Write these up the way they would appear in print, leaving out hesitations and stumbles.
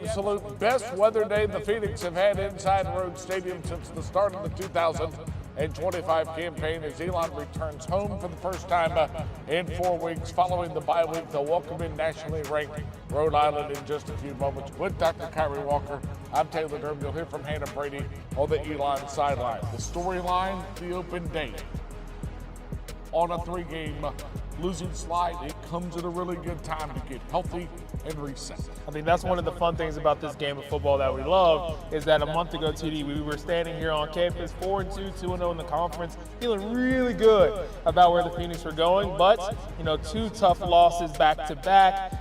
absolute best weather day the Phoenix have had inside Rhode Stadium since the start of the 2025 campaign as Elon returns home for the first time in 4 weeks. Following the bye week, they'll welcome in nationally ranked Rhode Island in just a few moments. With Dr. Kyrie Walker, I'm Taylor Durham. You'll hear from Hannah Brady on the Elon sideline. The storyline, the open date. On a 3-game losing slide, it comes at a really good time to get healthy and reset. I think that's one of the fun things about this game of football that we love is that a month ago, TD, we were standing here on campus 4-2, 2-0 in the conference, feeling really good about where the Phoenix were going. But, 2 tough losses back-to-back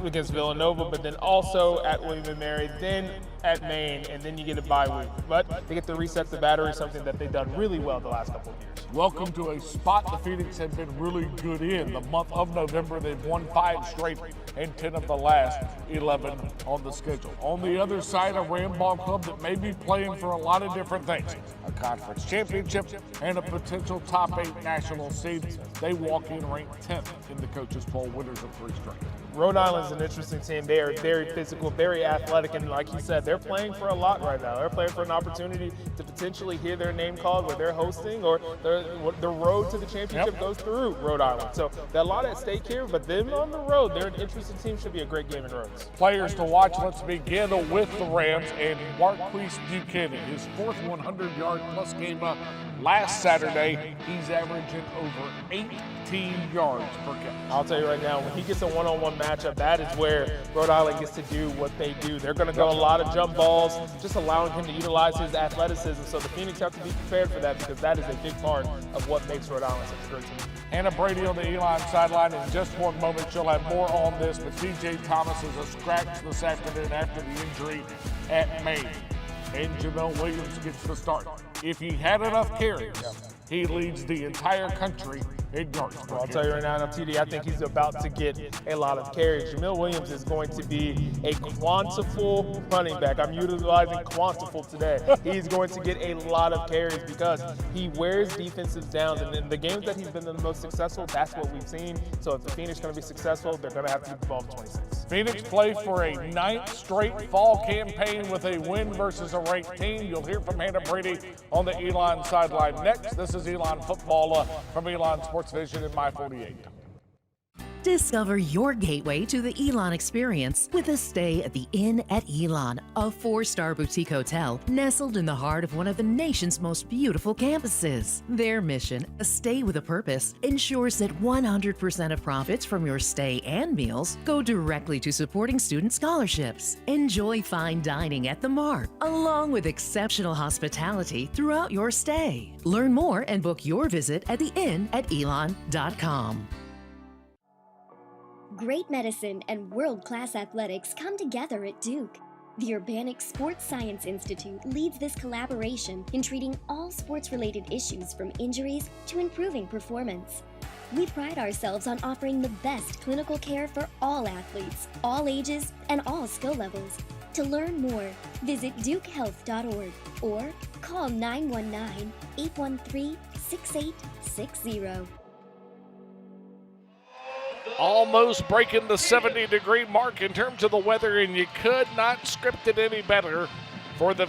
against Villanova, but then also at William & Mary, then at Maine, and then you get a bye week. But they get to reset the battery, something that they've done really well the last couple of years. Welcome to a spot the Phoenix have been really good in. The month of November, they've won 5 straight and 10 of the last 11 on the schedule. On the other side, a Ram ball club that may be playing for a lot of different things. A conference championship and a potential top 8 national seed. They walk in ranked 10th in the coaches poll, winners of 3 straight. Rhode Island's an interesting team. They are very physical, very athletic, and like you said, they're playing for a lot right now. They're playing for an opportunity to potentially hear their name called where they're hosting, or the road to the championship goes through Rhode Island. So there's a lot at stake here, but them on the road, they're an interesting team. Should be a great game in Rhodes. Players to watch. Let's begin with the Rams and Marquise Buchanan. His 4th 100-yard-plus game up last Saturday. He's averaging over 18 yards per catch. I'll tell you right now, when he gets a one-on-one matchup, that is where Rhode Island gets to do what they do. They're going to go a lot of jump balls, just allowing him to utilize his athleticism. So the Phoenix have to be prepared for that because that is a big part of what makes Rhode Island such a great team. Hannah Brady on the Elon sideline. In just 1 moment, she'll have more on this, but TJ Thomas is a scratch this afternoon after the injury at Maine. And Jamel Williams gets the start. If he had enough carries, he leads the entire country in yards. Well, I'll tell you right now, TD, I think he's about to get a lot of carries. Jamil Williams is going to be a quantiful running back. I'm utilizing quantiful today. He's going to get a lot of carries because he wears defensives down. And in the games that he's been the most successful, that's what we've seen. So if the Phoenix is going to be successful, they're going to have to get the ball to 26. Phoenix play for a 9th straight fall campaign with a win versus a ranked team. You'll hear from Hannah Brady on the Elon sideline next. This is Elon Football from Elon Sports Vision in My 48. Discover your gateway to the Elon experience with a stay at the Inn at Elon, a 4-star boutique hotel nestled in the heart of one of the nation's most beautiful campuses. Their mission, a stay with a purpose, ensures that 100% of profits from your stay and meals go directly to supporting student scholarships. Enjoy fine dining at the Mark, along with exceptional hospitality throughout your stay. Learn more and book your visit at theinnatelon.com. Great medicine and world-class athletics come together at Duke. The Urbanic Sports Science Institute leads this collaboration in treating all sports-related issues from injuries to improving performance. We pride ourselves on offering the best clinical care for all athletes, all ages, and all skill levels. To learn more, visit dukehealth.org or call 919-813-6860. Almost breaking the 70-degree mark in terms of the weather, and you could not script it any better for the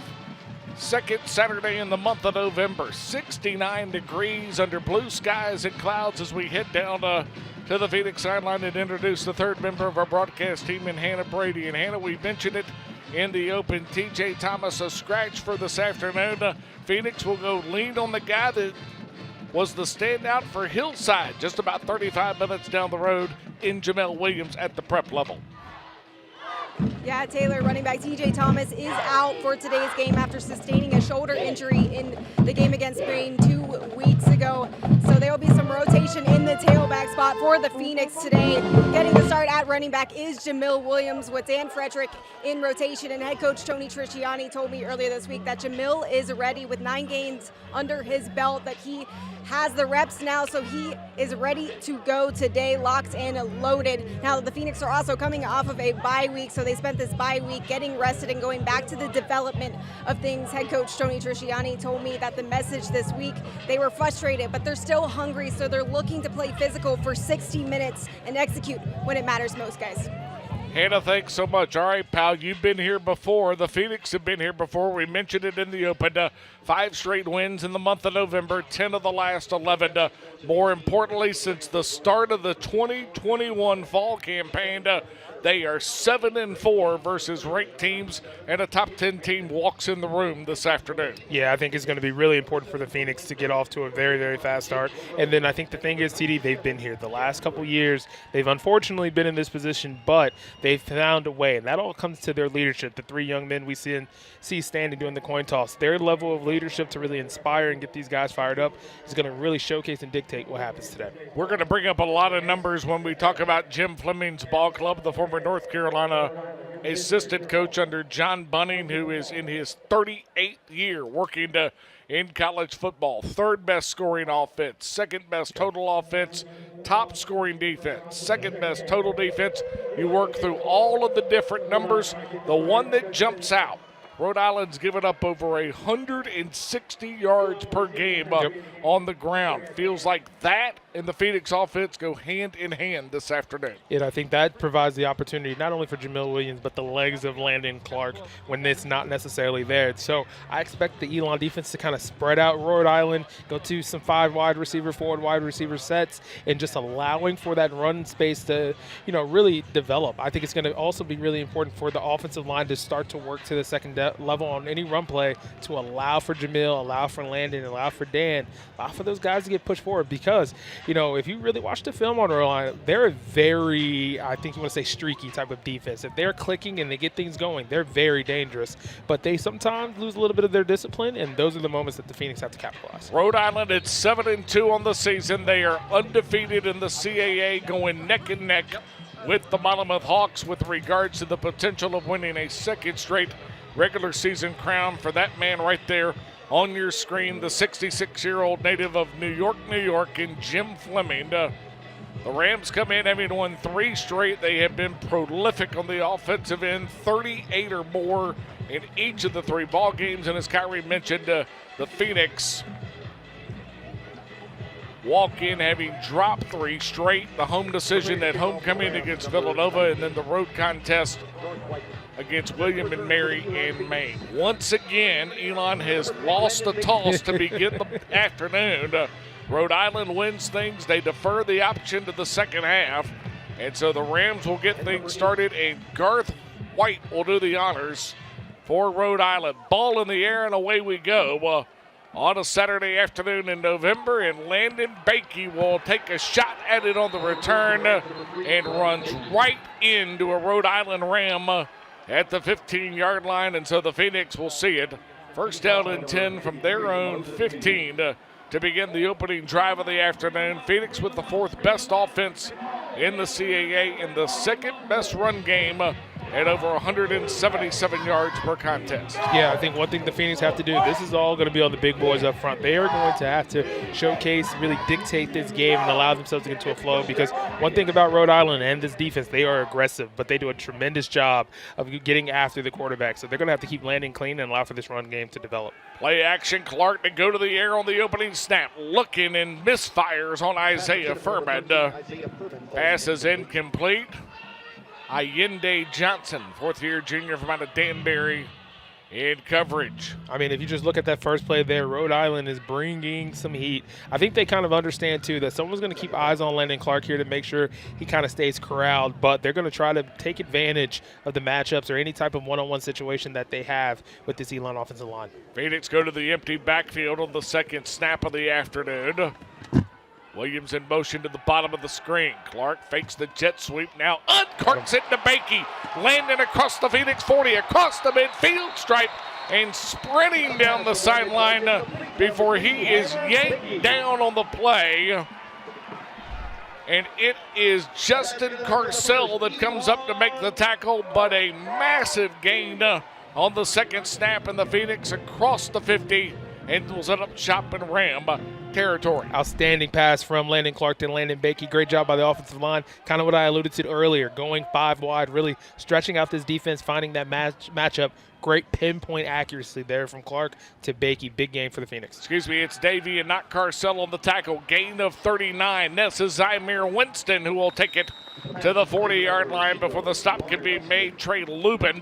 second Saturday in the month of November. 69 degrees under blue skies and clouds as we head down to the Phoenix sideline and introduce the 3rd member of our broadcast team in Hannah Brady. And Hannah, we mentioned it in the open. TJ Thomas, a scratch for this afternoon. Phoenix will go lean on the guy that was the standout for Hillside just about 35 minutes down the road in Jamel Williams at the prep level. Yeah, Taylor, running back TJ Thomas is out for today's game after sustaining a shoulder injury in the game against Maine 2 weeks ago. So there will be some rotation in the tailback spot for the Phoenix today. Getting the start at running back is Jamil Williams with Dan Frederick in rotation. And head coach Tony Trisciani told me earlier this week that Jamil is ready with 9 games under his belt, that he has the reps now, so he is ready to go today, locked and loaded. Now, the Phoenix are also coming off of a bye week, so they spent this bye week getting rested and going back to the development of things. Head coach Tony Trisciani told me that the message this week, they were frustrated, but they're still hungry, so they're looking to play physical for 60 minutes and execute when it matters most, guys. Hannah, thanks so much. All right, pal, you've been here before. The Phoenix have been here before. We mentioned it in the open. 5 straight wins in the month of November, 10 of the last 11. More importantly, since the start of the 2021 fall campaign, they are 7-4 versus ranked teams, and a top 10 team walks in the room this afternoon. Yeah, I think it's going to be really important for the Phoenix to get off to a very, very fast start. And then I think the thing is, TD, they've been here the last couple years. They've unfortunately been in this position, but they've found a way. And that all comes to their leadership. The 3 young men we see standing doing the coin toss. Their level of leadership to really inspire and get these guys fired up is going to really showcase and dictate what happens today. We're going to bring up a lot of numbers when we talk about Jim Fleming's ball club, the former North Carolina assistant coach under John Bunning, who is in his 38th year working in college football. 3rd best scoring offense, 2nd best total offense, top scoring defense, 2nd best total defense. You work through all of the different numbers. The one that jumps out, Rhode Island's given up over 160 yards per game on the ground. Feels like that and the Phoenix offense go hand in hand this afternoon. And I think that provides the opportunity not only for Jamil Williams, but the legs of Landon Clark when it's not necessarily there. So I expect the Elon defense to kind of spread out Rhode Island, go to some 5 wide receiver, 4 wide receiver sets, and just allowing for that run space to, really develop. I think it's going to also be really important for the offensive line to start to work to the second level on any run play to allow for Jamil, allow for Landon, allow for Dan, allow for those guys to get pushed forward because, if you really watch the film on Rhode Island, they're a very, I think you want to say streaky type of defense. If they're clicking and they get things going, they're very dangerous. But they sometimes lose a little bit of their discipline, and those are the moments that the Phoenix have to capitalize. Rhode Island at 7-2 on the season. They are undefeated in the CAA, going neck and neck with the Monmouth Hawks with regards to the potential of winning a 2nd straight regular season crown for that man right there on your screen, the 66-year-old native of New York, and Jim Fleming. The Rams come in having won 3 straight. They have been prolific on the offensive end, 38 or more in each of the 3 ball games. And as Kyrie mentioned, the Phoenix walk in having dropped 3 straight. The home decision at homecoming against Villanova, and then the road contest against William and Mary in Maine. Once again, Elon has lost the toss to begin the afternoon. Rhode Island wins things. They defer the option to the second half. And so the Rams will get things started, and Garth White will do the honors for Rhode Island. Ball in the air, and away we go. On a Saturday afternoon in November, and Landon Bakey will take a shot at it on the return and runs right into a Rhode Island Ram at the 15-yard line, and so the Phoenix will see it. 1st down and 10 from their own 15 to begin the opening drive of the afternoon. Phoenix with the 4th best offense in the CAA and the 2nd best run game at over 177 yards per contest. Yeah, I think one thing the Phoenix have to do, this is all going to be on the big boys up front. They are going to have to showcase, really dictate this game and allow themselves to get into a flow, because one thing about Rhode Island and this defense, they are aggressive, but they do a tremendous job of getting after the quarterback. So they're going to have to keep landing clean and allow for this run game to develop. Play action, Clark to go to the air on the opening snap. Looking and misfires on Isaiah Furman. Pass is incomplete. Allende Johnson, 4th-year junior from out of Danbury, in coverage. I mean, if you just look at that first play there, Rhode Island is bringing some heat. I think they kind of understand, too, that someone's going to keep eyes on Landon Clark here to make sure he kind of stays corralled, but they're going to try to take advantage of the matchups or any type of one-on-one situation that they have with this Elon offensive line. Phoenix go to the empty backfield on the 2nd snap of the afternoon. Williams in motion to the bottom of the screen. Clark fakes the jet sweep, now uncorks it to Bakey. Landing across the Phoenix 40, across the midfield stripe, and sprinting down the sideline before he is yanked down on the play. And it is Justin Carcel that comes up to make the tackle, but a massive gain on the 2nd snap, and the Phoenix across the 50 handles it up shop in Ram territory. Outstanding pass from Landon Clark to Landon Bakey. Great job by the offensive line. Kind of what I alluded to earlier, going 5 wide, really stretching out this defense, finding that matchup. Great pinpoint accuracy there from Clark to Bakey. Big game for the Phoenix. Excuse me, it's Davey and not Carcel on the tackle. Gain of 39. This is Zymir Winston who will take it to the 40-yard line before the stop can be made. Trey Lubin,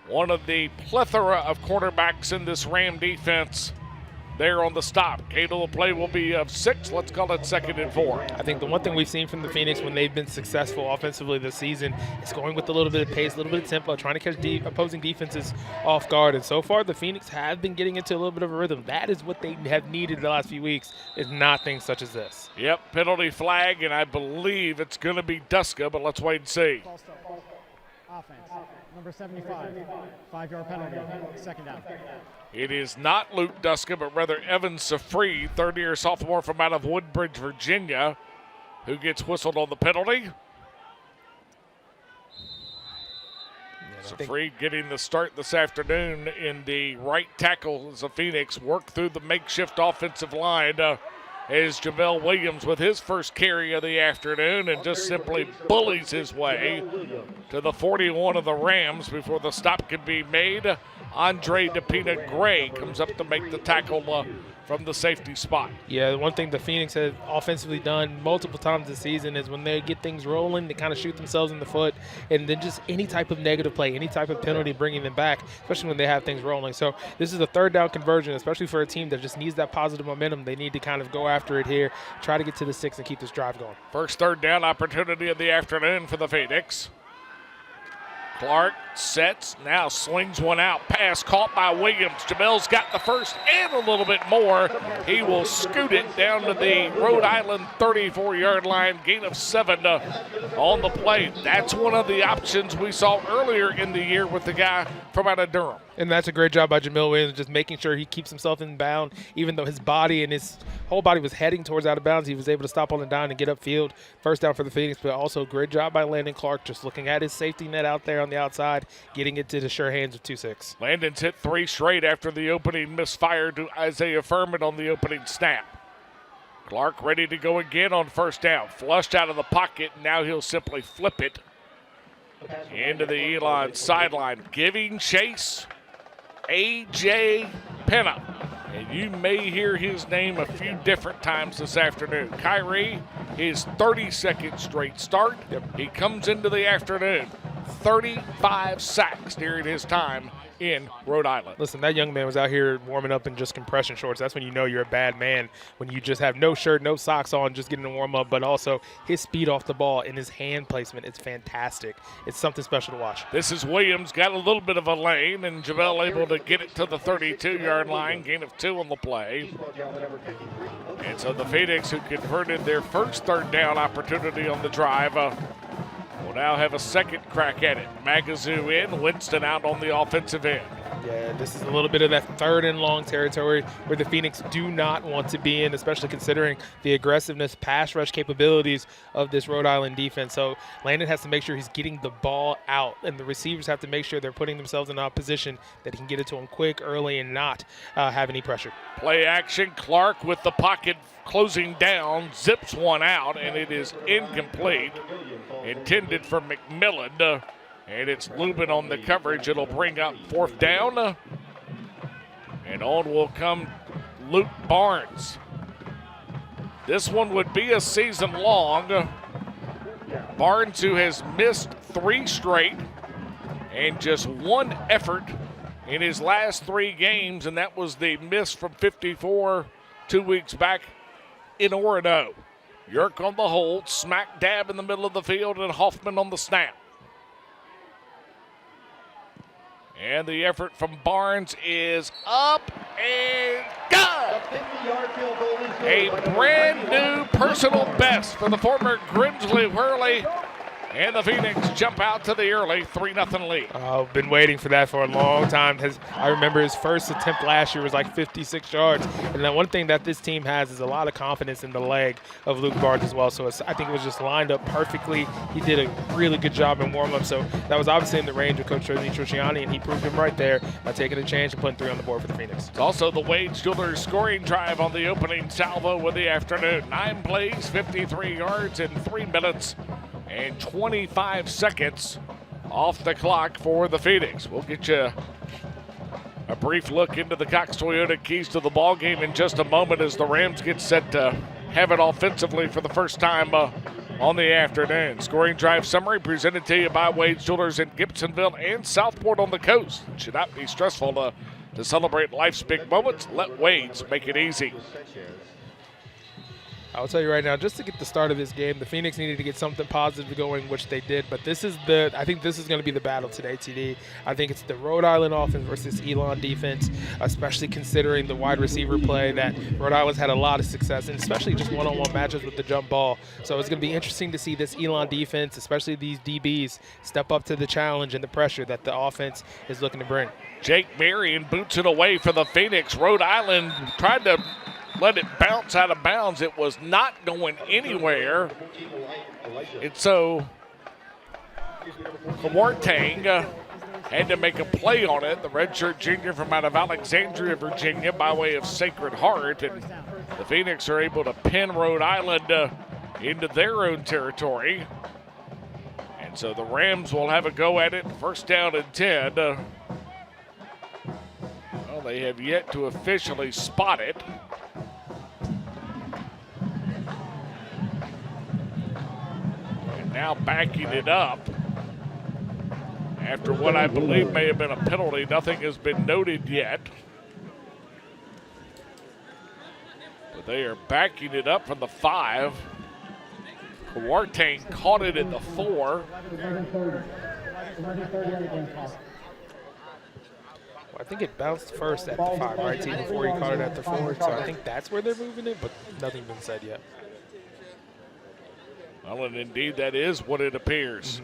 one of the plethora of quarterbacks in this Ram defense, there on the stop. Total play will be of 6. Let's call it 2nd and 4. I think the one thing we've seen from the Phoenix when they've been successful offensively this season is going with a little bit of pace, a little bit of tempo, trying to catch opposing defenses off guard. And so far, the Phoenix have been getting into a little bit of a rhythm. That is what they have needed the last few weeks, is not things such as this. Yep, penalty flag, and I believe it's going to be Duska, but let's wait and see. Offense, number 75, 5-yard penalty, 2nd down. It is not Luke Duska, but rather Evan Safree, third-year sophomore from out of Woodbridge, Virginia, who gets whistled on the penalty. Safree getting the start this afternoon in the right tackle as the Phoenix work through the makeshift offensive line. As Jamel Williams with his first carry of the afternoon and just simply bullies his way to the 41 of the Rams before the stop can be made. Andre DePina Gray comes up to make the tackle from the safety spot. Yeah, the one thing the Phoenix has offensively done multiple times this season is when they get things rolling, they kind of shoot themselves in the foot, and then just any type of negative play, any type of penalty bringing them back, especially when they have things rolling. So this is a 3rd down conversion, especially for a team that just needs that positive momentum. They need to kind of go after it here, try to get to the 6 and keep this drive going. First 3rd down opportunity of the afternoon for the Phoenix. Clark sets, now slings one out. Pass caught by Williams. Jamel's got the first and a little bit more. He will scoot it down to the Rhode Island 34-yard line. Gain of 7 on the play. That's one of the options we saw earlier in the year with the guy from out of Durham. And that's a great job by Jamil Williams, just making sure he keeps himself in bound. Even though his body and his whole body was heading towards out of bounds, he was able to stop on the down and get upfield. First down for the Phoenix, but also great job by Landon Clark, just looking at his safety net out there on the outside, getting it to the sure hands of 2-6. Landon's hit 3 straight after the opening misfire to Isaiah Furman on the opening snap. Clark ready to go again on first down. Flushed out of the pocket, now he'll simply flip it into the Elon sideline. Giving chase, A.J. Penna. And you may hear his name a few different times this afternoon. Kyrie, his 32nd straight start. He comes into the afternoon. 35 sacks during his time in Rhode Island. Listen, that young man was out here warming up in just compression shorts. That's when you know you're a bad man, when you just have no shirt, no socks on, just getting to warm up, but also his speed off the ball and his hand placement is fantastic. It's something special to watch. This is Williams, got a little bit of a lane, and Javel able to get it to the 32-yard line, gain of 2 on the play. And so the Phoenix, who converted their first 3rd down opportunity on the drive, will now have a second crack at it. Magazoo in, Winston out on the offensive end. Yeah, this is a little bit of that 3rd and long territory where the Phoenix do not want to be in, especially considering the aggressiveness, pass rush capabilities of this Rhode Island defense. So Landon has to make sure he's getting the ball out, and the receivers have to make sure they're putting themselves in a position that he can get it to him quick, early, and not have any pressure. Play action, Clark with the pocket closing down, zips one out, and it is incomplete. Intended for McMillan. And it's Lubin on the coverage. It'll bring up 4th down. And on will come Luke Barnes. This one would be a season long. Barnes, who has missed 3 straight and just 1 effort in his last 3 games, and that was the miss from 54 2 weeks back in Orono. Yerk on the hold, smack dab in the middle of the field, and Hoffman on the snap. And the effort from Barnes is up and good. A brand new personal best for the former Grimsley Whirly. And the Phoenix jump out to the early 3-0 lead. I've been waiting for that for a long time. I remember his first attempt last year was like 56 yards. And then one thing that this team has is a lot of confidence in the leg of Luke Barnes as well. So I think it was just lined up perfectly. He did a really good job in warm-up. So that was obviously in the range of Coach Trociani, and he proved him right there by taking a chance and putting 3 on the board for the Phoenix. It's also the Wade Jewelers scoring drive on the opening salvo of the afternoon. 9 plays, 53 yards in 3 minutes and 25 seconds off the clock for the Phoenix. We'll get you a brief look into the Cox Toyota keys to the ball game in just a moment as the Rams get set to have it offensively for the first time on the afternoon. Scoring drive summary presented to you by Wade Jewelers in Gibsonville and Southport on the coast. It should not be stressful to celebrate life's big moments. Let Wade's make it easy. I'll tell you right now, just to get the start of this game, the Phoenix needed to get something positive going, which they did. But I think this is going to be the battle today, TD. I think it's the Rhode Island offense versus Elon defense, especially considering the wide receiver play that Rhode Island's had a lot of success in, especially just one-on-one matches with the jump ball. So it's going to be interesting to see this Elon defense, especially these DBs, step up to the challenge and the pressure that the offense is looking to bring. Jake Marion boots it away for the Phoenix. Rhode Island tried to let it bounce out of bounds. It was not going anywhere. And so Kawartang had to make a play on it. The redshirt junior from out of Alexandria, Virginia, by way of Sacred Heart. And the Phoenix are able to pin Rhode Island into their own territory. And so the Rams will have a go at it. First down and 10. Well, they have yet to officially spot it. Now backing it up after what I believe may have been a penalty. Nothing has been noted yet. But they are backing it up from the 5. Kawartang caught it at the 4. I think it bounced first at the 5, right, T, before he caught it at the 4. So I think that's where they're moving it, but nothing's been said yet. Well, and indeed that is what it appears.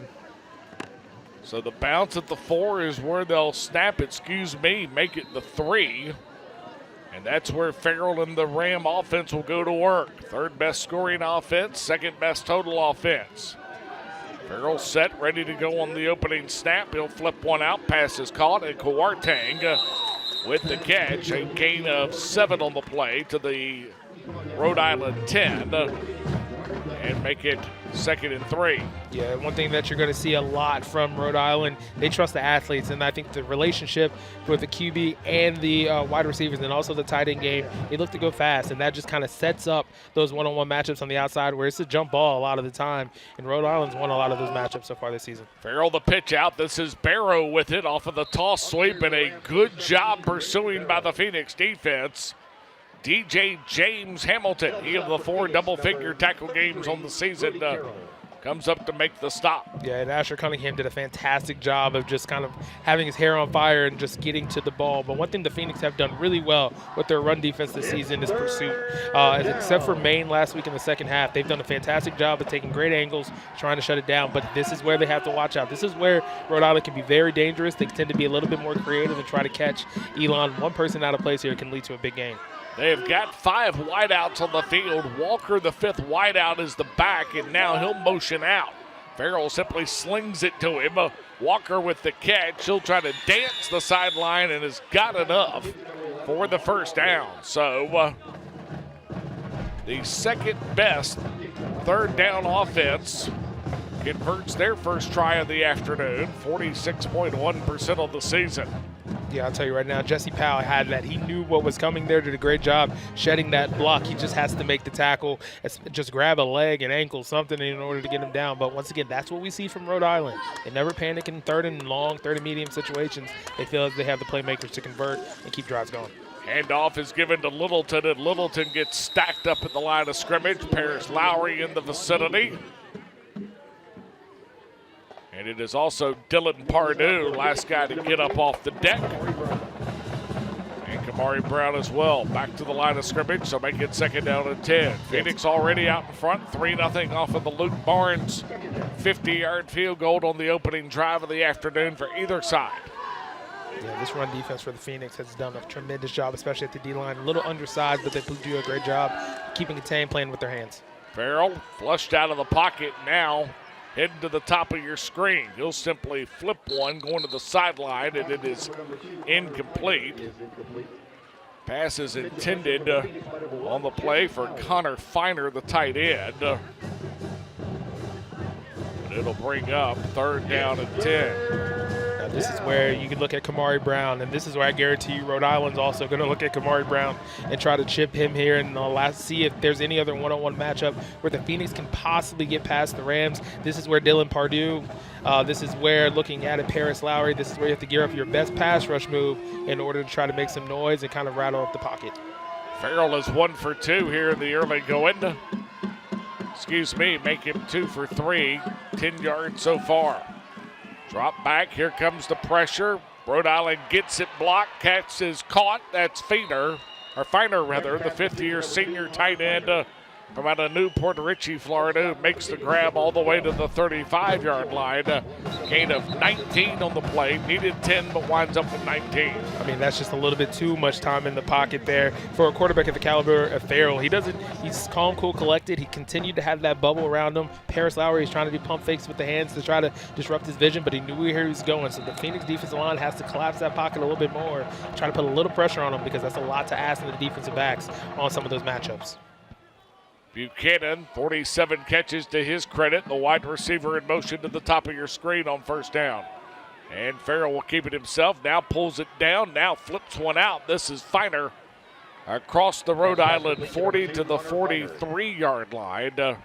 So the bounce at the 4 is where they'll snap, make it the 3. And that's where Farrell and the Ram offense will go to work. Third best scoring offense, second best total offense. Farrell set, ready to go on the opening snap. He'll flip one out, pass is caught, and Kawartang with the catch. A gain of 7 on the play to the Rhode Island 10. And make it 2nd and 3. Yeah, one thing that you're going to see a lot from Rhode Island, they trust the athletes, and I think the relationship with the QB and the wide receivers and also the tight end game, they look to go fast, and that just kind of sets up those one-on-one matchups on the outside where it's a jump ball a lot of the time, and Rhode Island's won a lot of those matchups so far this season. Farrell the pitch out. This is Barrow with it off of the toss sweep, and a good job pursuing by the Phoenix defense. DJ James Hamilton, he of the 4 double-figure tackle games on the season, comes up to make the stop. Yeah, and Asher Cunningham did a fantastic job of just kind of having his hair on fire and just getting to the ball. But one thing the Phoenix have done really well with their run defense this season is pursuit. Except for Maine last week in the second half, they've done a fantastic job of taking great angles, trying to shut it down. But this is where they have to watch out. This is where Rhode Island can be very dangerous. They tend to be a little bit more creative and try to catch Elon. One person out of place here can lead to a big game. They've got 5 wideouts on the field. Walker, the 5th wideout, is the back, and now he'll motion out. Farrell simply slings it to him. Walker with the catch. He'll try to dance the sideline and has got enough for the first down. So the second best third down offense converts their first try of the afternoon, 46.1% of the season. Yeah, I'll tell you right now, Jesse Powell had that. He knew what was coming there, did a great job shedding that block. He just has to make the tackle, just grab a leg and ankle, something in order to get him down. But once again, that's what we see from Rhode Island. They never panic in third and long, third and medium situations. They feel as they have the playmakers to convert and keep drives going. Handoff is given to Littleton, and Littleton gets stacked up at the line of scrimmage. Paris Lowry in the vicinity. And it is also Dylan Pardue, last guy to get up off the deck. And Kamari Brown as well. Back to the line of scrimmage, so make it 2nd down and 10. Phoenix already out in front, 3-0 off of the Luke Barnes 50-yard field goal on the opening drive of the afternoon for either side. Yeah, this run defense for the Phoenix has done a tremendous job, especially at the D-line. A little undersized, but they do a great job keeping it tame, playing with their hands. Farrell flushed out of the pocket now, heading to the top of your screen. He'll simply flip one, going to the sideline, and it is incomplete. Pass is intended on the play for Connor Feiner, the tight end. But it'll bring up 3rd down and 10. Now this is where you can look at Kamari Brown, and this is where I guarantee you Rhode Island's also going to look at Kamari Brown and try to chip him here and see if there's any other one-on-one matchup where the Phoenix can possibly get past the Rams. This is where Dylan Pardue, this is where looking at it, Paris Lowry, this is where you have to gear up your best pass rush move in order to try to make some noise and kind of rattle up the pocket. Farrell is 1 for 2 here in the early going. Excuse me, make him 2 for 3, 10 yards so far. Drop back, here comes the pressure. Rhode Island gets it blocked, catch is caught. That's Feiner, the 5th-year senior tight end from out of Newport Richey, Florida, who makes the grab all the way to the 35-yard line. Gain of 19 on the play. Needed 10, but winds up with 19. I mean, that's just a little bit too much time in the pocket there for a quarterback of the caliber of Farrell. He's calm, cool, collected. He continued to have that bubble around him. Paris Lowry is trying to do pump fakes with the hands to try to disrupt his vision, but he knew where he was going. So the Phoenix defensive line has to collapse that pocket a little bit more, try to put a little pressure on him, because that's a lot to ask in the defensive backs on some of those matchups. Buchanan, 47 catches to his credit. The wide receiver in motion to the top of your screen on 1st down. And Farrell will keep it himself. Now pulls it down. Now flips one out. This is Feiner across the Rhode Island 40 to the 43-yard line. A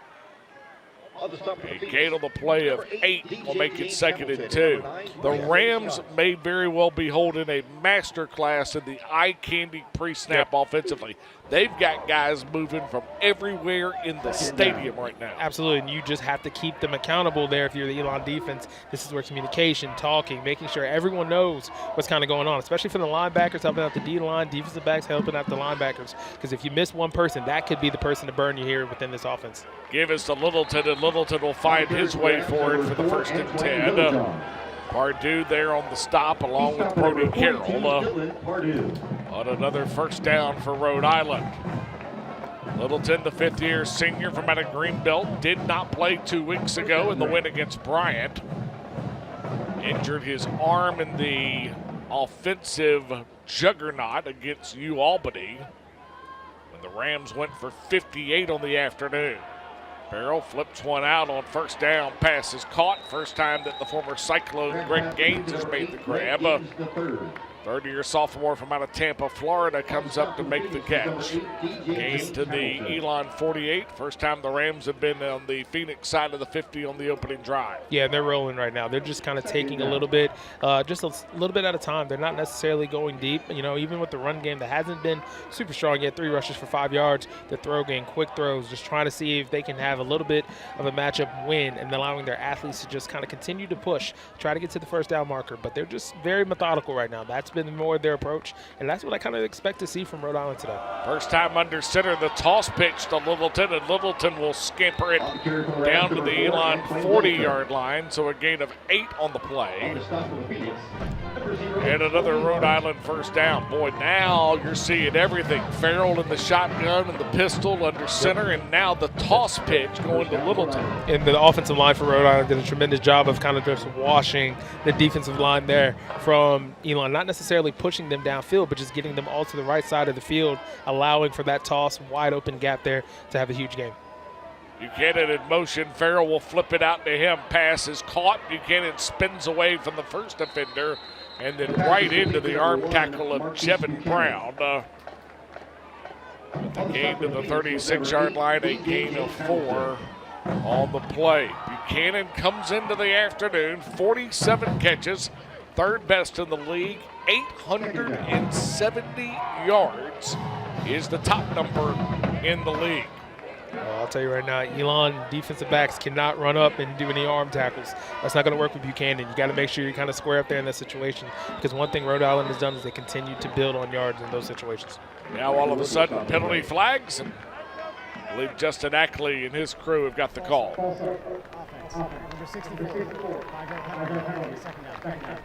gain on the play of 8 will make it 2nd and 2. The Rams may very well be holding a masterclass in the eye candy pre-snap offensively. They've got guys moving from everywhere in the stadium right now. Absolutely, and you just have to keep them accountable there if you're the Elon defense. This is where communication, talking, making sure everyone knows what's kind of going on, especially for the linebackers helping out the D-line, defensive backs helping out the linebackers, because if you miss one person, that could be the person to burn you here within this offense. Give us to Littleton, and Littleton will find his way forward for the 1st and 10. Pardue there on the stop along with Brody Carroll. On another 1st down for Rhode Island. Littleton, the 5th-year senior from out of Greenbelt, did not play 2 weeks ago in the win against Bryant. Injured his arm in the offensive juggernaut against UAlbany when the Rams went for 58 on the afternoon. Farrell flips one out on 1st down. Pass is caught. First time that the former Cyclone Greg Gaines has made the grab. 30-year sophomore from out of Tampa, Florida, comes up to make the catch. Gain to the Elon 48. First time the Rams have been on the Phoenix side of the 50 on the opening drive. Yeah, they're rolling right now. They're just kind of taking a little bit, just a little bit at a time. They're not necessarily going deep. You know, even with the run game that hasn't been super strong yet, 3 rushes for 5 yards. The throw game, quick throws, just trying to see if they can have a little bit of a matchup win and allowing their athletes to just kind of continue to push, try to get to the 1st down marker. But they're just very methodical right now. That's been more their approach, and that's what I kind of expect to see from Rhode Island today. First time under center, the toss pitch to Littleton, and Littleton will scamper it down to the Elon 40-yard line, so a gain of 8 on the play. And another Rhode Island 1st down. Boy, now you're seeing everything. Farrell in the shotgun and the pistol under center, and now the toss pitch going to Littleton. And the offensive line for Rhode Island did a tremendous job of kind of just washing the defensive line there from Elon, not necessarily pushing them downfield, but just getting them all to the right side of the field, allowing for that toss, wide open gap there to have a huge game. Buchanan in motion. Farrell will flip it out to him. Pass is caught. Buchanan spins away from the first defender and then right into the arm tackle of Jevin Brown. With the gain to the 36-yard line, a gain of 4 on the play. Buchanan comes into the afternoon, 47 catches, 3rd best in the league, 870 yards is the top number in the league. Well, I'll tell you right now, Elon defensive backs cannot run up and do any arm tackles. That's not going to work with Buchanan. You got to make sure you kind of square up there in that situation, because one thing Rhode Island has done is they continue to build on yards in those situations. Now all of a sudden, penalty flags, and I believe Justin Ackley and his crew have got the call. Offense. Number 63. 5-yard penalty. Second down.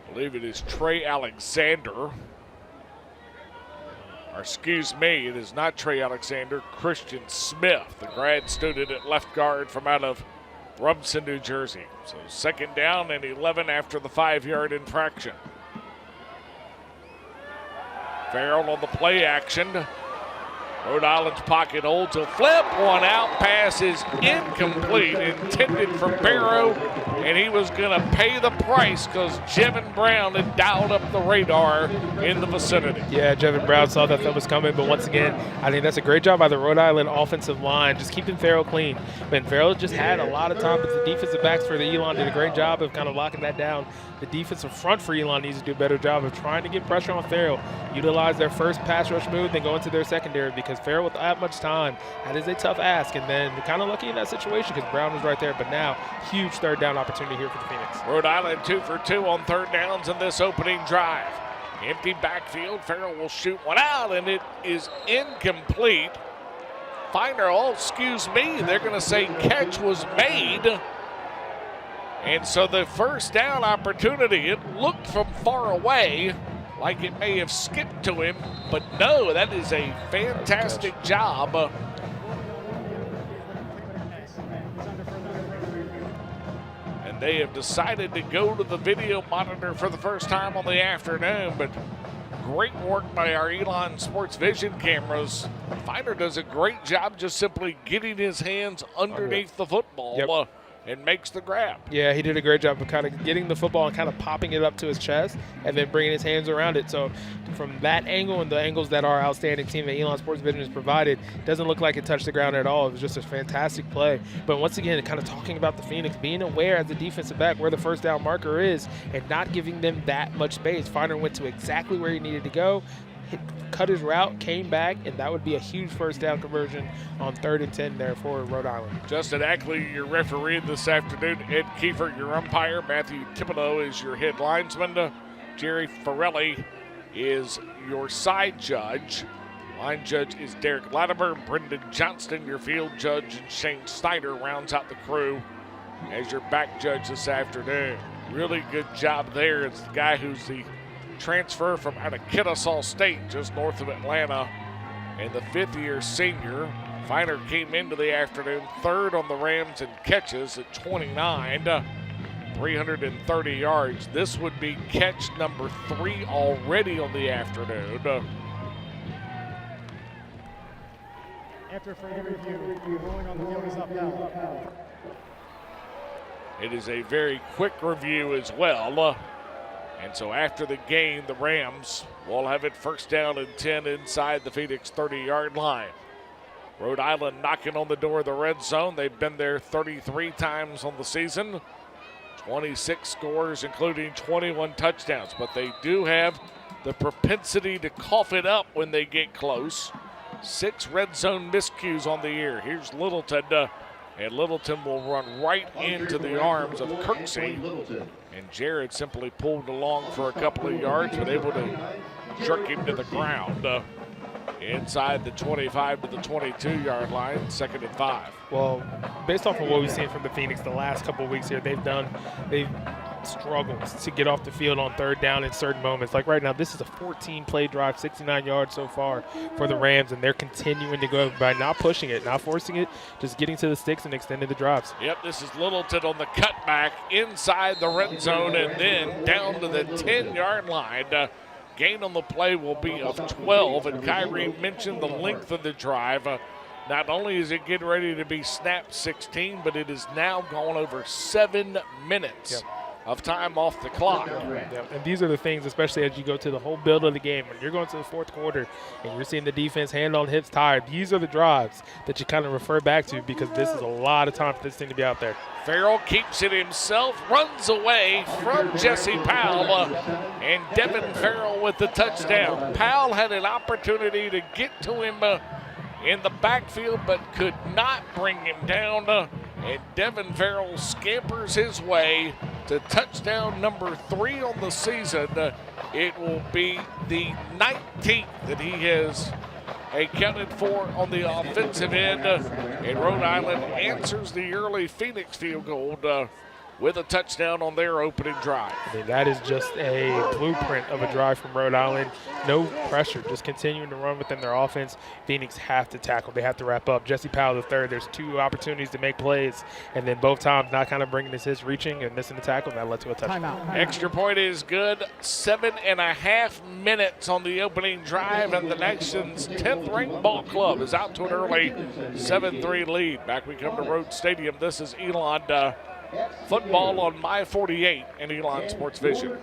I believe it is Trey Alexander. Or excuse me, it is not Trey Alexander, Christian Smith, the grad student at left guard from out of Rumson, New Jersey. So second down and 11 after the 5-yard infraction. Farrell on the play action. Rhode Island's pocket holds a flip, one out, pass is incomplete, intended for Barrow, and he was going to pay the price because Jevin Brown had dialed up the radar in the vicinity. Yeah, Jevin Brown saw that was coming, but once again, I think that's a great job by the Rhode Island offensive line, just keeping Farrell clean. But Farrell just had a lot of time, but the defensive backs for the Elon did a great job of kind of locking that down. The defensive front for Elon needs to do a better job of trying to get pressure on Farrell, utilize their first pass rush move, then go into their secondary, because Farrell with that much time, that is a tough ask. And then kind of lucky in that situation because Brown was right there, but now huge third down opportunity here for the Phoenix. Rhode Island 2 for 2 on third downs in this opening drive. Empty backfield, Farrell will shoot one out, and it is incomplete. Finer, oh, excuse me, they're going to say catch was made. And so the first down opportunity, it looked from far away like it may have skipped to him, but no, that is a fantastic job. And they have decided to go to the video monitor for the first time on the afternoon, but great work by our Elon Sports Vision cameras. Finer does a great job just simply getting his hands underneath the football. Yep. And makes the grab. Yeah, he did a great job of kind of getting the football and kind of popping it up to his chest and then bringing his hands around it. So from that angle and the angles that our outstanding team at Elon Sports Vision has provided, it doesn't look like it touched the ground at all. It was just a fantastic play. But once again, kind of talking about the Phoenix, being aware as a defensive back where the first down marker is and not giving them that much space. Finer went to exactly where he needed to go, cut his route, came back, and that would be a huge first down conversion on 3rd and 10 there for Rhode Island. Justin Ackley, your referee this afternoon. Ed Kiefer, your umpire. Matthew Thibodeau is your head linesman. Jerry Farrelly is your side judge. Line judge is Derek Latimer. Brendan Johnston, your field judge, and Shane Snyder rounds out the crew as your back judge this afternoon. Really good job there. It's the guy who's the transfer from out of Kennesaw State, just north of Atlanta, and the 5th-year senior. Finer came into the afternoon third on the Rams in catches at 29, 330 yards. This would be catch number 3 already on the afternoon. After further review, ruling on the field is upheld. It is a very quick review as well. And so after the game, the Rams will have it first down and 10 inside the Phoenix 30-yard line. Rhode Island knocking on the door of the red zone. They've been there 33 times on the season. 26 scores, including 21 touchdowns. But they do have the propensity to cough it up when they get close. 6 red zone miscues on the year. Here's Littleton, and Littleton will run right into the arms of Kirksey. And Jared simply pulled along for a couple of yards, but able to jerk him to the ground inside the 25 to the 22-yard line, 2nd and 5. Well, based off of what we've seen from the Phoenix the last couple of weeks here, they've struggled to get off the field on third down in certain moments. Like right now, this is a 14-play drive, 69 yards so far for the Rams, and they're continuing to go by not pushing it, not forcing it, just getting to the sticks and extending the drives. Yep, this is Littleton on the cutback inside the red zone and then down to the 10-yard line. Gain on the play will be of 12, and Kyrie mentioned the length of the drive. Not only is it getting ready to be snapped 16, but it is now gone over 7 minutes. Yep. of time off the clock. Yeah, and these are the things, especially as you go to the whole build of the game. When you're going to the fourth quarter and you're seeing the defense hand on hips tired, these are the drives that you kind of refer back to, because this is a lot of time for this thing to be out there. Farrell keeps it himself, runs away from Jesse Powell, and Devin Farrell with the touchdown. Powell had an opportunity to get to him in the backfield, but could not bring him down. And Devin Farrell scampers his way to touchdown number 3 on the season. It will be the 19th that he has accounted for on the offensive end. And Rhode Island answers the early Phoenix field goal with a touchdown on their opening drive. I mean, that is just a blueprint of a drive from Rhode Island. No pressure, just continuing to run within their offense. Phoenix have to tackle. They have to wrap up. Jesse Powell III, there's 2 opportunities to make plays, and then both times not kind of bringing his reaching and missing the tackle, and that led to a touchdown. Timeout. Extra point is good. 7.5 minutes on the opening drive, and the nation's 10th-ranked ball club is out to an early 7-3 lead. Back we come to Rhodes Stadium. This is Elon football on My 48 and Elon Sports Vision.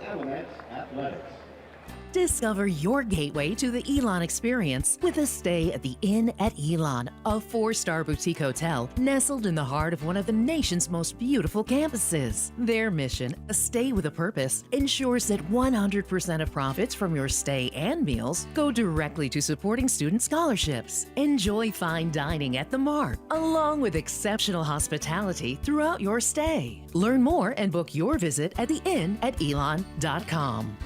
Discover your gateway to the Elon experience with a stay at the Inn at Elon, a 4-star boutique hotel nestled in the heart of one of the nation's most beautiful campuses. Their mission, a stay with a purpose, ensures that 100% of profits from your stay and meals go directly to supporting student scholarships. Enjoy fine dining at the Mark, along with exceptional hospitality throughout your stay. Learn more and book your visit at theinnatelon.com.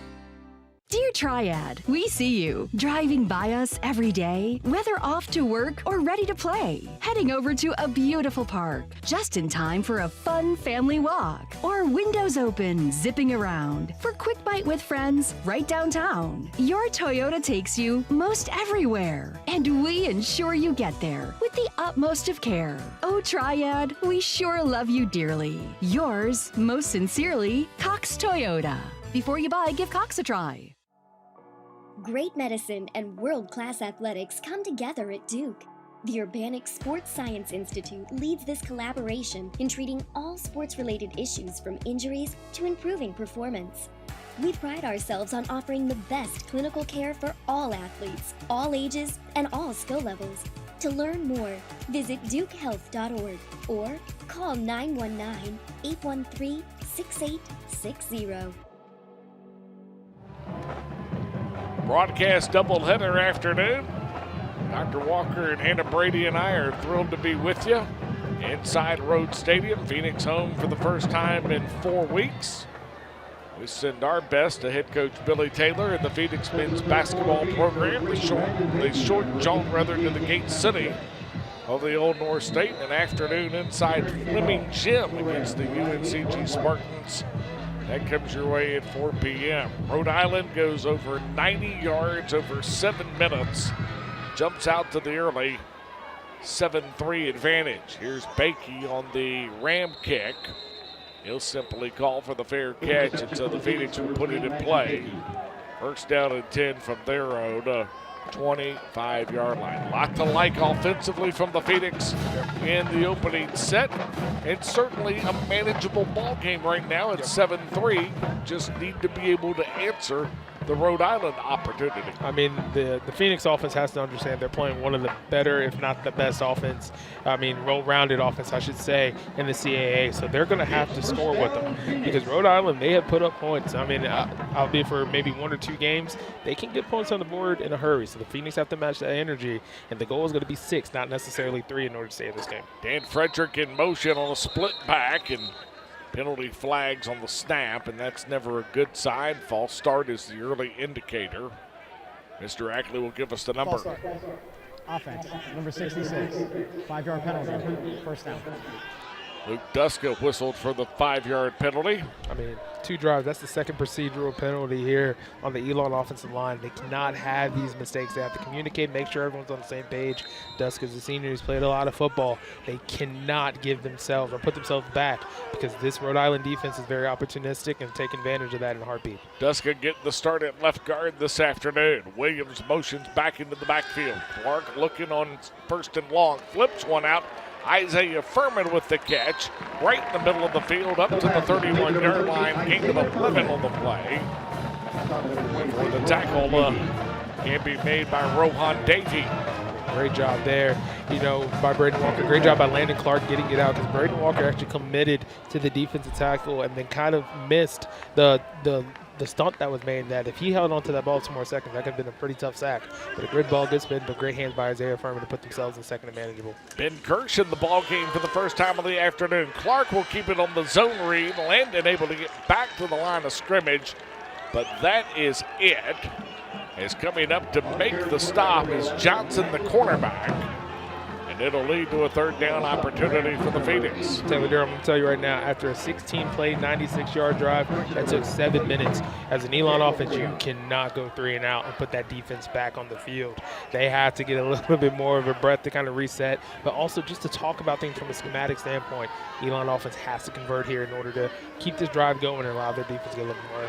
Dear Triad, we see you driving by us every day, whether off to work or ready to play, heading over to a beautiful park, just in time for a fun family walk, or windows open, zipping around for quick bite with friends right downtown. Your Toyota takes you most everywhere, and we ensure you get there with the utmost of care. Oh, Triad, we sure love you dearly. Yours, most sincerely, Cox Toyota. Before you buy, give Cox a try. Great medicine and world-class athletics come together at Duke. The Urbanic Sports Science Institute leads this collaboration in treating all sports-related issues from injuries to improving performance. We pride ourselves on offering the best clinical care for all athletes, all ages, and all skill levels. To learn more, visit dukehealth.org or call 919-813-6860. Broadcast doubleheader afternoon. Dr. Walker and Hannah Brady and I are thrilled to be with you inside Rhodes Stadium. Phoenix home for the first time in 4 weeks. We send our best to head coach Billy Taylor and the Phoenix men's basketball program. The short jaunt rather to the Gate City of the Old North State. An afternoon inside Fleming Gym against the UNCG Spartans. That comes your way at 4 p.m. Rhode Island goes over 90 yards over 7 minutes. Jumps out to the early 7-3 advantage. Here's Bakey on the ram kick. He'll simply call for the fair catch, and so the Phoenix will put it in play. First down and 10 from their own 25-yard line. Lot to like offensively from the Phoenix in the opening set, and certainly a manageable ball game right now at 7-3. Just need to be able to answer the Rhode Island opportunity. I mean, the Phoenix offense has to understand they're playing one of the better, if not the best offense, well-rounded offense, I should say, in the CAA. So they're going to have to score with them because Rhode Island, they have put up points. I mean, albeit for maybe 1 or 2 games, they can get points on the board in a hurry. So the Phoenix have to match that energy, and the goal is going to be 6, not necessarily 3 in order to stay in this game. Dan Frederick in motion on a split back, and penalty flags on the snap, and that's never a good sign. False start is the early indicator. Mr. Ackley will give us the number. Offense, number 66, 5-yard penalty, first down. Luke Duska whistled for the 5-yard penalty. I mean, 2 drives. That's the second procedural penalty here on the Elon offensive line. They cannot have these mistakes. They have to communicate, make sure everyone's on the same page. Duska's a senior who's played a lot of football. They cannot give themselves or put themselves back because this Rhode Island defense is very opportunistic and take advantage of that in a heartbeat. Duska getting the start at left guard this afternoon. Williams motions back into the backfield. Clark looking on first and long, flips one out Isaiah Furman with the catch, right in the middle of the field, up to the 31-yard line, gain of 11 on the play. For the tackle can be made by Rohan Davey. Great job there, by Braden Walker. Great job by Landon Clark getting it out, because Braden Walker actually committed to the defensive tackle and then kind of missed the stunt that was made, that if he held on to that ball 2 more seconds, that could have been a pretty tough sack. But a good ball, good spin, but great hands by Isaiah Furman to put themselves in second and manageable. Ben Kirsch in the ball game for the first time of the afternoon. Clark will keep it on the zone read. Landon able to get back to the line of scrimmage, but that is it. Is coming up to make the stop is Johnson, the cornerback. And it'll lead to a third down opportunity for the Phoenix. Taylor Durham, I'm going to tell you right now, after a 16-play, 96-yard drive, that took 7 minutes. As an Elon offense, you cannot go 3 and out and put that defense back on the field. They have to get a little bit more of a breath to kind of reset, but also just to talk about things from a schematic standpoint, Elon offense has to convert here in order to keep this drive going and allow their defense to get a little more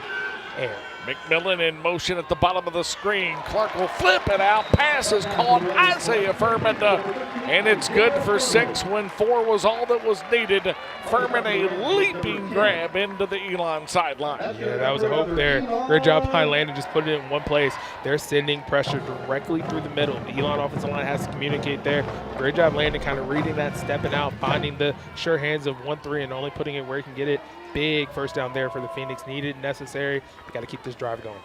air. McMillan in motion at the bottom of the screen. Clark will flip it out. Pass is called Isaiah Furman, and it's good for 6 when 4 was all that was needed. Furman a leaping grab into the Elon sideline. Yeah, that was a hope there. Great job by Landon, just put it in one place. They're sending pressure directly through the middle. The Elon offensive line has to communicate there. Great job Landon kind of reading that, stepping out, finding the sure hands of 1-3 and only putting it where he can get it. Big first down there for the Phoenix, needed, necessary. We got to keep this drive going.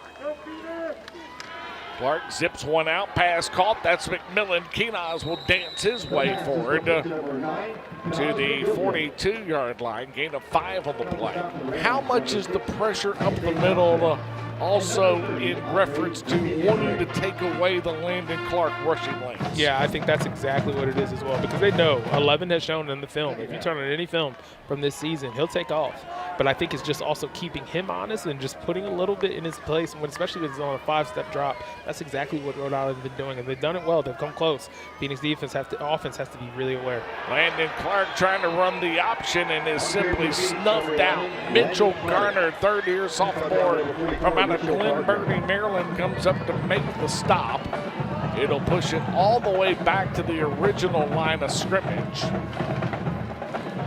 Clark zips one out, pass caught. That's McMillan. Keenaz will dance his way forward to the 42-yard line. Gain of 5 on the play. How much is the pressure up the middle also in reference to wanting to take away the Landon Clark rushing lanes? Yeah, I think that's exactly what it is as well, because they know 11 has shown in the film. If you turn on any film from this season, he'll take off. But I think it's just also keeping him honest and just putting a little bit in his place, and especially when it's on a 5-step drop. That's exactly what Rhode Island's been doing, and they've done it well. They've come close. Phoenix offense has to be really aware. Landon Clark trying to run the option and is simply snuffed out. Mitchell Garner, third-year sophomore from out of Glen Burnie, Maryland, comes up to make the stop. It'll push it all the way back to the original line of scrimmage.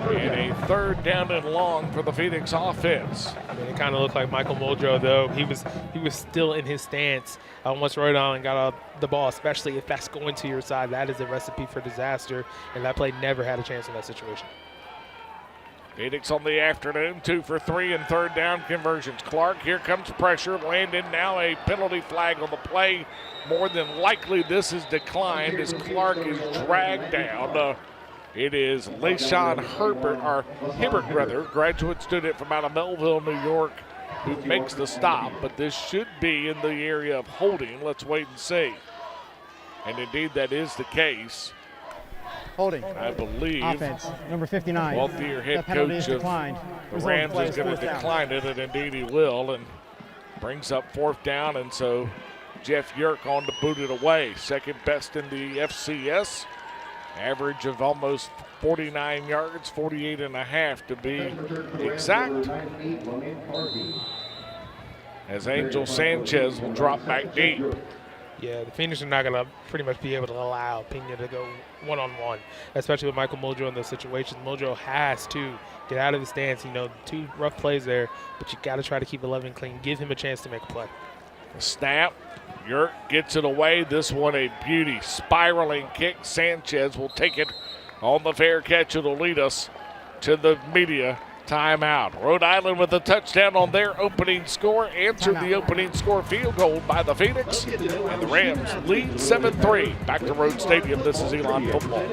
And a third down and long for the Phoenix offense. I mean, it kind of looked like Michael Muldrow, though. He was still in his stance once Rhode Island got the ball, especially if that's going to your side. That is a recipe for disaster, and that play never had a chance in that situation. Phoenix on the afternoon, 2 for 3 and third down conversions. Clark, here comes pressure. Landon now a penalty flag on the play. More than likely this is declined as Clark is dragged down. It is LaShawn Hibbert, graduate student from out of Melville, New York, who makes the stop. But this should be in the area of holding. Let's wait and see. And indeed, that is the case. Holding. I believe. Offense, number 59. Walthier, head coach of the Rams, is going to decline it, and indeed he will, and brings up fourth down, and so Jeff Yerk on to boot it away. Second best in the FCS. Average of almost 49 yards, 48 and a half to be exact. As Angel Sanchez will drop back deep. Yeah, the Phoenix are not going to pretty much be able to allow Pena to go one-on-one, especially with Michael Muldrow in those situations. Muldrow has to get out of the stance. 2 rough plays there, but you got to try to keep 11 clean. Give him a chance to make a play. Snap. Yerk gets it away. This one a beauty. Spiraling kick. Sanchez will take it on the fair catch. It'll lead us to the media timeout. Rhode Island with a touchdown on their opening score. Answered the opening score field goal by the Phoenix. And the Rams lead 7-3. Back to Rhode Stadium. This is Elon Football.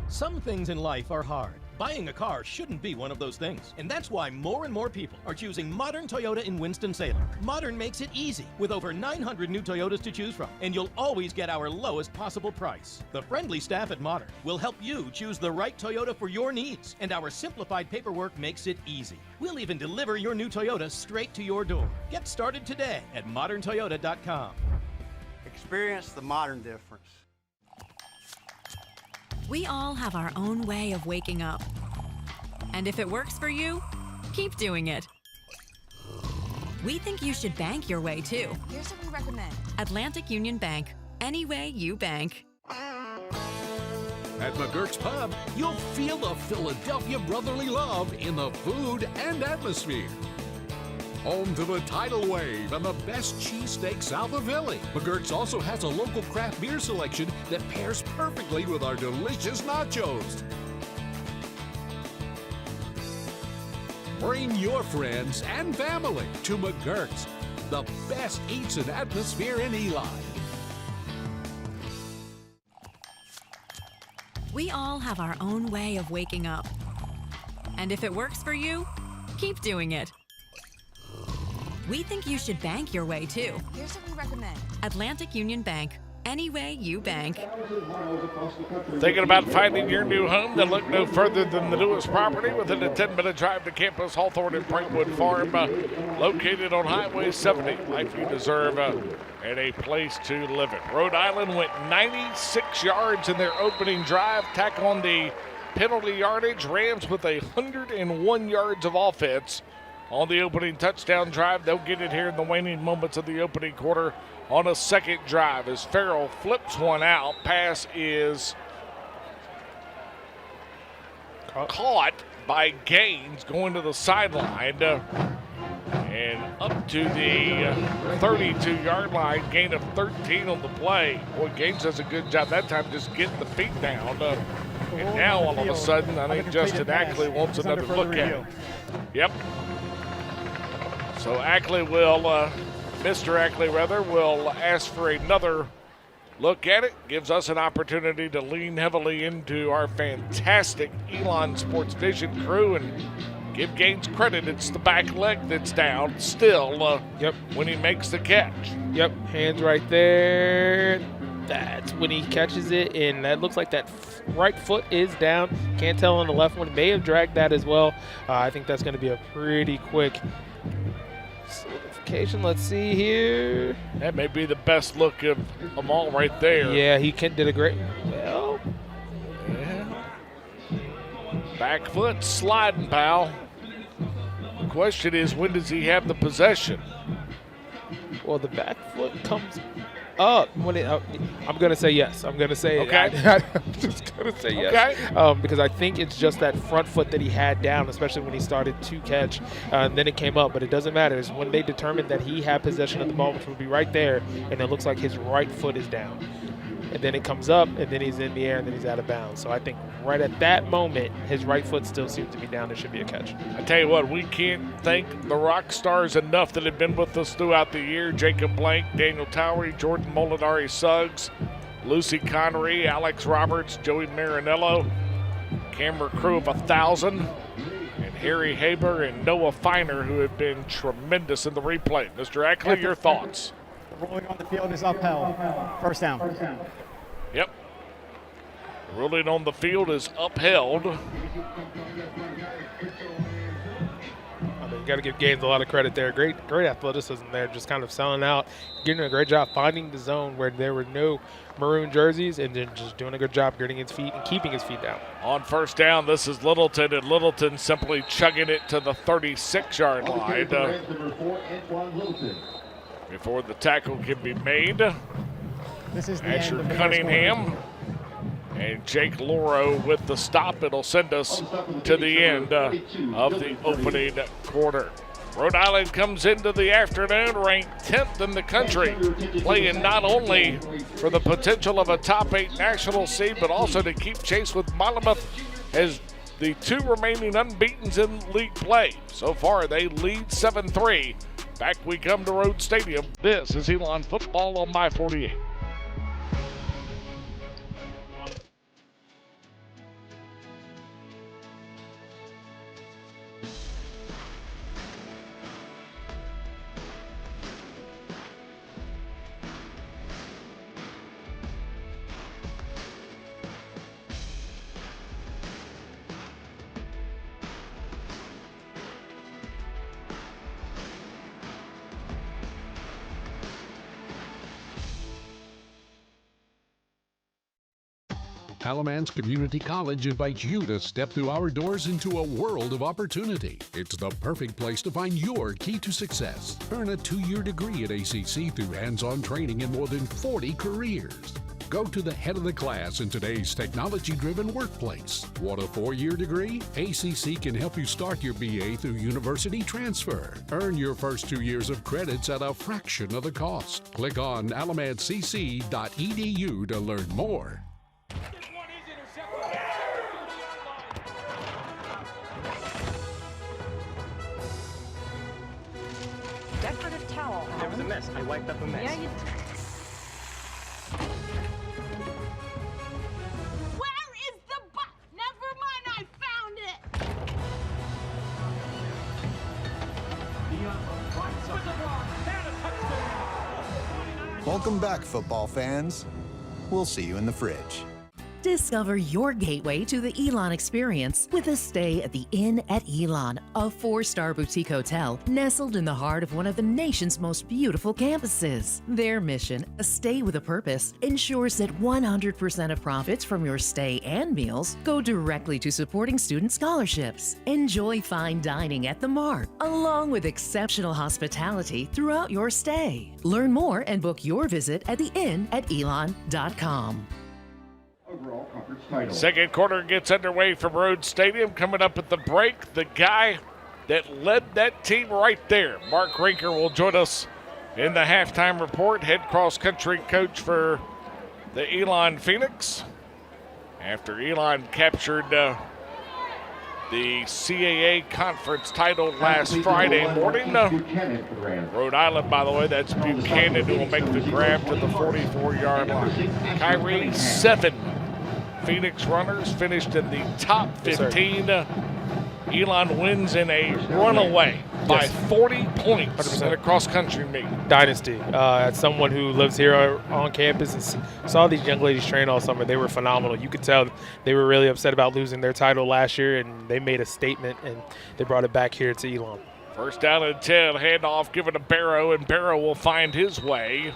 Some things in life are hard. Buying a car shouldn't be one of those things. And that's why more and more people are choosing Modern Toyota in Winston-Salem. Modern makes it easy with over 900 new Toyotas to choose from. And you'll always get our lowest possible price. The friendly staff at Modern will help you choose the right Toyota for your needs. And our simplified paperwork makes it easy. We'll even deliver your new Toyota straight to your door. Get started today at moderntoyota.com. Experience the Modern difference. We all have our own way of waking up. And if it works for you, keep doing it. We think you should bank your way too. Here's what we recommend. Atlantic Union Bank. any way you bank. At McGurk's Pub, you'll feel the Philadelphia brotherly love in the food and atmosphere. Home to the tidal wave and the best cheesesteak south of Philly, McGurk's also has a local craft beer selection that pairs perfectly with our delicious nachos. Bring your friends and family to McGurk's, the best eats and atmosphere in Elon. We all have our own way of waking up. And if it works for you, keep doing it. We think you should bank your way too. Here's what we recommend. Atlantic Union Bank. Any way you bank. Thinking about finding your new home? Then look no further than the newest property within a 10-minute drive to campus Hawthorne and Brentwood Farm, located on Highway 70. Life you deserve and a place to live in. Rhode Island went 96 yards in their opening drive. Tack on the penalty yardage. Rams with 101 yards of offense on the opening touchdown drive. They'll get it here in the waning moments of the opening quarter on a second drive as Farrell flips one out. Pass is caught by Gaines going to the sideline and up to the 32-yard line. Gain of 13 on the play. Boy, Gaines does a good job that time just getting the feet down. And now all of a sudden, I think Justin Ackley wants another look at it. Yep. So Ackley will... Mr. Ackley, will ask for another look at it. Gives us an opportunity to lean heavily into our fantastic Elon Sports Vision crew and give Gaines credit. It's the back leg that's down still when he makes the catch. Yep, hands right there. That's when he catches it, and that looks like that right foot is down. Can't tell on the left one. May have dragged that as well. I think that's going to be a pretty quick solidification. Let's see here. That may be the best look of them all right there. Yeah, he did a great. Well, yeah. Back foot sliding, pal. The question is, when does he have the possession? Well, the back foot comes up when it. I'm gonna say yes. I'm gonna say okay. I'm just gonna say yes. Okay. Because I think it's just that front foot that he had down, especially when he started to catch, and then it came up. But it doesn't matter. It's when they determined that he had possession of the ball, which would be right there, and it looks like his right foot is down, and then it comes up, and then he's in the air, and then he's out of bounds. So I think right at that moment, his right foot still seems to be down. It should be a catch. I tell you what, we can't thank the rock stars enough that have been with us throughout the year. Jacob Blank, Daniel Towery, Jordan Molinari Suggs, Lucy Connery, Alex Roberts, Joey Marinello, camera crew of 1,000, and Harry Haber and Noah Feiner, who have been tremendous in the replay. Mr. Ackley, your thoughts? The ruling on the field is upheld. First down. Yep. The ruling on the field is upheld. You got to give Gaines a lot of credit there. Great athleticism there, just kind of selling out, getting a great job finding the zone where there were no maroon jerseys, and then just doing a good job getting his feet and keeping his feet down. On first down, this is Littleton, and Littleton simply chugging it to the 36-yard line before the tackle can be made. This is Asher Cunningham and Jake Loro with the stop. It'll send us to the end of the opening quarter. Rhode Island comes into the afternoon ranked 10th in the country, playing not only for the potential of a top 8 national seed, but also to keep chase with Monmouth as the 2 remaining unbeatens in league play. So far, they lead 7-3. Back we come to Rhodes Stadium. This is Elon Football on My 48. Alamance Community College invites you to step through our doors into a world of opportunity. It's the perfect place to find your key to success. Earn a 2-year degree at ACC through hands-on training in more than 40 careers. Go to the head of the class in today's technology-driven workplace. Want a 4-year degree? ACC can help you start your BA through university transfer. Earn your first 2 years of credits at a fraction of the cost. Click on alamancc.edu to learn more. Decorative towel. There was a mess. I wiped up a mess. Yeah, you Where is the box? Never mind, I found it! Welcome back, football fans. We'll see you in the fridge. Discover your gateway to the Elon experience with a stay at the Inn at Elon, a 4-star boutique hotel nestled in the heart of one of the nation's most beautiful campuses. Their mission, a stay with a purpose, ensures that 100% of profits from your stay and meals go directly to supporting student scholarships. Enjoy fine dining at the Mark, along with exceptional hospitality throughout your stay. Learn more and book your visit at theinnatelon.com. Second quarter gets underway from Rhodes Stadium. Coming up at the break, the guy that led that team right there, Mark Rinker, will join us in the halftime report. Head cross-country coach for the Elon Phoenix. After Elon captured the CAA conference title last Friday morning. Rhode Island, by the way, that's Buchanan who will make the grab to the 44-yard line. Kyrie, 7 Phoenix runners finished in the top 15. Elon wins in a runaway by 40 points in a cross-country meet. Dynasty. As someone who lives here on campus and saw these young ladies train all summer, they were phenomenal. You could tell they were really upset about losing their title last year, and they made a statement, and they brought it back here to Elon. First down and 10, handoff given to Barrow, and Barrow will find his way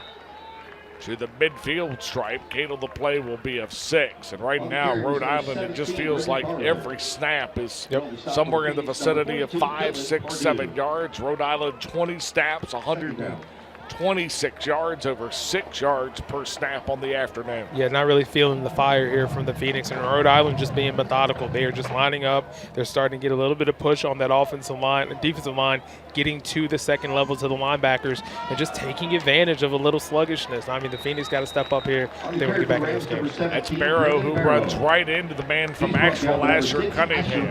to the midfield stripe. Cato, the play will be of 6. And right now, Rhode Island, it just feels like every snap is somewhere in the vicinity of 5, 6, 7 yards. Rhode Island, 20 snaps, 126 yards, over 6 yards per snap on the afternoon. Yeah, not really feeling the fire here from the Phoenix, and Rhode Island just being methodical. They are just lining up. They're starting to get a little bit of push on that offensive line, defensive line, getting to the second level to the linebackers, and just taking advantage of a little sluggishness. I mean, the Phoenix got to step up here if they want to get back in this game. That's Barrow, who runs right into the man from Asheville, Asher Cunningham.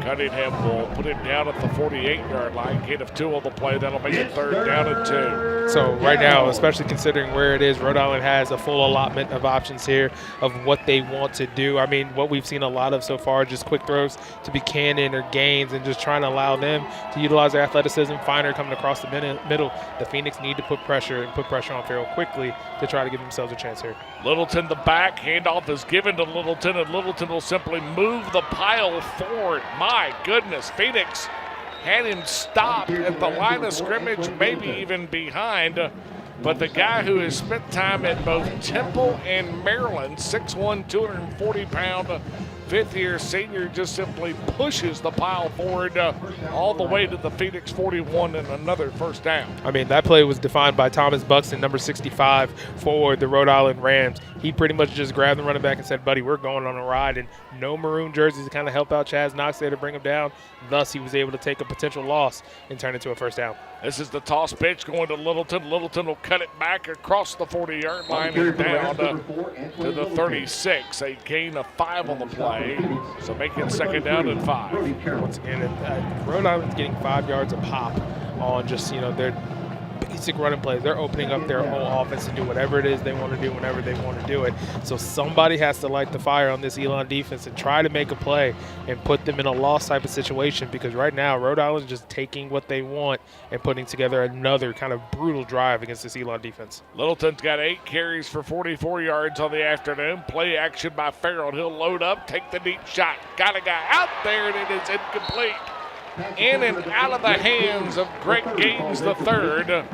Cunningham will put it down at the 48-yard line. Gain of 2 on the play. That'll make it 3rd down and 2. So right now, especially considering where it is, Rhode Island has a full allotment of options here of what they want to do. I mean, what we've seen a lot of so far, just quick throws to Buchanan or Gaines, and just trying to allow them to utilize their athleticism. Finer coming across the middle. The Phoenix need to put pressure on Farrell quickly to try to give themselves a chance here. Littleton the back. Handoff is given to Littleton, and Littleton will simply move the pile forward. My goodness, Phoenix had him stopped at the line of scrimmage, maybe even behind. But the guy who has spent time at both Temple and Maryland, 6'1", 240-pound, fifth-year senior, just simply pushes the pile forward all the way to the Phoenix 41 and another first down. I mean, that play was defined by Thomas Buxton, number 65, for the Rhode Island Rams. He pretty much just grabbed the running back and said, buddy, we're going on a ride, and no maroon jerseys to kind of help out Chaz Knox there to bring him down. Thus, he was able to take a potential loss and turn it to a first down. This is the toss pitch going to Littleton. Littleton will cut it back across the 40-yard line and down to the 36. A gain of 5 on the play, so make it 2nd down and 5. Once again, Rhode Island's getting 5 yards a pop on just, their basic running plays. They're opening up their whole offense to do whatever it is they want to do whenever they want to do it. So somebody has to light the fire on this Elon defense and try to make a play and put them in a loss type of situation, because right now Rhode Island's just taking what they want and putting together another kind of brutal drive against this Elon defense. Littleton's got 8 carries for 44 yards on the afternoon. Play action by Farrell. He'll load up, take the deep shot. Got a guy out there, and it is incomplete. In and out of the hands of Greg Gaines III.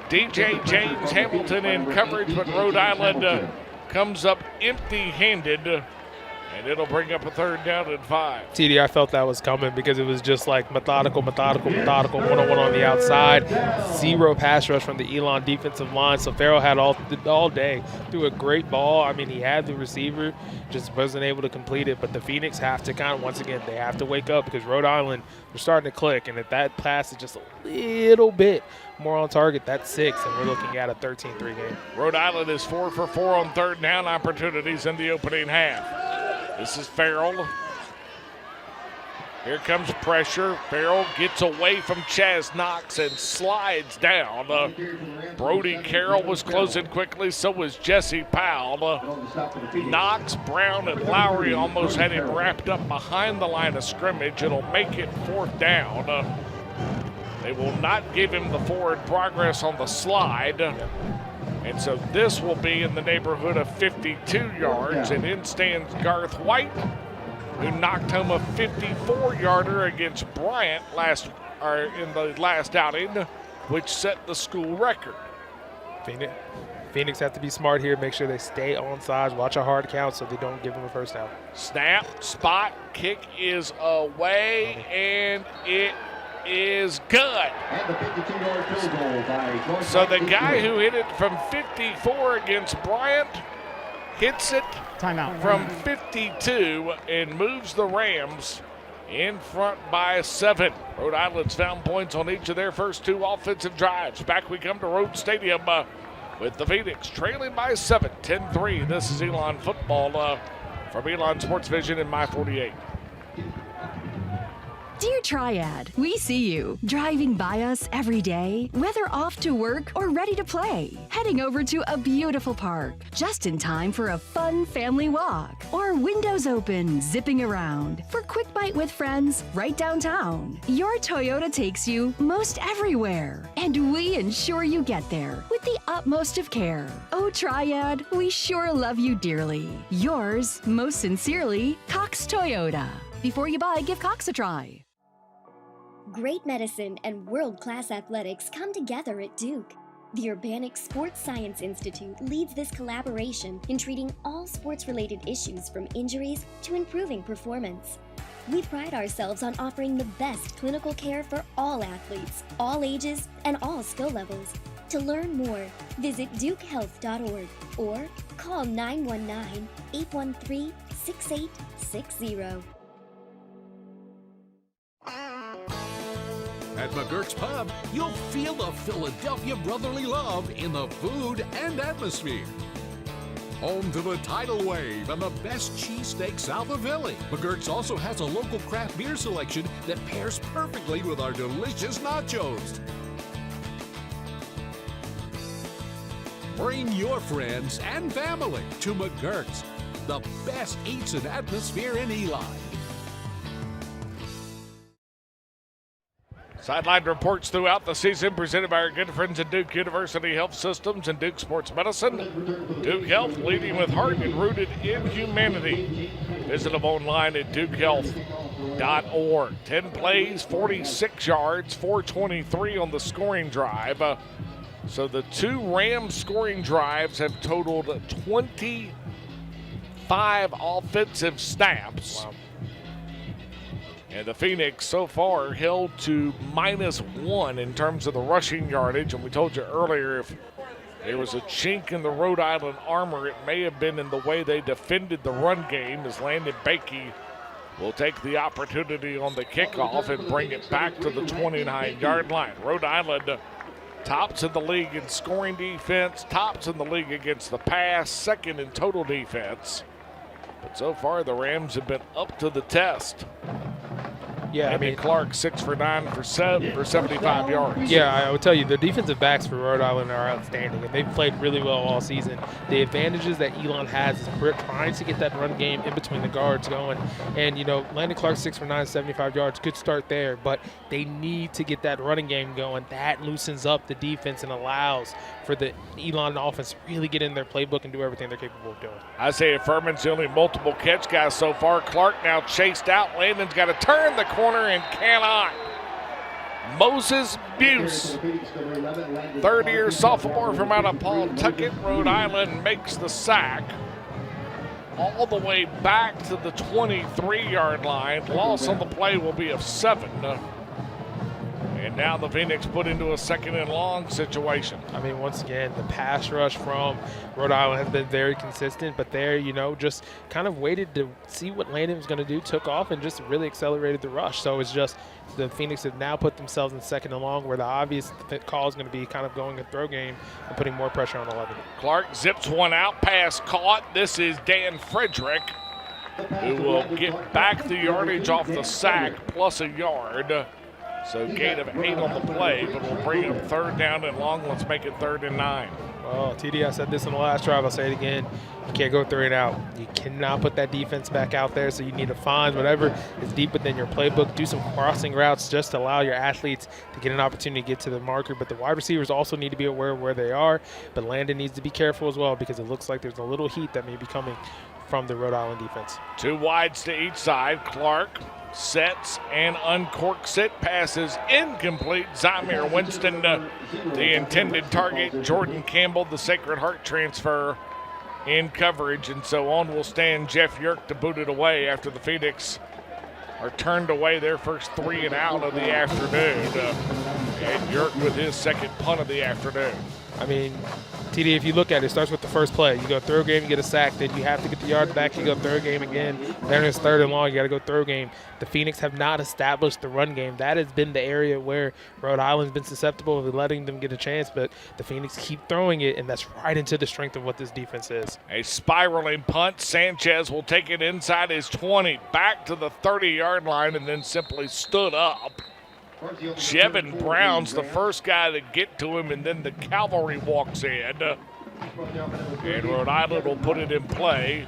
DJ James Hamilton in coverage, but Rhode Island comes up empty-handed, and it'll bring up a 3rd down and 5. TD, I felt that was coming because it was just like methodical, one-on-one on the outside. 0 pass rush from the Elon defensive line. So Farrell had all day. Threw a great ball. I mean, he had the receiver, just wasn't able to complete it. But the Phoenix have to kind of, once again, they have to wake up because Rhode Island, they're starting to click. And if that pass is just a little bit more on target, that's 6, and we're looking at a 13-3 game. Rhode Island is 4 for 4 on 3rd down opportunities in the opening half. This is Farrell. Here comes pressure. Farrell gets away from Chaz Knox and slides down. Brody Carroll was closing quickly, so was Jesse Powell. Knox, Brown, and Lowry almost had him wrapped up behind the line of scrimmage. It'll make it 4th down. They will not give him the forward progress on the slide. And so this will be in the neighborhood of 52 yards. And in stands Garth White, who knocked home a 54-yarder against Bryant in the last outing, which set the school record. Phoenix have to be smart here, make sure they stay on sides, watch a hard count so they don't give them a 1st down. Snap, spot, kick is away, and it is good. So the guy who hit it from 54 against Bryant hits it from 52 and moves the Rams in front by 7. Rhode Island's found points on each of their first 2 offensive drives. Back we come to Rhodes Stadium with the Phoenix trailing by 7, 10-3. This is Elon football from Elon Sports Vision in My 48. Dear Triad, we see you driving by us every day, whether off to work or ready to play, heading over to a beautiful park, just in time for a fun family walk, or windows open, zipping around for quick bite with friends right downtown. Your Toyota takes you most everywhere, and we ensure you get there with the utmost of care. Oh, Triad, we sure love you dearly. Yours, most sincerely, Cox Toyota. Before you buy, give Cox a try. Great medicine and world-class athletics come together at Duke. The Urbanic Sports Science Institute leads this collaboration in treating all sports-related issues from injuries to improving performance. We pride ourselves on offering the best clinical care for all athletes, all ages, and all skill levels. To learn more, visit dukehealth.org or call 919-813-6860. At McGurk's Pub, you'll feel the Philadelphia brotherly love in the food and atmosphere. Home to the tidal wave and the best cheesesteak south of Philly, McGurk's also has a local craft beer selection that pairs perfectly with our delicious nachos. Bring your friends and family to McGurk's, the best eats and atmosphere in Eli. Sideline reports throughout the season presented by our good friends at Duke University Health Systems and Duke Sports Medicine. Duke Health, leading with heart and rooted in humanity. Visit them online at dukehealth.org. 10 plays, 46 yards, 423 on the scoring drive. So the 2 Rams scoring drives have totaled 25 offensive snaps. Wow. And the Phoenix so far held to -1 in terms of the rushing yardage. And we told you earlier, if there was a chink in the Rhode Island armor, it may have been in the way they defended the run game, as Landon Bakey will take the opportunity on the kickoff and bring it back to the 29-yard line. Rhode Island tops in the league in scoring defense, tops in the league against the pass, second in total defense. But so far, the Rams have been up to the test. Yeah, I mean, Clark 6 for 9 for 75 yards. Yeah, I would tell you, the defensive backs for Rhode Island are outstanding, and they've played really well all season. The advantages that Elon has is trying to get that run game in between the guards going. And, you know, Landon Clark 6 for 9, 75 yards, good start there, but they need to get that running game going. That loosens up the defense and allows for the Elon offense to really get in their playbook and do everything they're capable of doing. Isaiah Furman's the only multiple catch guy so far. Clark now chased out. Landon's got to turn the corner and cannot. Moses Buse, third-year sophomore from out of Pawtucket, Rhode Island, makes the sack all the way back to the 23-yard line. Loss on the play will be of 7. And now the Phoenix put into a second and long situation. I mean, once again, the pass rush from Rhode Island has been very consistent, but there, just kind of waited to see what Landon was going to do, took off, and just really accelerated the rush. So it's just the Phoenix have now put themselves in second and long, where the obvious call is going to be kind of going a throw game and putting more pressure on 11. Clark zips one out, pass caught. This is Dan Frederick, who will get back the yardage off the sack plus a yard. So gain of 8 on the play, but we'll bring up third down and long. Let's make it 3rd and 9. Well, TD, I said this in the last drive. I'll say it again. You can't go 3 and out. You cannot put that defense back out there, so you need to find whatever is deep within your playbook. Do some crossing routes just to allow your athletes to get an opportunity to get to the marker. But the wide receivers also need to be aware of where they are. But Landon needs to be careful as well, because it looks like there's a little heat that may be coming from the Rhode Island defense. 2 wides to each side. Clark sets and uncorks it. Passes incomplete. Zamir Winston, the intended target. Jordan Campbell, the Sacred Heart transfer, in coverage. And so on will stand Jeff Yerk to boot it away after the Phoenix are turned away their first 3 and out of the afternoon. And Yerk with his second punt of the afternoon. I mean, TD, if you look at it, it starts with the first play. You go throw game, you get a sack, then you have to get the yards back, you go throw game again. Then it's 3rd and long, you got to go throw game. The Phoenix have not established the run game. That has been the area where Rhode Island's been susceptible of letting them get a chance, but the Phoenix keep throwing it, and that's right into the strength of what this defense is. A spiraling punt. Sanchez will take it inside his 20, back to the 30-yard line, and then simply stood up. Jevin Brown's the first guy to get to him, and then the cavalry walks in. And Rhode Island will put it in play.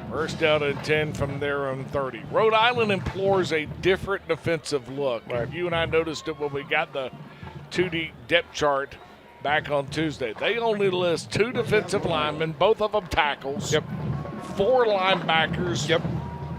First down and 10 from their own 30. Rhode Island implores a different defensive look. Right. You and I noticed it when we got the 2D depth chart back on Tuesday. They only list 2 defensive linemen, both of them tackles. Yep. 4 linebackers. Yep.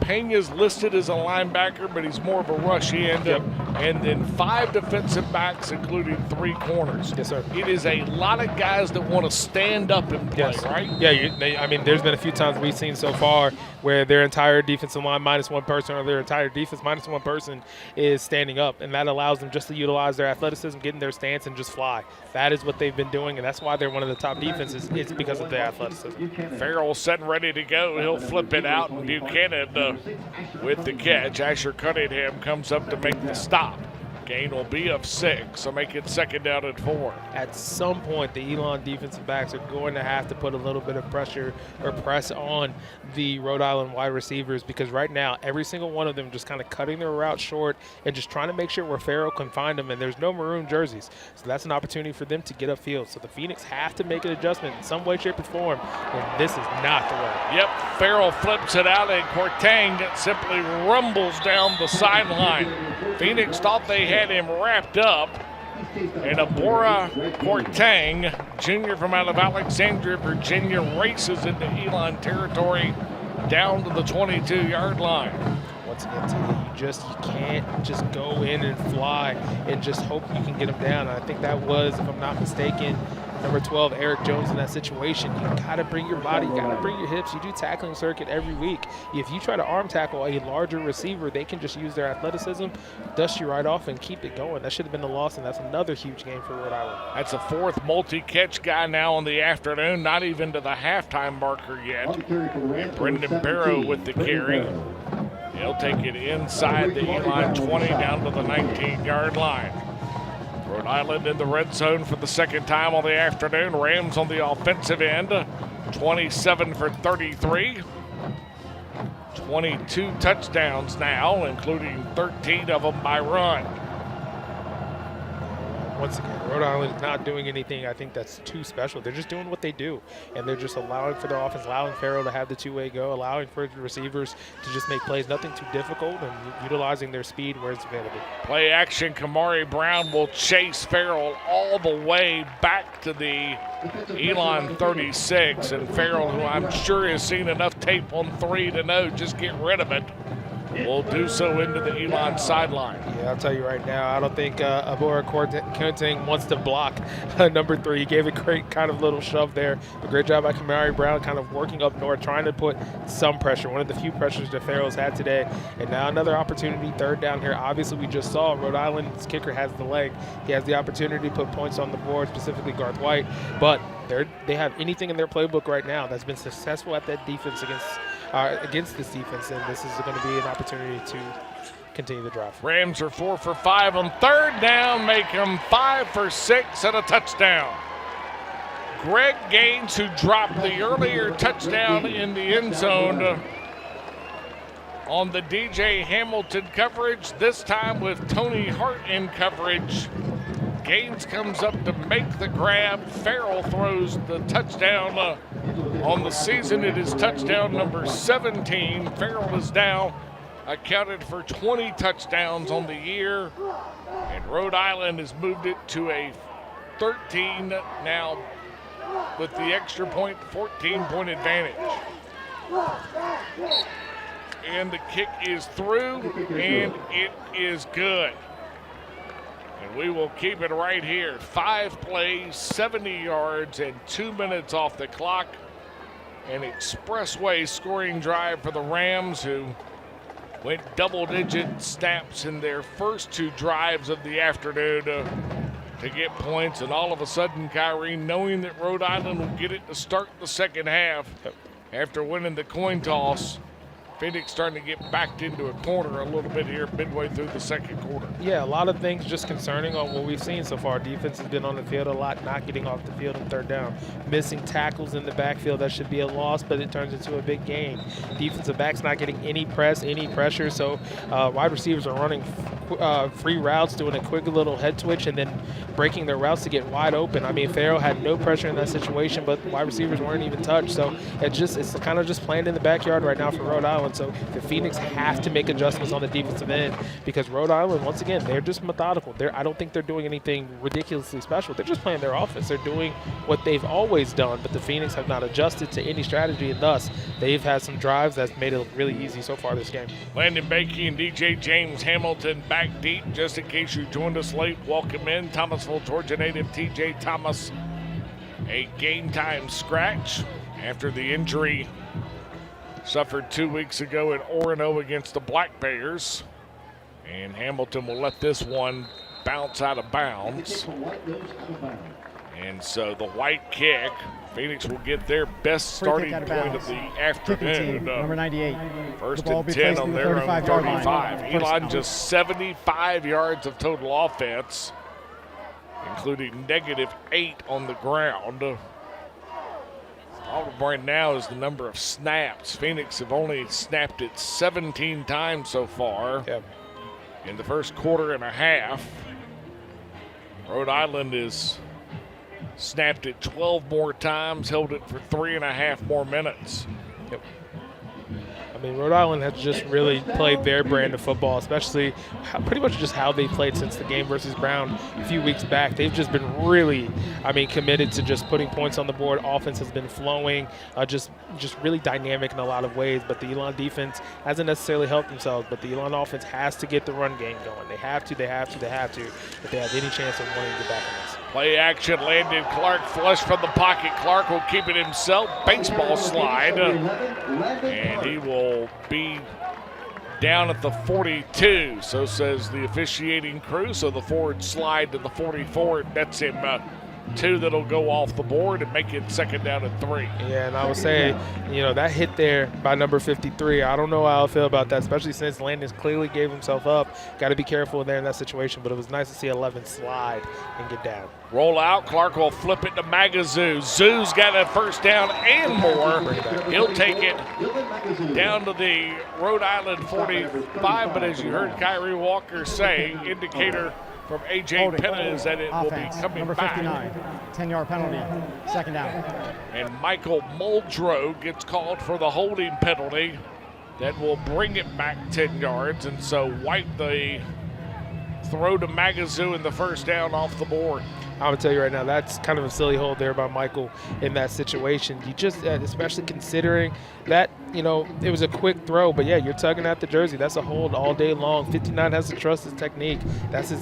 Pena's listed as a linebacker, but he's more of a rush end. Yep. And then 5 defensive backs, including 3 corners. Yes, sir. It is a lot of guys that want to stand up and play, yes. right? Yeah, I mean, there's been a few times we've seen so far where their entire defensive line minus 1 person, or their entire defense minus 1 person is standing up, and that allows them just to utilize their athleticism, get in their stance, and just fly. That is what they've been doing, and that's why they're one of the top defenses. It's because of their athleticism. Farrell set and ready to go. He'll flip it out, and Buchanan with the catch. Asher Cunningham comes up to make the stop. Gain will be of 6, so make it 2nd down and 4. At some point, the Elon defensive backs are going to have to put a little bit of pressure or press on the Rhode Island wide receivers, because right now, every single one of them just kind of cutting their route short and just trying to make sure where Farrell can find them, and there's no maroon jerseys. So that's an opportunity for them to get upfield. So the Phoenix have to make an adjustment in some way, shape, or form, and this is not the way. Yep, Farrell flips it out, and Cortang simply rumbles down the sideline. Phoenix thought they had him wrapped up, and Abora Cortang, junior from out of Alexandria, Virginia, races into Elon territory down to the 22-yard line. Once again, you can't just go in and fly and just hope you can get them down. And I think that was, if I'm not mistaken, number 12, Eric Jones, in that situation. You got to bring your body, you got to bring your hips. You do tackling circuit every week. If you try to arm tackle a larger receiver, they can just use their athleticism, dust you right off, and keep it going. That should have been the loss, and that's another huge game for Rhode Island. That's a 4th multi-catch guy now in the afternoon, not even to the halftime marker yet. And Brendan Barrow with the carry. He'll take it inside the Elon 20 down to the 19-yard line. Rhode Island in the red zone for the 2nd time on the afternoon. Rams on the offensive end, 27 for 33. 22 touchdowns now, including 13 of them by run. Once again, Rhode Island is not doing anything I think that's too special. They're just doing what they do, and they're just allowing for the offense, allowing Farrell to have the 2-way go, allowing for the receivers to just make plays, nothing too difficult, and utilizing their speed where it's available. Play action, Kamari Brown will chase Farrell all the way back to the Elon 36, and Farrell, who I'm sure has seen enough tape on 3 to know, just get rid of it. will do so into the Elon sideline. Yeah, I'll tell you right now, I don't think Abora Kunting wants to block number 3. He gave a great kind of little shove there. A great job by Kamari Brown kind of working up north, trying to put some pressure, one of the few pressures that Farrell's had today. And now another opportunity, third down here. Obviously, we just saw Rhode Island's kicker has the leg. He has the opportunity to put points on the board, specifically Garth White. But they have anything in their playbook right now that's been successful at that defense against this defense, and this is going to be an opportunity to continue the drive. Rams are 4 for 5 on third down, make them 5 for 6 and a touchdown. Greg Gaines, who dropped the earlier touchdown in the end zone on the DJ Hamilton coverage, this time with Tony Hart in coverage. Gaines comes up to make the grab. Farrell throws the touchdown on the season. It is touchdown number 17. Farrell is now accounted for 20 touchdowns on the year. And Rhode Island has moved it to a 13 now with the extra point, 14-point advantage. And the kick is through, and it is good. And we will keep it right here. 5 plays, 70 yards, and 2 minutes off the clock. An expressway scoring drive for the Rams, who went double-digit snaps in their first 2 drives of the afternoon to get points. And all of a sudden, Kyrie, knowing that Rhode Island will get it to start the second half after winning the coin toss, Phoenix starting to get backed into a corner a little bit here midway through the second quarter. Yeah, a lot of things just concerning on what we've seen so far. Defense has been on the field a lot, not getting off the field on third down. Missing tackles in the backfield, that should be a loss, but it turns into a big gain. Defensive backs not getting any press, any pressure, so wide receivers are running free routes, doing a quick little head twitch, and then breaking their routes to get wide open. I mean, Farrell had no pressure in that situation, but wide receivers weren't even touched, so it's kind of just playing in the backyard right now for Rhode Island. So the Phoenix have to make adjustments on the defensive end because Rhode Island, once again, they're just methodical. I don't think they're doing anything ridiculously special. They're just playing their offense. They're doing what they've always done, but the Phoenix have not adjusted to any strategy, and thus they've had some drives that's made it really easy so far this game. Landon Bakey and DJ James Hamilton back deep. Just in case you joined us late, welcome in. Thomasville, Georgia native TJ Thomas, a game-time scratch after the injury suffered 2 weeks ago at Orono against the Black Bears. And Hamilton will let this one bounce out of bounds. And so the white kick, Phoenix will get their best starting point of the afternoon. Number 98. First and 10 on their own 35. Elon just 75 yards of total offense, including -8 on the ground. Problem right now is the number of snaps. Phoenix have only snapped it 17 times so far in the first quarter and a half. Rhode Island is snapped it 12 more times, held it for 3.5 more minutes. I mean, Rhode Island has just really played their brand of football, especially pretty much just how they played since the game versus Brown a few weeks back. They've just been really, committed to just putting points on the board. Offense has been flowing, just really dynamic in a lot of ways. But the Elon defense hasn't necessarily helped themselves. But the Elon offense has to get the run game going. They have to, if they have any chance of winning the back of this. Play action, Landon Clark flush from the pocket. Clark will keep it himself. Baseball slide. And he will be down at the 42. So says the officiating crew. So the forward slide to the 44. That's him 2 that'll go off the board and make it second down and 3. Yeah, and I would say, that hit there by number 53, I don't know how I feel about that, especially since Landon clearly gave himself up. Got to be careful there in that situation, but it was nice to see 11 slide and get down. Roll out. Clark will flip it to Magazoo. Zoo's got a first down and more. He'll take it down to the Rhode Island 45, but as you heard Kyrie Walker say, indicator from A.J. Penna is that it will be coming number 59, back. 10-yard penalty, second down. And Michael Muldrow gets called for the holding penalty that will bring it back 10 yards, and so wipe the throw to Magazoo and the first down off the board. I'm going to tell you right now, that's kind of a silly hold there by Michael in that situation. You just, especially considering that it was a quick throw, but yeah, you're tugging at the jersey. That's a hold all day long. 59 has to trust his technique. That's his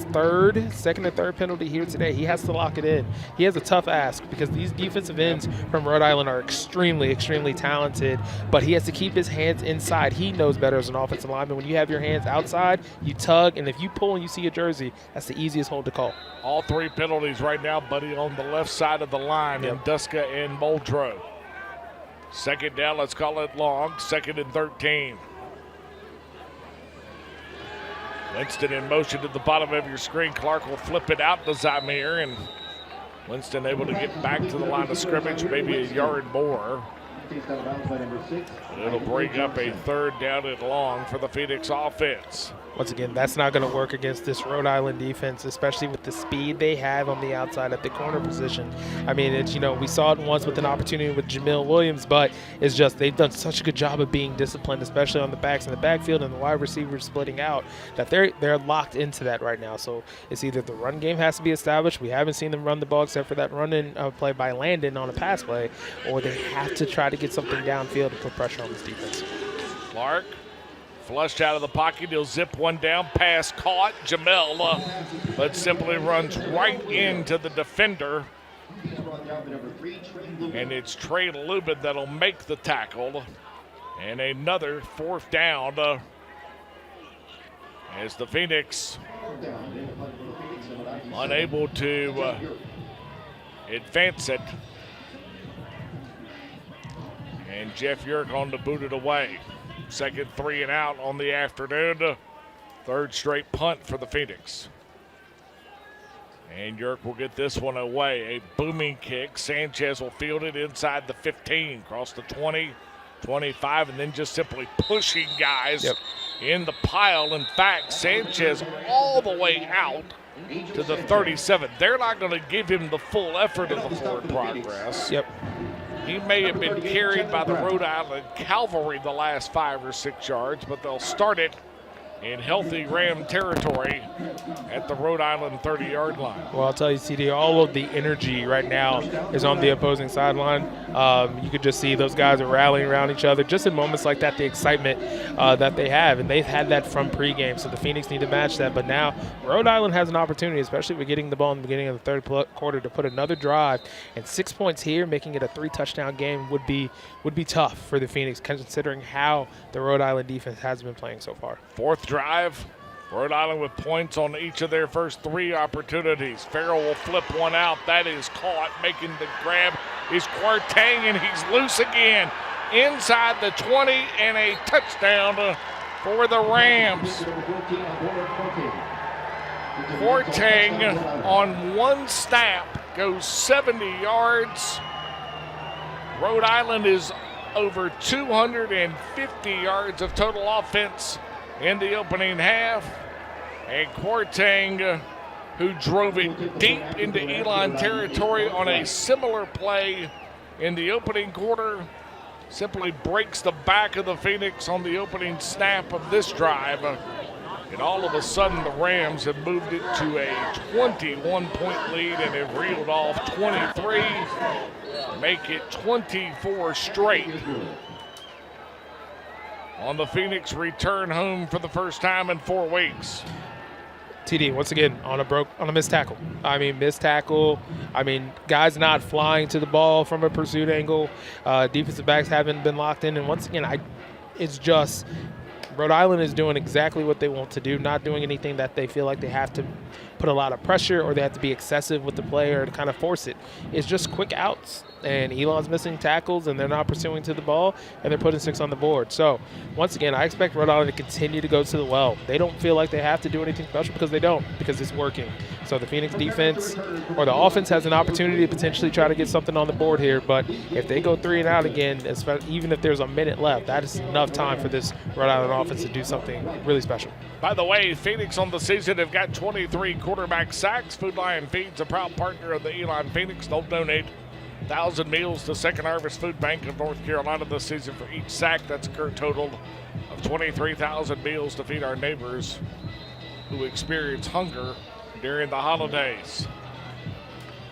second and third penalty here today. He has to lock it in. He has a tough ask because these defensive ends from Rhode Island are extremely, extremely talented, but he has to keep his hands inside. He knows better as an offensive lineman. When you have your hands outside, you tug, and if you pull and you see a jersey, that's the easiest hold to call. All three penalties right now, buddy, on the left side of the line in Duska and Muldrow. Second down, let's call it long, 2nd and 13. Winston in motion to the bottom of your screen. Clark will flip it out to Zamir, and Winston able to get back to the line of scrimmage, maybe a yard more. It'll bring up a 3rd down and long for the Phoenix offense. Once again, that's not going to work against this Rhode Island defense, especially with the speed they have on the outside at the corner position. I mean, it's, we saw it once with an opportunity with Jamil Williams, but it's just they've done such a good job of being disciplined, especially on the backs in the backfield and the wide receivers splitting out, that they're locked into that right now. So it's either the run game has to be established. We haven't seen them run the ball except for that run-in play by Landon on a pass play, or they have to try to get something downfield to put pressure on this defense. Clark flushed out of the pocket. He'll zip one down. Pass caught. Jamel, but simply runs right into the defender. And it's Trey Lubin that'll make the tackle. And another 4th down as the Phoenix unable to advance it. And Jeff Yerk on to boot it away. 2nd 3 and out on the afternoon. 3rd straight punt for the Phoenix. And Yerk will get this one away. A booming kick. Sanchez will field it inside the 15, across the 20, 25, and then just simply pushing guys in the pile. In fact, Sanchez all the way out to the 37. They're not going to give him the full effort of the forward progress. He may have been carried by the Rhode Island cavalry the last 5 or 6 yards, but they'll start it in healthy Ram territory at the Rhode Island 30-yard line. Well, I'll tell you, CD, all of the energy right now is on the opposing sideline. You could just see those guys are rallying around each other. Just in moments like that, the excitement that they have, and they've had that from pregame, so the Phoenix need to match that. But now Rhode Island has an opportunity, especially with getting the ball in the beginning of the 3rd quarter, to put another drive. And 6 points here, making it a 3-touchdown game would be tough for the Phoenix, considering how the Rhode Island defense has been playing so far. 4th drive, Rhode Island with points on each of their first 3 opportunities. Farrell will flip one out. That is caught. Making the grab is Quartang, and he's loose again inside the 20, and a touchdown for the Rams. Quartang on one snap goes 70 yards. Rhode Island is over 250 yards of total offense in the opening half. And Quartang, who drove it deep into Elon territory on a similar play in the opening quarter, simply breaks the back of the Phoenix on the opening snap of this drive. And all of a sudden, the Rams have moved it to a 21-point lead and have reeled off 23, make it 24 straight. On the Phoenix return home for the first time in 4 weeks. TD, once again, on a missed tackle. Missed tackle. Guys not flying to the ball from a pursuit angle. Defensive backs haven't been locked in. And once again, it's just Rhode Island is doing exactly what they want to do, not doing anything that they feel like they have to put a lot of pressure or they have to be excessive with the player to kind of force it. It's just quick outs. And Elon's missing tackles, and they're not pursuing to the ball, and they're putting 6 on the board. So, once again, I expect Rhode Island to continue to go to the well. They don't feel like they have to do anything special because they don't, because it's working. So the Phoenix defense or the offense has an opportunity to potentially try to get something on the board here. But if they go 3 and out again, even if there's a minute left, that is enough time for this Rhode Island offense to do something really special. By the way, Phoenix on the season have got 23 quarterback sacks. Food Lion Feeds, a proud partner of the Elon Phoenix. They'll donate 1,000 meals to Second Harvest Food Bank of North Carolina this season for each sack. That's a current total of 23,000 meals to feed our neighbors who experience hunger during the holidays.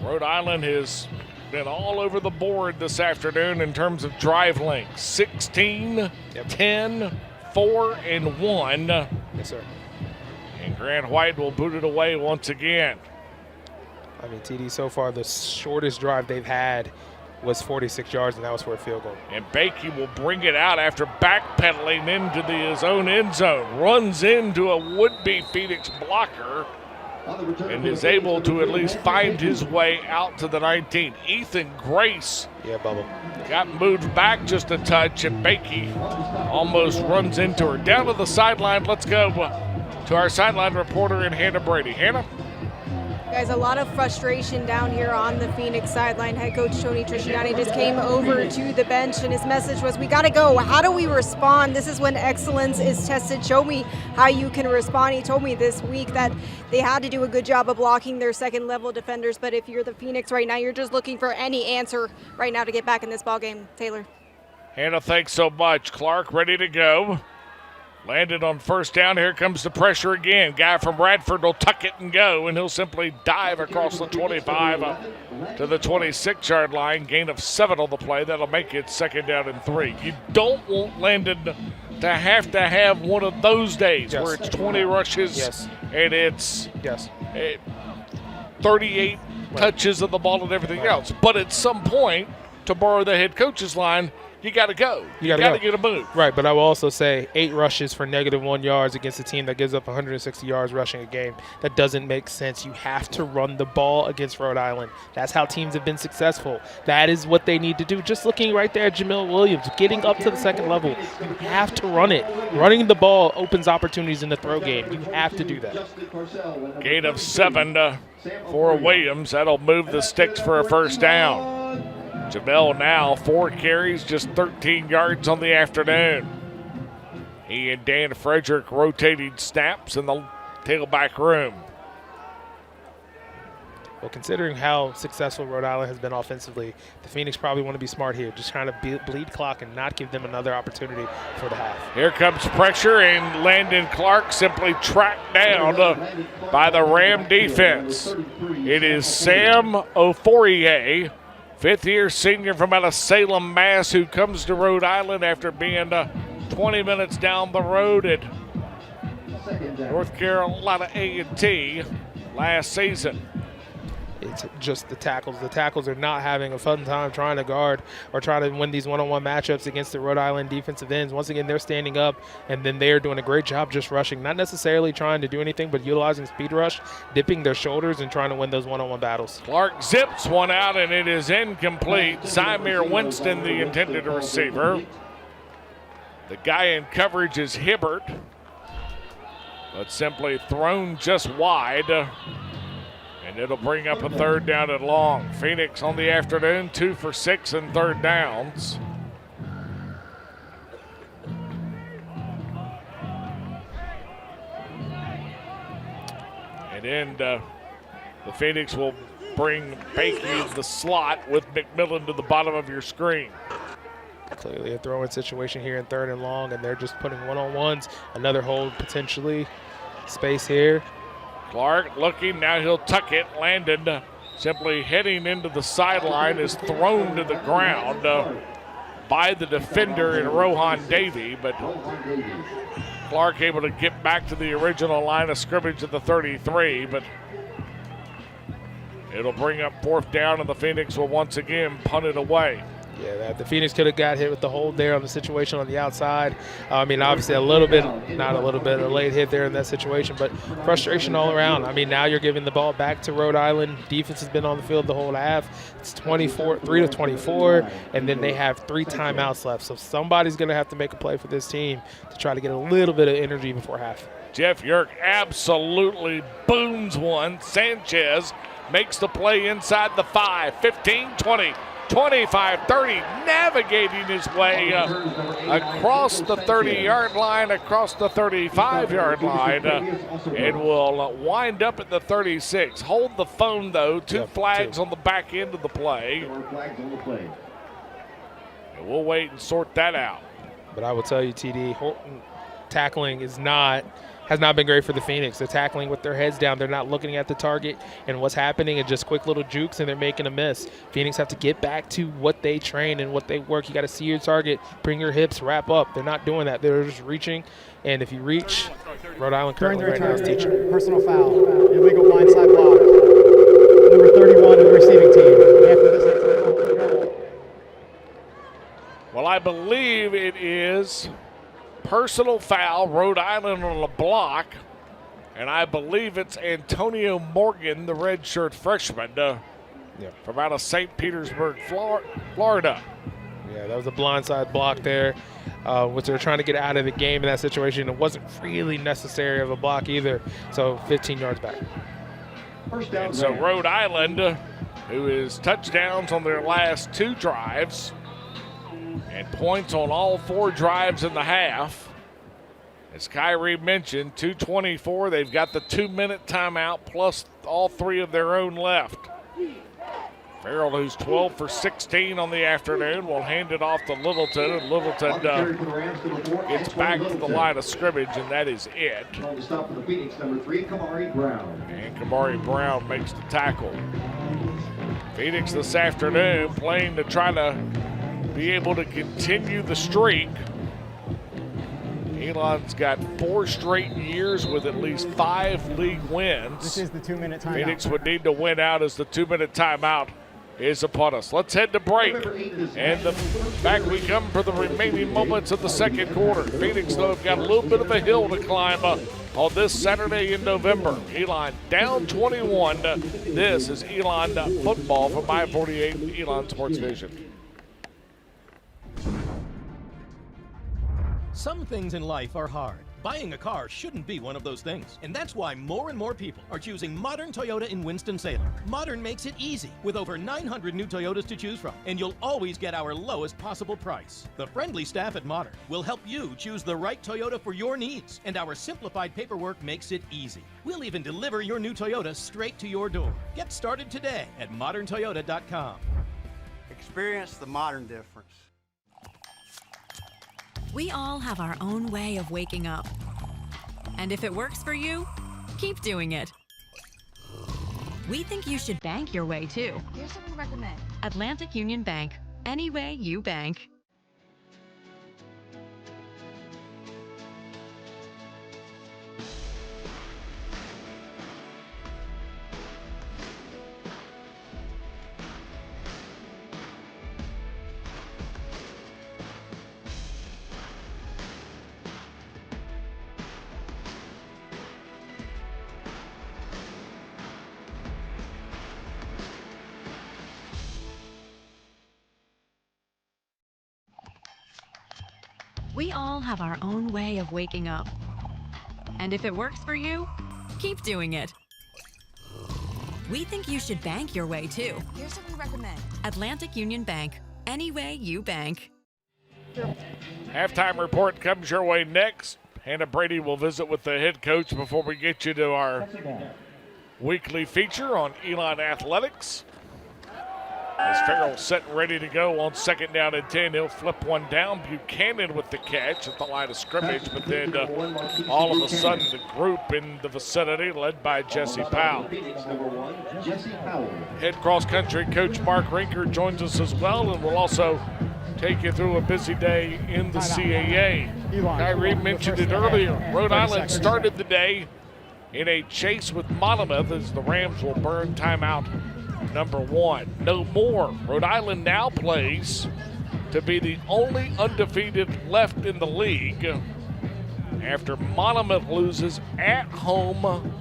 Rhode Island has been all over the board this afternoon in terms of drive length. 16, 10, 4, and 1. Yes, sir. And Grant White will boot it away once again. I mean, TD, so far the shortest drive they've had was 46 yards, and that was for a field goal. And Bakey will bring it out after backpedaling into his own end zone. Runs into a would-be Phoenix blocker and is able to at least find his way out to the 19. Ethan Grace got moved back just a touch, and Bakey almost runs into her. Down to the sideline, let's go to our sideline reporter in Hannah Brady. Hannah? Guys, a lot of frustration down here on the Phoenix sideline. Head coach Tony Trisciani just came over to the bench, and his message was, we got to go. How do we respond? This is when excellence is tested. Show me how you can respond. He told me this week that they had to do a good job of blocking their second-level defenders, but if you're the Phoenix right now, you're just looking for any answer right now to get back in this ballgame. Taylor. Hannah, thanks so much. Clark ready to go. Landed on first down. Here comes the pressure again. Guy from Radford will tuck it and go, and he'll simply dive across the 25 to the 26-yard line. Gain of 7 on the play. That'll make it 2nd down and 3. You don't want Landon to have one of those days where it's 20 rushes and it's 38 touches of the ball and everything else. But at some point, to borrow the head coach's line, you got to go. You got to get a move. Right, but I will also say 8 rushes for -1 yards against a team that gives up 160 yards rushing a game. That doesn't make sense. You have to run the ball against Rhode Island. That's how teams have been successful. That is what they need to do. Just looking right there at Jamil Williams, getting up to the second level, you have to run it. Running the ball opens opportunities in the throw game. You have to do that. Gain of 7 for Williams. That'll move the sticks for a first down. Jamel now 4 carries, just 13 yards on the afternoon. He and Dan Frederick rotating snaps in the tailback room. Well, considering how successful Rhode Island has been offensively, the Phoenix probably want to be smart here, just trying to bleed clock and not give them another opportunity for the half. Here comes pressure, and Landon Clark simply tracked down by the Ram defense. It is Sam Oforier, 5th-year senior from out of Salem, Mass, who comes to Rhode Island after being 20 minutes down the road at North Carolina A&T last season. It's just the tackles. The tackles are not having a fun time trying to guard or trying to win these one-on-one matchups against the Rhode Island defensive ends. Once again, they're standing up, and then they're doing a great job just rushing, not necessarily trying to do anything, but utilizing speed rush, dipping their shoulders, and trying to win those one-on-one battles. Clark zips one out, and it is incomplete. Symir Winston, the intended receiver. The guy in coverage is Hibbert, but simply thrown just wide. And it'll bring up a 3rd down and long. Phoenix on the afternoon, 2 for 6 in 3rd downs. And then the Phoenix will bring Bakey in the slot with McMillan to the bottom of your screen. Clearly a throwing situation here in 3rd and long, and they're just putting one-on-ones. Another hold potentially. Space here. Clark looking, now he'll tuck it. Landon simply heading into the sideline is thrown to the ground by the defender in Rohan Davey, but Clark able to get back to the original line of scrimmage at the 33, but it'll bring up 4th down, and the Phoenix will once again punt it away. Yeah, the Phoenix could have got hit with the hold there on the situation on the outside. I mean, obviously a late hit there in that situation, but frustration all around. I mean, now you're giving the ball back to Rhode Island. Defense has been on the field the whole half. It's 3-24, and then they have 3 timeouts left. So somebody's going to have to make a play for this team to try to get a little bit of energy before half. Jeff Yerk absolutely booms one. Sanchez makes the play inside the 5, 15, 20. 25, 30, navigating his way across the 30-yard line, across the 35-yard line, and will wind up at the 36. Hold the phone, though. 2 flags on the back end of the play. And we'll wait and sort that out. But I will tell you, TD, tackling is not has not been great for the Phoenix. They're tackling with their heads down. They're not looking at the target and what's happening, and just quick little jukes, and they're making a miss. Phoenix have to get back to what they train and what they work. You got to see your target, bring your hips, wrap up. They're not doing that. They're just reaching, and if you reach, Rhode Island currently right now is teaching. Personal foul, illegal blindside block. Number 31 of the receiving team. After this, well, I believe it is personal foul, Rhode Island on a block, and I believe it's Antonio Morgan, the redshirt freshman from out of St. Petersburg, Florida. Yeah, that was a blindside block there, which they were trying to get out of the game in that situation. It wasn't really necessary of a block either, so 15 yards back. And so Rhode Island, who is touchdowns on their last 2 drives, and points on all 4 drives in the half. As Kyrie mentioned, 2:24. They've got the 2-minute timeout plus all 3 of their own left. Farrell, who's 12 for 16 on the afternoon, will hand it off to Littleton, and Littleton gets back to the line of scrimmage, and that is it. And Kamari Brown makes the tackle. Phoenix this afternoon playing to try to be able to continue the streak. Elon's got 4 straight years with at least 5 league wins. This is the 2-minute timeout. Phoenix would need to win out as the 2-minute timeout is upon us. Let's head to break, and back we come for the remaining moments of the second quarter. Phoenix, though, have got a little bit of a hill to climb on this Saturday in November. Elon down 21. This is Elon football from I-48 Elon Sports Vision. Some things in life are hard. Buying a car shouldn't be one of those things. And that's why more and more people are choosing modern Toyota in Winston-Salem. Modern makes it easy with over 900 new Toyotas to choose from. And you'll always get our lowest possible price. The friendly staff at Modern will help you choose the right Toyota for your needs. And our simplified paperwork makes it easy. We'll even deliver your new Toyota straight to your door. Get started today at moderntoyota.com. Experience the modern difference. We all have our own way of waking up. And if it works for you, keep doing it. We think you should bank your way too. Here's what we recommend. Atlantic Union Bank. Any way you bank. We all have our own way of waking up. And if it works for you, keep doing it. We think you should bank your way too. Here's what we recommend. Atlantic Union Bank. Any way you bank. Halftime report comes your way next. Hannah Brady will visit with the head coach before we get you to our weekly feature on Elon Athletics. As Farrell's set and ready to go on 2nd down and 10, he'll flip one down. Buchanan with the catch at the line of scrimmage, but then all of a sudden the group in the vicinity led by Jesse Powell. Head cross-country coach Mark Rinker joins us as well, and will also take you through a busy day in the CAA. Kyrie mentioned it earlier. Rhode Island started the day in a chase with Monmouth as the Rams will burn timeout number 1. No more. Rhode Island now plays to be the only undefeated left in the league after Monmouth loses at home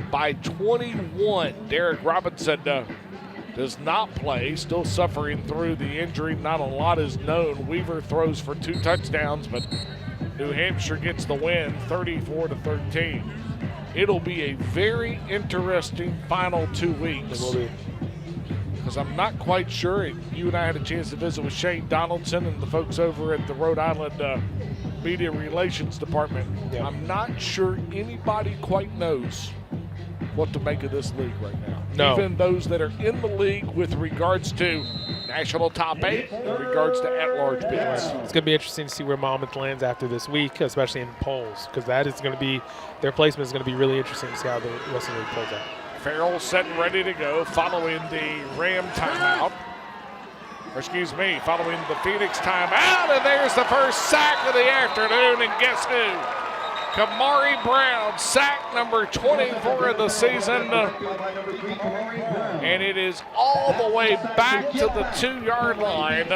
by 21. Derek Robinson does not play, still suffering through the injury. Not a lot is known. Weaver throws for 2 touchdowns, but New Hampshire gets the win 34-13. It'll be a very interesting final 2 weeks. It will be. Because I'm not quite sure, you and I had a chance to visit with Shane Donaldson and the folks over at the Rhode Island Media Relations Department. Yeah. I'm not sure anybody quite knows what to make of this league right now. No. Even those that are in the league with regards to national top 8, in regards to at-large bids. It's going to be interesting to see where Monmouth lands after this week, especially in polls, because that is going to be, their placement is going to be really interesting to see how the rest of the league plays out. Farrell set and ready to go following the Ram timeout. Or excuse me, following the Phoenix timeout, and there's the first sack of the afternoon, and guess who? Kamari Brown, sack number 24 of the season. And it is all the way back to the 2-yard line.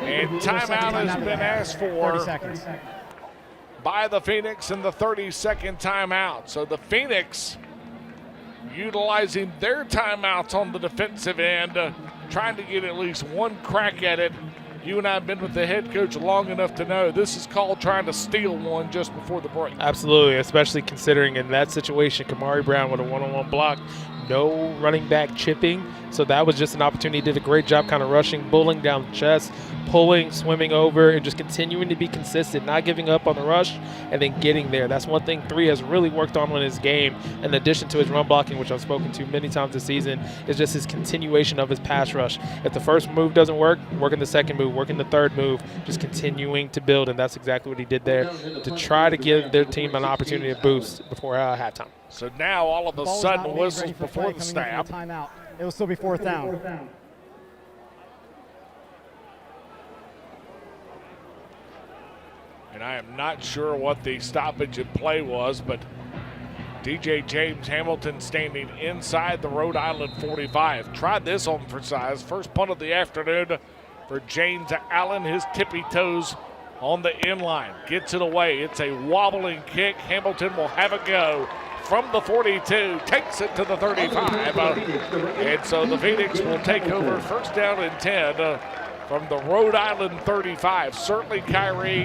And timeout has been asked for 30 seconds. by the Phoenix in the 32nd timeout. So the Phoenix utilizing their timeouts on the defensive end, trying to get at least one crack at it. You and I have been with the head coach long enough to know this is called trying to steal one just before the break. Absolutely, especially considering in that situation, Kamari Brown with a one-on-one block, no running back chipping. So that was just an opportunity. He did a great job kind of rushing, bullying down the chest, pulling, swimming over, and just continuing to be consistent, not giving up on the rush, and then getting there. That's one thing 3 has really worked on in his game, in addition to his run blocking, which I've spoken to many times this season, is just his continuation of his pass rush. If the first move doesn't work, working the second move, working the third move, just continuing to build, and that's exactly what he did there to try to give their team an opportunity to boost before halftime. So now all of a sudden whistles before the snap. Timeout. It will still be 4th down. And I am not sure what the stoppage in play was, but DJ James Hamilton standing inside the Rhode Island 45. Tried this on for size. First punt of the afternoon for James Allen. His tippy toes on the inline. Gets it away. It's a wobbling kick. Hamilton will have a go from the 42. Takes it to the 35. And so the Phoenix will take over 1st down and 10 from the Rhode Island 35. Certainly, Kyrie,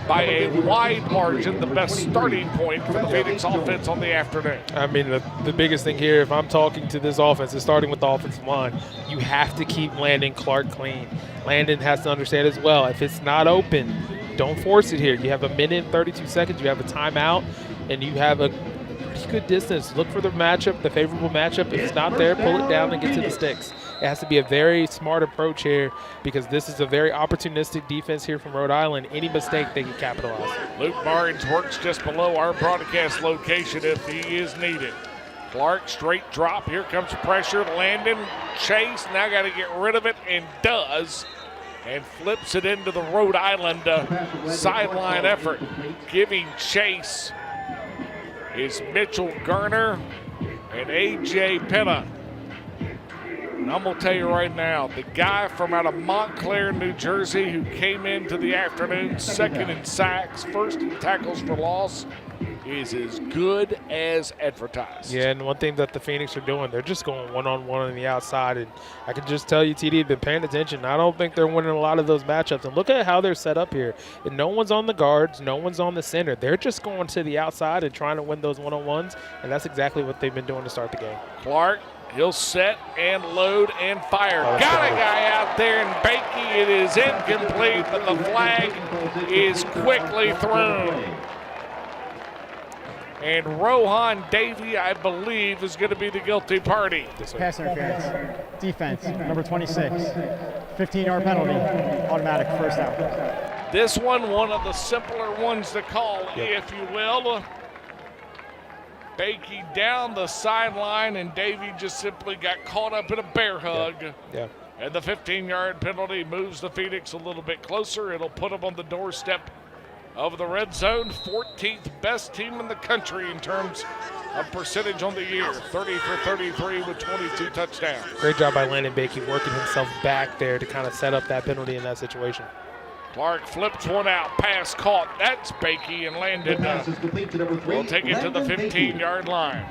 by a wide margin, the best starting point for the Phoenix offense on the afternoon. I mean, the biggest thing here, if I'm talking to this offense, is starting with the offensive line. You have to keep Landon Clark clean. Landon has to understand as well, if it's not open, don't force it here. You have a minute and 32 seconds. You have a timeout, and you have a pretty good distance. Look for the matchup, the favorable matchup. If it's not there, pull it down and get to the sticks. It has to be a very smart approach here because this is a very opportunistic defense here from Rhode Island. Any mistake, they can capitalize. Luke Barnes works just below our broadcast location if he is needed. Clark, straight drop. Here comes pressure. Landon, Chase, now got to get rid of it, and does. And flips it into the Rhode Island sideline effort. Giving chase is Mitchell Garner and A.J. Penna. And I'm going to tell you right now, the guy from out of Montclair, New Jersey, who came into the afternoon 2nd in sacks, 1st in tackles for loss, is as good as advertised. Yeah, and one thing that the Phoenix are doing, they're just going one-on-one on the outside. And I can just tell you, TD, been paying attention. I don't think they're winning a lot of those matchups. And look at how they're set up here. And no one's on the guards. No one's on the center. They're just going to the outside and trying to win those one-on-ones. And that's exactly what they've been doing to start the game. Clark, he'll set and load and fire. Got a guy out there in Bakey. It is incomplete, but the flag is quickly thrown. And Rohan Davey, I believe, is going to be the guilty party. Pass interference. Defense, number 26. 15-yard penalty. Automatic, 1st down. This one of the simpler ones to call, if you will. Bakey down the sideline, and Davey just simply got caught up in a bear hug. Yeah. And the 15-yard penalty moves the Phoenix a little bit closer. It'll put them on the doorstep of the red zone. 14th best team in the country in terms of percentage on the year. 30 for 33 with 22 touchdowns. Great job by Landon Bakey working himself back there to kind of set up that penalty in that situation. Clark flips one out, pass caught. That's Bakey, and Landon will take it to the 15-yard line.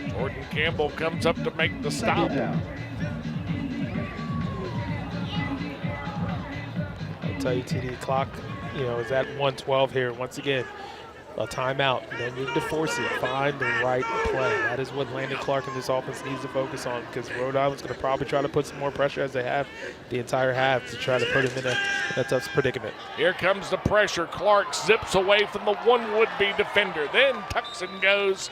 Jordan Campbell comes up to make the stop. I'll tell you, TD, clock, is at 1:12 here. Once again, a timeout. No need to force it. Find the right play. That is what Landon Clark and this offense needs to focus on, because Rhode Island's going to probably try to put some more pressure, as they have the entire half, to try to put him in a tough predicament. Here comes the pressure. Clark zips away from the one would-be defender, then tucks and goes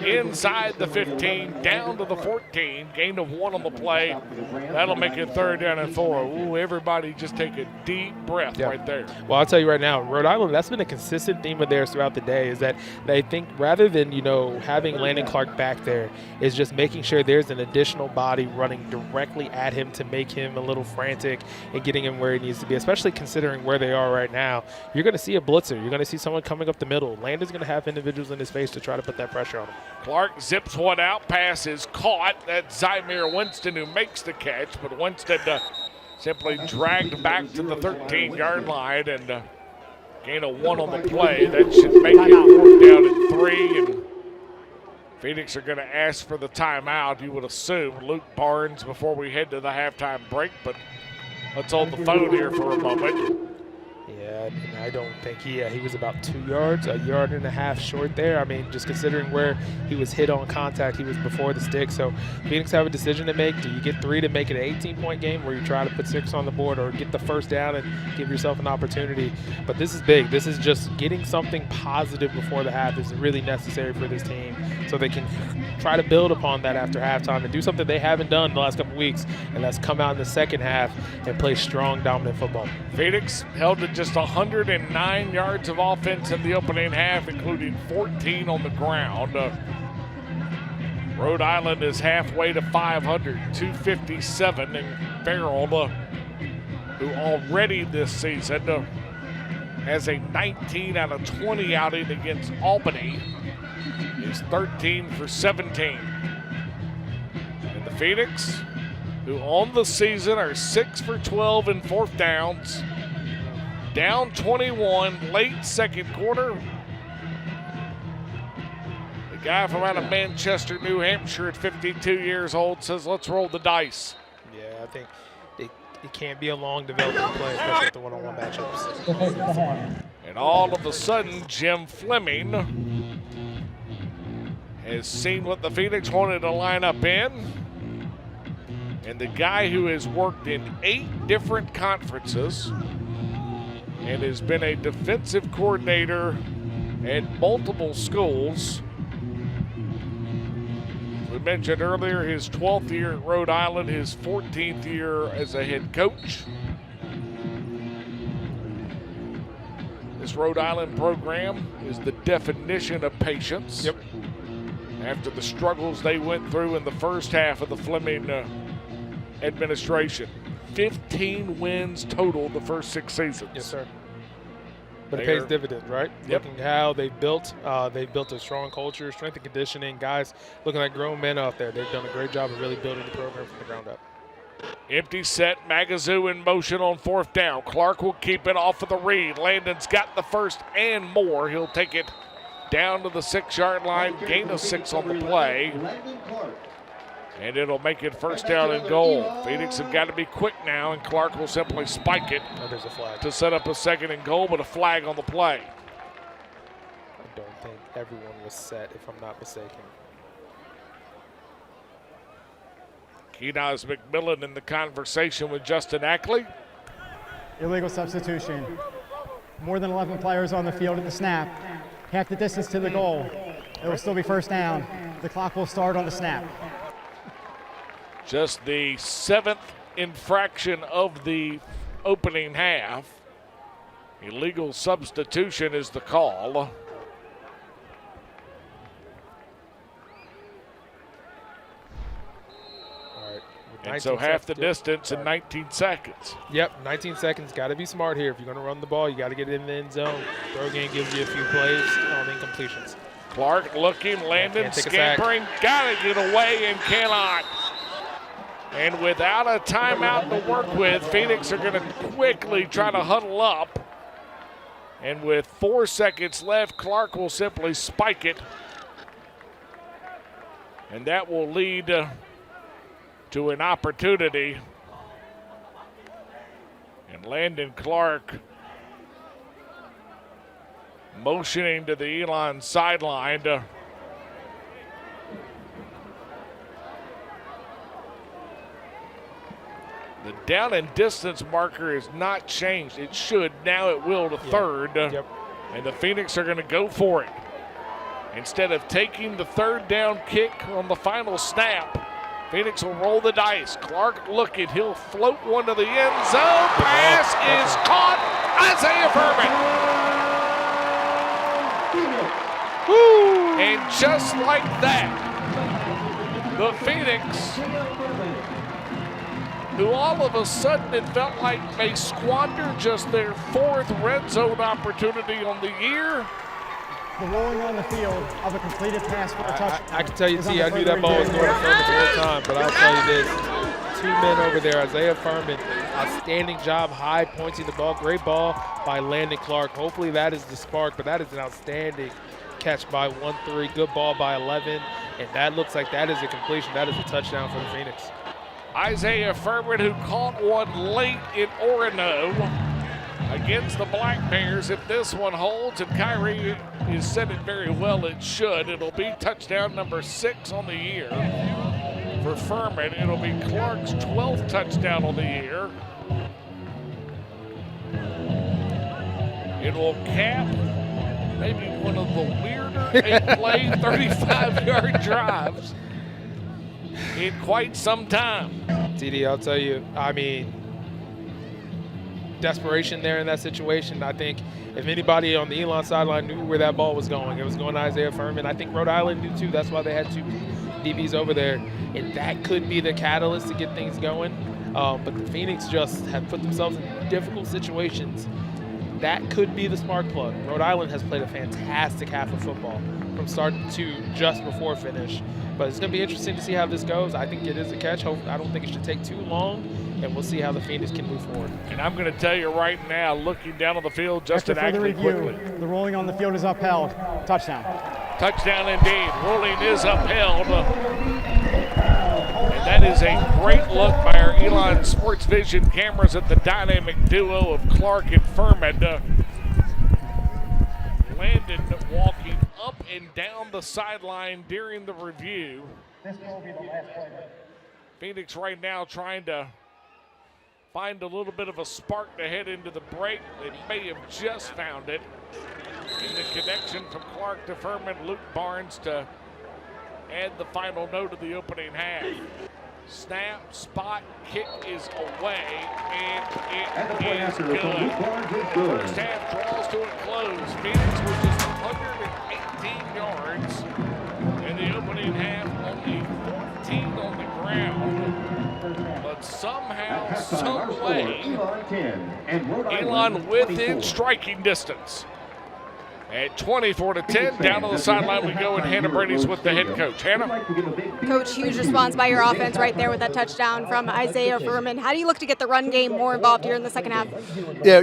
inside the 15, down to the 14, gain of 1 on the play. That'll make it 3rd down and 4. Ooh, everybody just take a deep breath right there. Well, I'll tell you right now, Rhode Island, that's been a consistent theme of theirs throughout the day, is that they think rather than, having Landon Clark back there, is just making sure there's an additional body running directly at him to make him a little frantic and getting him where he needs to be, especially considering where they are right now. You're going to see a blitzer. You're going to see someone coming up the middle. Landon's going to have individuals in his face to try to put that pressure on him. Clark zips one out, pass is caught. That's Zymir Winston who makes the catch, but Winston simply dragged back to the 13-yard line and gain of 1 on the play. That should make it 4th down and 3, and Phoenix are going to ask for the timeout, you would assume. Luke Barnes before we head to the halftime break, but let's hold the phone here for a moment. Yeah, I don't think he was about 2 yards, a yard and a half short there. I mean, just considering where he was hit on contact, he was before the stick. So Phoenix have a decision to make. Do you get 3 to make it an 18-point game, where you try to put 6 on the board, or get the first down and give yourself an opportunity? But this is big. This is just getting something positive before the half is really necessary for this team, so they can try to build upon that after halftime and do something they haven't done the last couple weeks, and that's come out in the second half and play strong, dominant football. Phoenix held to just 109 yards of offense in the opening half, including 14 on the ground. Rhode Island is halfway to 500, 257, and Farrell, who already this season has a 19 out of 20 outing against Albany, is 13 for 17. And the Phoenix, who on the season are 6 for 12 in 4th downs, down 21 late second quarter. The guy from out of Manchester, New Hampshire at 52 years old says, let's roll the dice. Yeah, I think it can't be a long developing play, especially with the one-on-one matchups. And all of a sudden, Jim Fleming has seen what the Phoenix wanted to line up in. And the guy who has worked in 8 different conferences and has been a defensive coordinator at multiple schools. We mentioned earlier his 12th year at Rhode Island, his 14th year as a head coach. This Rhode Island program is the definition of patience. Yep. After the struggles they went through in the first half of the Fleming administration. 15 wins total the first 6 seasons. Yes, sir. But it pays dividends, right? Yep. Looking how they built a strong culture, strength and conditioning. Guys looking like grown men out there. They've done a great job of really building the program from the ground up. Empty set, Magazoo in motion on 4th down. Clark will keep it off of the read. Landon's got the first and more. He'll take it down to the 6-yard line, gain of 6 on the play. And it'll make it 1st down and goal. Phoenix have got to be quick now, and Clark will simply spike it there's a flag to set up a 2nd and goal, but a flag on the play. I don't think everyone was set, if I'm not mistaken. Kenaz McMillan in the conversation with Justin Ackley. Illegal substitution. More than 11 players on the field at the snap. Half the distance to the goal. It will still be 1st down. The clock will start on the snap. Just the 7th infraction of the opening half. Illegal substitution is the call. And so half the distance in 19 seconds. Yep, 19 seconds. Got to be smart here. If you're going to run the ball, you got to get it in the end zone. Throw game gives you a few plays on incompletions. Clark looking, Landon scampering, got to get away and cannot. And without a timeout to work with, Phoenix are going to quickly try to huddle up. And with 4 seconds left, Clark will simply spike it. And that will lead to an opportunity. And Landon Clark motioning to the Elon sideline. The down and distance marker is not changed. It should. Now it will to third. And the Phoenix are going to go for it. Instead of taking the third down kick on the final snap, Phoenix will roll the dice. Clark looking. He'll float one to the end zone. Pass is caught. Isaiah Furman. Woo. And just like that, the Phoenix, who all of a sudden it felt like they squandered just their fourth red zone opportunity on the year. The rolling on the field of a completed pass for a touchdown. I can tell you, T, I knew that ball was going to Furman the whole time, but I'll tell you this. 2 men over there, Isaiah Furman, outstanding job, high pointing the ball. Great ball by Landon Clark. Hopefully that is the spark, but that is an outstanding catch by 1-3. Good ball by 11, and that looks like that is a completion. That is a touchdown for the Phoenix. Isaiah Furman, who caught one late in Orono against the Black Bears. If this one holds, and Kyrie has said it very well, it should. It'll be touchdown number 6 on the year for Furman. It'll be Clark's 12th touchdown on the year. It will cap maybe one of the weirder 8-play 35-yard drives in quite some time. TD, I'll tell you, I mean, desperation there in that situation. I think if anybody on the Elon sideline knew where that ball was going, it was going to Isaiah Furman. I think Rhode Island knew too. That's why they had 2 DBs over there. And that could be the catalyst to get things going. But the Phoenix just have put themselves in difficult situations. That could be the spark plug. Rhode Island has played a fantastic half of football from start to just before finish. But it's going to be interesting to see how this goes. I think it is a catch. I don't think it should take too long, and we'll see how the Phoenix can move forward. And I'm going to tell you right now, looking down on the field, Justin Ackley quickly. The rolling on the field is upheld. Touchdown. Touchdown indeed. Ruling is upheld. And that is a great look by our Elon Sports Vision cameras at the dynamic duo of Clark and Furman. Landon walking up and down the sideline during the review. Phoenix right now trying to find a little bit of a spark to head into the break. They may have just found it. In the connection from Clark to Furman, Luke Barnes to add the final note of the opening half. Snap, spot, kick is away, and it is good. First half draws to a close. Phoenix was just 118 yards in the opening half, only 14 on the ground. But somehow, some way, Elon within striking distance. At 24-10, down on the sideline we go, and Hannah Brady's with the head coach. Hannah? Coach, huge response by your offense right there with that touchdown from Isaiah Furman. How do you look to get the run game more involved here in the second half? Yeah,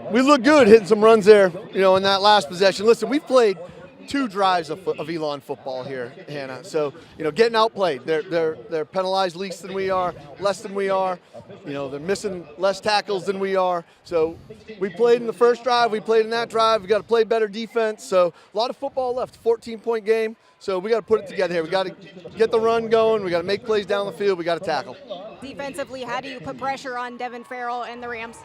we look good hitting some runs there, in that last possession. Listen, we've played 2 drives of Elon football here, Hannah. So, getting outplayed. They're penalized less than we are. They're missing less tackles than we are. So we played in the first drive. We played in that drive. We got to play better defense. So a lot of football left. 14-point game. So we got to put it together here. We got to get the run going. We got to make plays down the field. We got to tackle. Defensively, how do you put pressure on Devin Farrell and the Rams?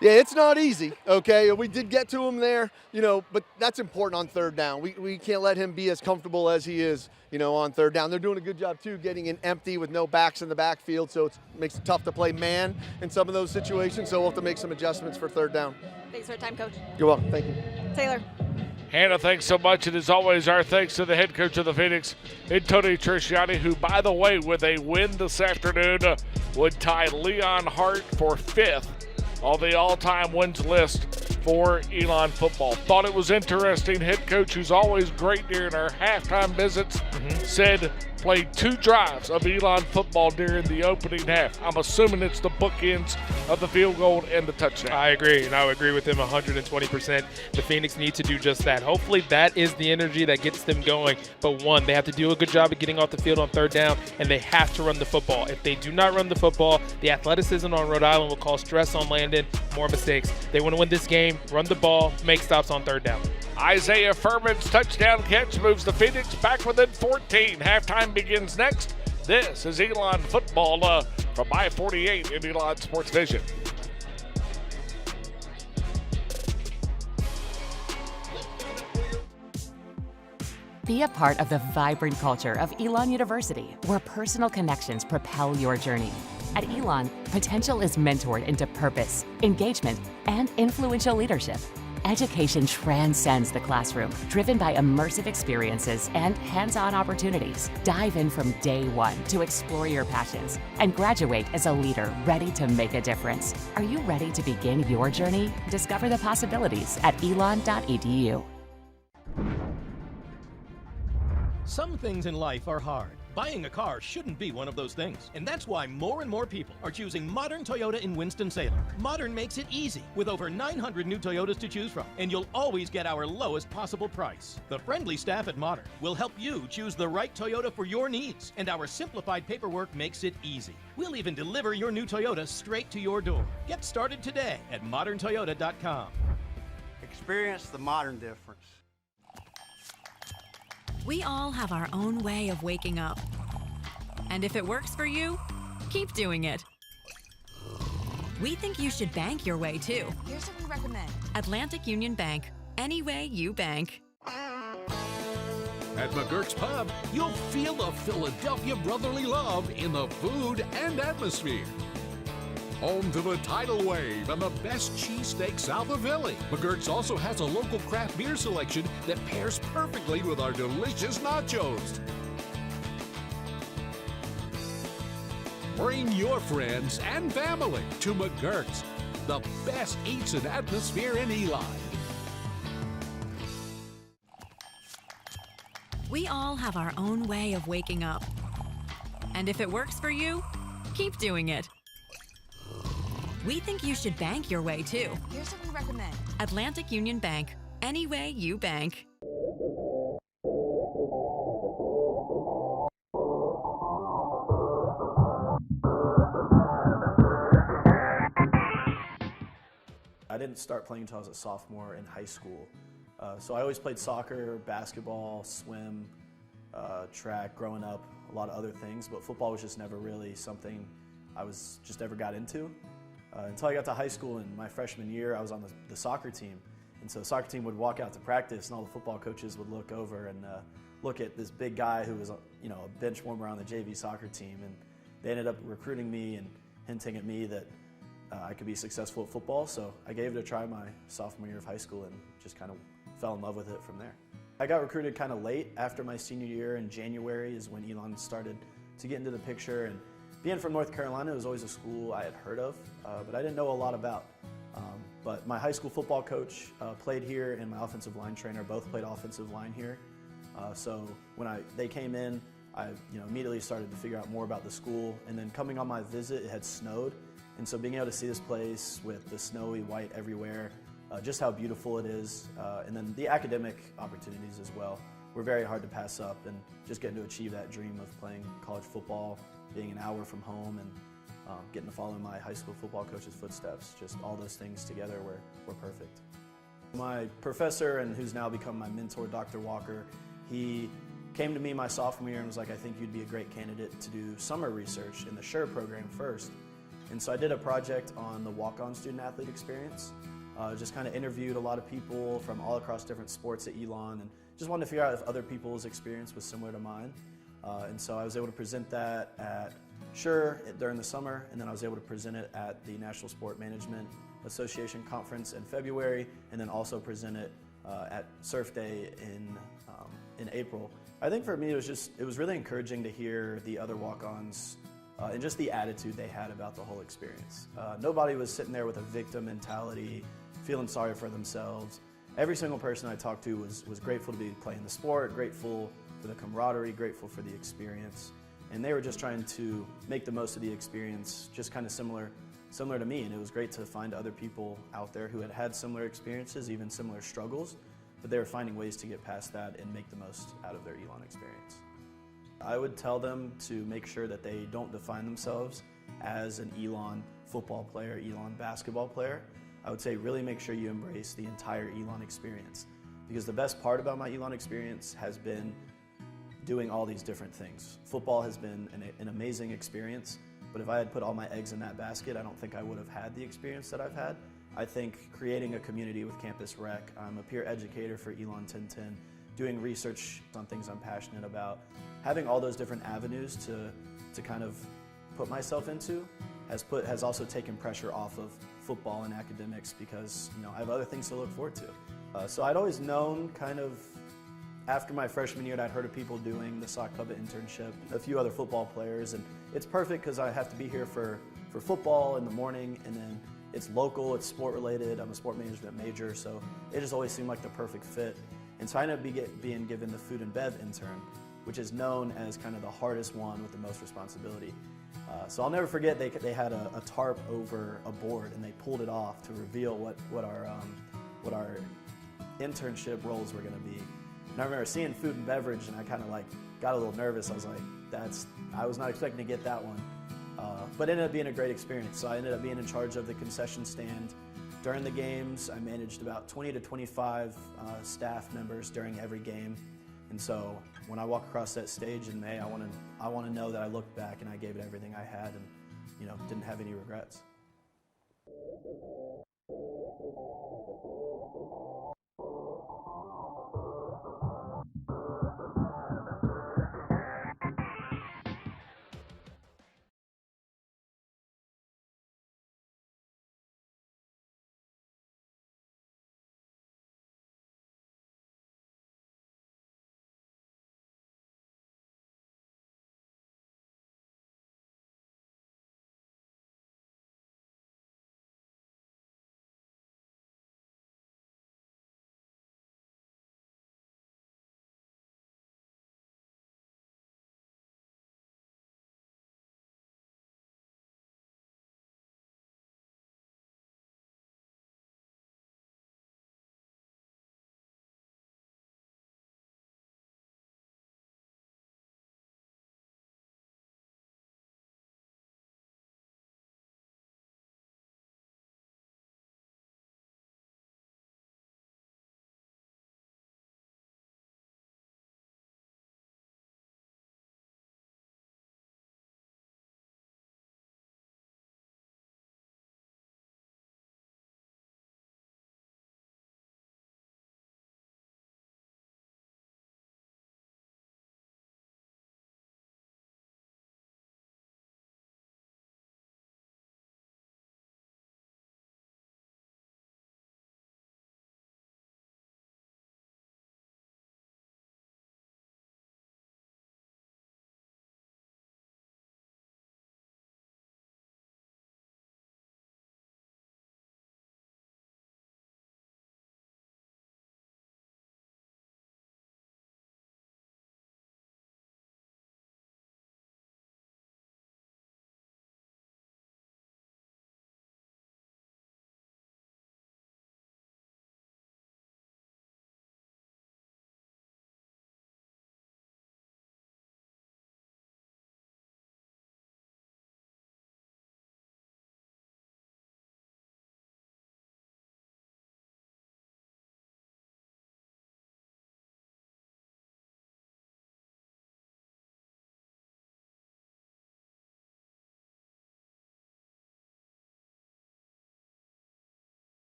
Yeah, it's not easy, okay? We did get to him there, but that's important on third down. We can't let him be as comfortable as he is, on third down. They're doing a good job, too, getting in empty with no backs in the backfield, so it makes it tough to play man in some of those situations, so we'll have to make some adjustments for third down. Thanks for your time, Coach. You're welcome. Thank you. Taylor. Hannah, thanks so much. And as always, our thanks to the head coach of the Phoenix, Tony Trisciani, who, by the way, with a win this afternoon, would tie Leon Hart for 5th on the all-time wins list for Elon football. Thought it was interesting. Head coach, who's always great during our halftime visits, said played 2 drives of Elon football during the opening half. I'm assuming it's the bookends of the field goal and the touchdown. I agree, and I would agree with him 120%. The Phoenix need to do just that. Hopefully that is the energy that gets them going. But one, they have to do a good job of getting off the field on third down, and they have to run the football. If they do not run the football, the athleticism on Rhode Island will cause stress on Landon, more mistakes. They want to win this game, run the ball, make stops on third down. Isaiah Furman's touchdown catch moves the Phoenix back within 14. Halftime begins next. This is Elon Football from I-48 in Elon Sports Vision. Be a part of the vibrant culture of Elon University, where personal connections propel your journey. At Elon, potential is mentored into purpose, engagement, and influential leadership. Education transcends the classroom, driven by immersive experiences and hands-on opportunities. Dive in from day one to explore your passions and graduate as a leader ready to make a difference. Are you ready to begin your journey? Discover the possibilities at elon.edu. Some things in life are hard. Buying a car shouldn't be one of those things. And that's why more and more people are choosing modern Toyota in Winston-Salem. Modern makes it easy with over 900 new Toyotas to choose from. And you'll always get our lowest possible price. The friendly staff at Modern will help you choose the right Toyota for your needs. And our simplified paperwork makes it easy. We'll even deliver your new Toyota straight to your door. Get started today at moderntoyota.com. Experience the modern difference. We all have our own way of waking up. And if it works for you, keep doing it. We think you should bank your way too. Here's what we recommend. Atlantic Union Bank. Any way you bank. At McGurk's Pub, you'll feel the Philadelphia brotherly love in the food and atmosphere. Home to the tidal wave and the best cheesesteak south of Philly. McGurk's also has a local craft beer selection that pairs perfectly with our delicious nachos. Bring your friends and family to McGurk's, the best eats and atmosphere in Eli. We all have our own way of waking up. And if it works for you, keep doing it. We think you should bank your way too. Here's what we recommend. Atlantic Union Bank. Any way you bank. I didn't start playing until I was a sophomore in high school. So I always played soccer, basketball, swim, track, growing up, a lot of other things, but football was just never really something I was just ever got into. Until I got to high school in my freshman year, I was on the soccer team. And so the soccer team would walk out to practice and all the football coaches would look over and look at this big guy who was a bench warmer on the JV soccer team. And they ended up recruiting me and hinting at me that I could be successful at football. So I gave it a try my sophomore year of high school and just kind of fell in love with it from there. I got recruited kind of late after my senior year. In January is when Elon started to get into the picture. And being from North Carolina, it was always a school I had heard of, but I didn't know a lot about. But my high school football coach played here, and my offensive line trainer both played offensive line here. So when they came in, I immediately started to figure out more about the school. And then coming on my visit, it had snowed, and so being able to see this place with the snowy white everywhere, just how beautiful it is, and then the academic opportunities as well, were very hard to pass up. And just getting to achieve that dream of playing college football, being an hour from home, and getting to follow in my high school football coach's footsteps, just all those things together were perfect. My professor, and who's now become my mentor, Dr. Walker, he came to me my sophomore year and was like, I think you'd be a great candidate to do summer research in the SURE program first. And so I did a project on the walk-on student-athlete experience. Just kind of interviewed a lot of people from all across different sports at Elon and just wanted to figure out if other people's experience was similar to mine. And so I was able to present that at SURE during the summer, and then I was able to present it at the National Sport Management Association Conference in February, and then also present it at Surf Day in April. I think for me it was really encouraging to hear the other walk-ons and just the attitude they had about the whole experience. Nobody was sitting there with a victim mentality, feeling sorry for themselves. Every single person I talked to was grateful to be playing the sport, grateful for the camaraderie, grateful for the experience. And they were just trying to make the most of the experience, just kind of similar to me. And it was great to find other people out there who had had similar experiences, even similar struggles, but they were finding ways to get past that and make the most out of their Elon experience. I would tell them to make sure that they don't define themselves as an Elon football player, Elon basketball player. I would say really make sure you embrace the entire Elon experience, because the best part about my Elon experience has been doing all these different things. Football has been an amazing experience, but if I had put all my eggs in that basket, I don't think I would have had the experience that I've had. I think creating a community with Campus Rec, I'm a peer educator for Elon 1010, doing research on things I'm passionate about, having all those different avenues to kind of put myself into has also taken pressure off of football and academics, because I have other things to look forward to. So I'd always known kind of after my freshman year, I'd heard of people doing the sock puppet internship, a few other football players, and it's perfect because I have to be here for football in the morning, and then it's local, it's sport related, I'm a sport management major, so it just always seemed like the perfect fit. And so I ended up being given the food and bev intern, which is known as kind of the hardest one with the most responsibility. So I'll never forget they had a tarp over a board and they pulled it off to reveal what our internship roles were going to be. And I remember seeing food and beverage and I kind of like got a little nervous. I was like, I was not expecting to get that one. But it ended up being a great experience. So I ended up being in charge of the concession stand. During the games, I managed about 20 to 25 staff members during every game. And so when I walk across that stage in May, I want to know that I looked back and I gave it everything I had and didn't have any regrets.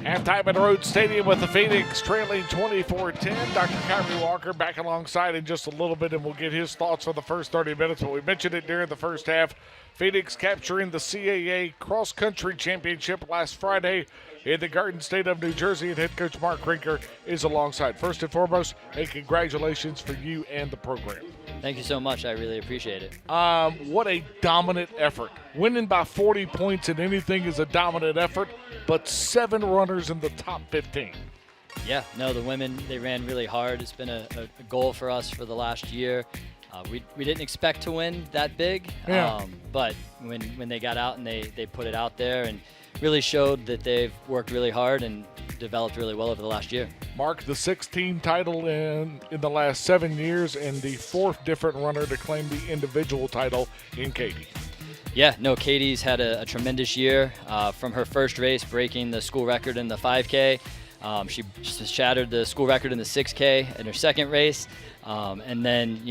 Halftime at Rhodes Stadium with the Phoenix trailing 24-10. Dr. Kyrie Walker back alongside in just a little bit, and we'll get his thoughts on the first 30 minutes. But we mentioned it during the first half. Phoenix capturing the CAA Cross Country Championship last Friday in the Garden State of New Jersey, and head coach Mark Rinker is alongside. First and foremost, hey, congratulations for you and the program. Thank you so much. I really appreciate it. What a dominant effort. Winning by 40 points in anything is a dominant effort, but 7 runners in the top 15. Yeah, no, the women, they ran really hard. It's been a goal for us for the last year. We didn't expect to win that big, but when they got out and they put it out there and really showed that they've worked really hard, and developed really well over the last year. Mark, the 16 title in the last 7 years and the 4th different runner to claim the individual title in Katie. Yeah, no, Katie's had a tremendous year from her first race, breaking the school record in the 5K. She shattered the school record in the 6K in her second race. And then,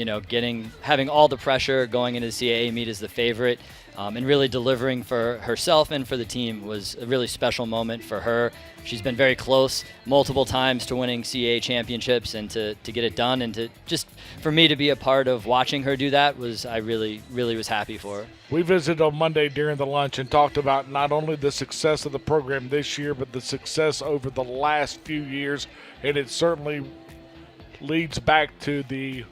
having all the pressure going into the CAA meet as the favorite and really delivering for herself and for the team was a really special moment for her. She's been very close multiple times to winning CAA championships, and to get it done, and to just for me to be a part of watching her do that I really was happy for her. We visited on Monday during the lunch and talked about not only the success of the program this year, but the success over the last few years, and it certainly leads back to the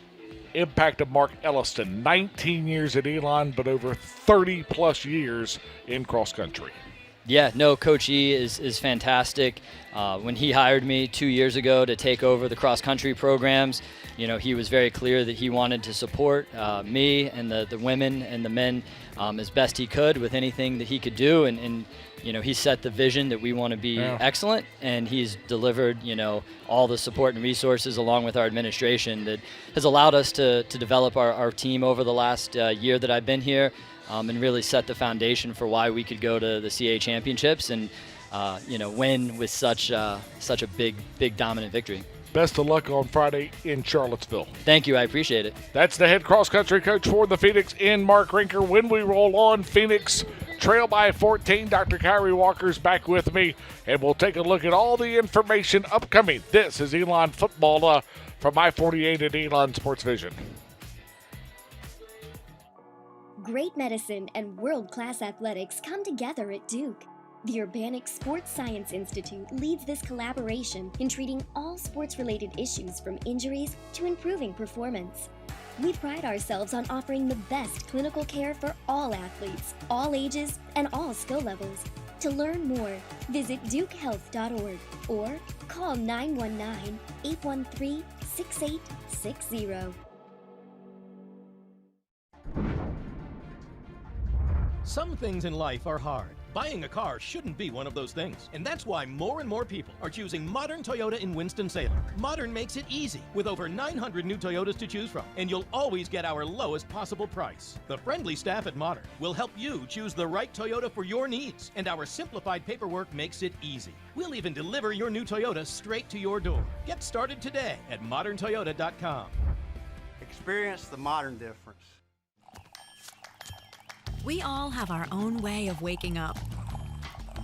impact of Mark Elliston. 19 years at Elon, but over 30-plus years in cross-country. Yeah, no, Coach E is fantastic. When he hired me 2 years ago to take over the cross-country programs, he was very clear that he wanted to support me and the women and the men as best he could with anything that he could do. And he set the vision that we want to be excellent, and he's delivered, all the support and resources along with our administration that has allowed us to develop our team over the last year that I've been here. And really set the foundation for why we could go to the CAA championships and, win with such a big dominant victory. Best of luck on Friday in Charlottesville. Thank you. I appreciate it. That's the head cross-country coach for the Phoenix in Mark Rinker. When we roll on, Phoenix trail by 14. Dr. Kyrie Walker's back with me, and we'll take a look at all the information upcoming. This is Elon Football from I-48 at Elon Sports Vision. Great medicine and world-class athletics come together at Duke. The Urbanic Sports Science Institute leads this collaboration in treating all sports-related issues from injuries to improving performance. We pride ourselves on offering the best clinical care for all athletes, all ages, and all skill levels. To learn more, visit dukehealth.org or call 919-813-6860. Some things in life are hard. Buying a car shouldn't be one of those things. And that's why more and more people are choosing modern Toyota in Winston-Salem. Modern makes it easy with over 900 new Toyotas to choose from. And you'll always get our lowest possible price. The friendly staff at Modern will help you choose the right Toyota for your needs. And our simplified paperwork makes it easy. We'll even deliver your new Toyota straight to your door. Get started today at moderntoyota.com. Experience the modern difference. We all have our own way of waking up.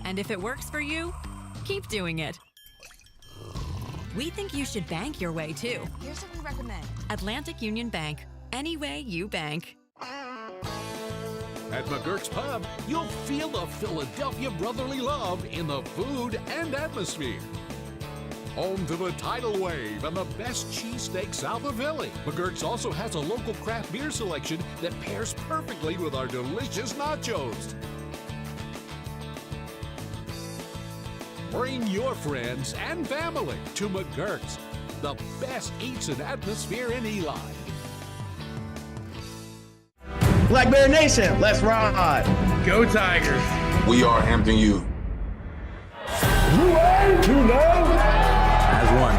And if it works for you, keep doing it. We think you should bank your way too. Here's what we recommend. Atlantic Union Bank. Any way you bank. At McGurk's Pub, you'll feel the Philadelphia brotherly love in the food and atmosphere. Home to the tidal wave and the best cheesesteak south of Philly. McGurk's also has a local craft beer selection that pairs perfectly with our delicious nachos. Bring your friends and family to McGurk's, the best eats and atmosphere in Eli. Black Bear Nation, let's ride. Go Tigers. We are Hampton U. You know. As one.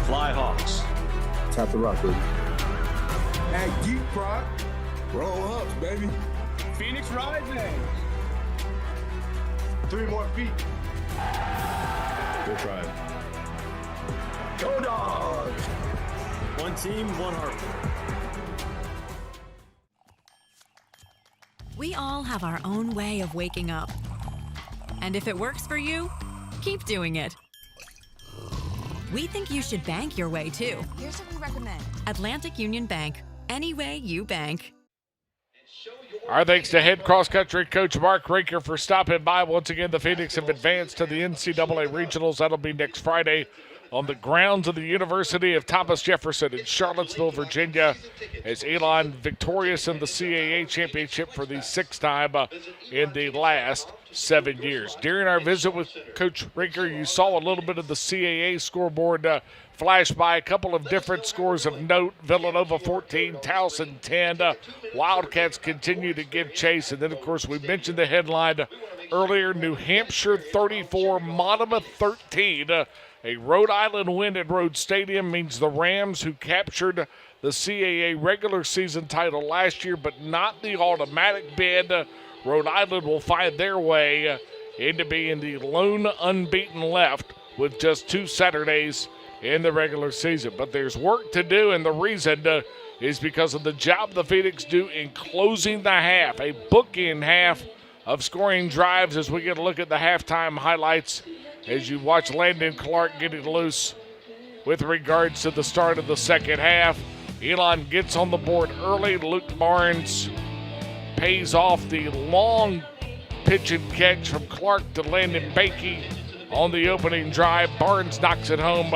Fly Hawks. Tap the rock, baby. At Geek Prod. Roll up, baby. Phoenix Rising. 3 more feet. Good try. Go Dogs. One team, one heart. We all have our own way of waking up. And if it works for you, keep doing it. We think you should bank your way too. Here's what we recommend. Atlantic Union Bank. Any way you bank. Our thanks to head cross-country coach Mark Rinker for stopping by. Once again, the Phoenix have advanced to the NCAA Regionals. That'll be next Friday on the grounds of the University of Thomas Jefferson in Charlottesville, Virginia, as Elon victorious in the CAA championship for the 6th time in the last 7 years. During our visit with Coach Rinker, you saw a little bit of the CAA scoreboard flash by. A couple of different scores of note. Villanova 14, Towson 10. Wildcats continue to give chase. And then, of course, we mentioned the headline earlier, New Hampshire 34, Monmouth 13. A Rhode Island win at Rhodes Stadium means the Rams, who captured the CAA regular season title last year, but not the automatic bid, Rhode Island will find their way into being the lone unbeaten left with just 2 Saturdays in the regular season. But there's work to do, and the reason is because of the job the Phoenix do in closing the half, a bookend half of scoring drives as we get a look at the halftime highlights as you watch Landon Clark getting loose with regards to the start of the second half. Elon gets on the board early. Luke Barnes pays off the long pitch and catch from Clark to Landon Bakey on the opening drive. Barnes knocks it home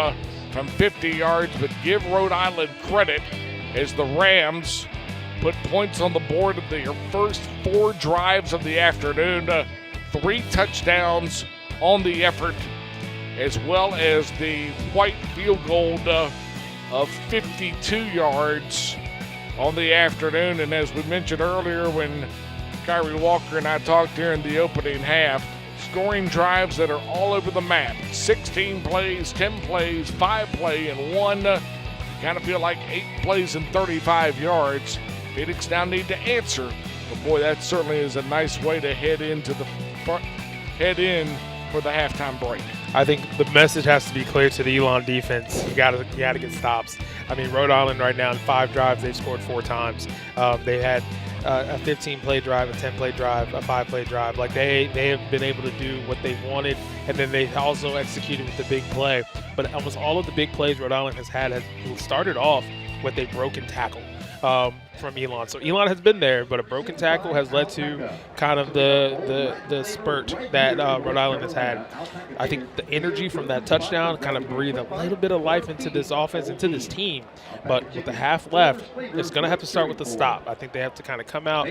from 50 yards, but give Rhode Island credit as the Rams put points on the board of their first 4 drives of the afternoon. 3 touchdowns on the effort, as well as the white field goal of 52 yards on the afternoon. And as we mentioned earlier when Kyrie Walker and I talked during the opening half, scoring drives that are all over the map. 16 plays, 10 plays, 5 play, and 1. Kind of feel like 8 plays and 35 yards. Phoenix now need to answer. But boy, that certainly is a nice way to head in for the halftime break. I think the message has to be clear to the Elon defense. You got to get stops. I mean, Rhode Island right now in 5 drives, they've scored 4 times. They had a 15-play drive, a 10-play drive, a 5-play drive. Like they have been able to do what they wanted, and then they also executed with the big play. But almost all of the big plays Rhode Island has had has started off with a broken tackle from Elon. So Elon has been there, but a broken tackle has led to kind of the spurt that Rhode Island has had. I think the energy from that touchdown kind of breathed a little bit of life into this offense, into this team. But with the half left, it's going to have to start with a stop. I think they have to kind of come out,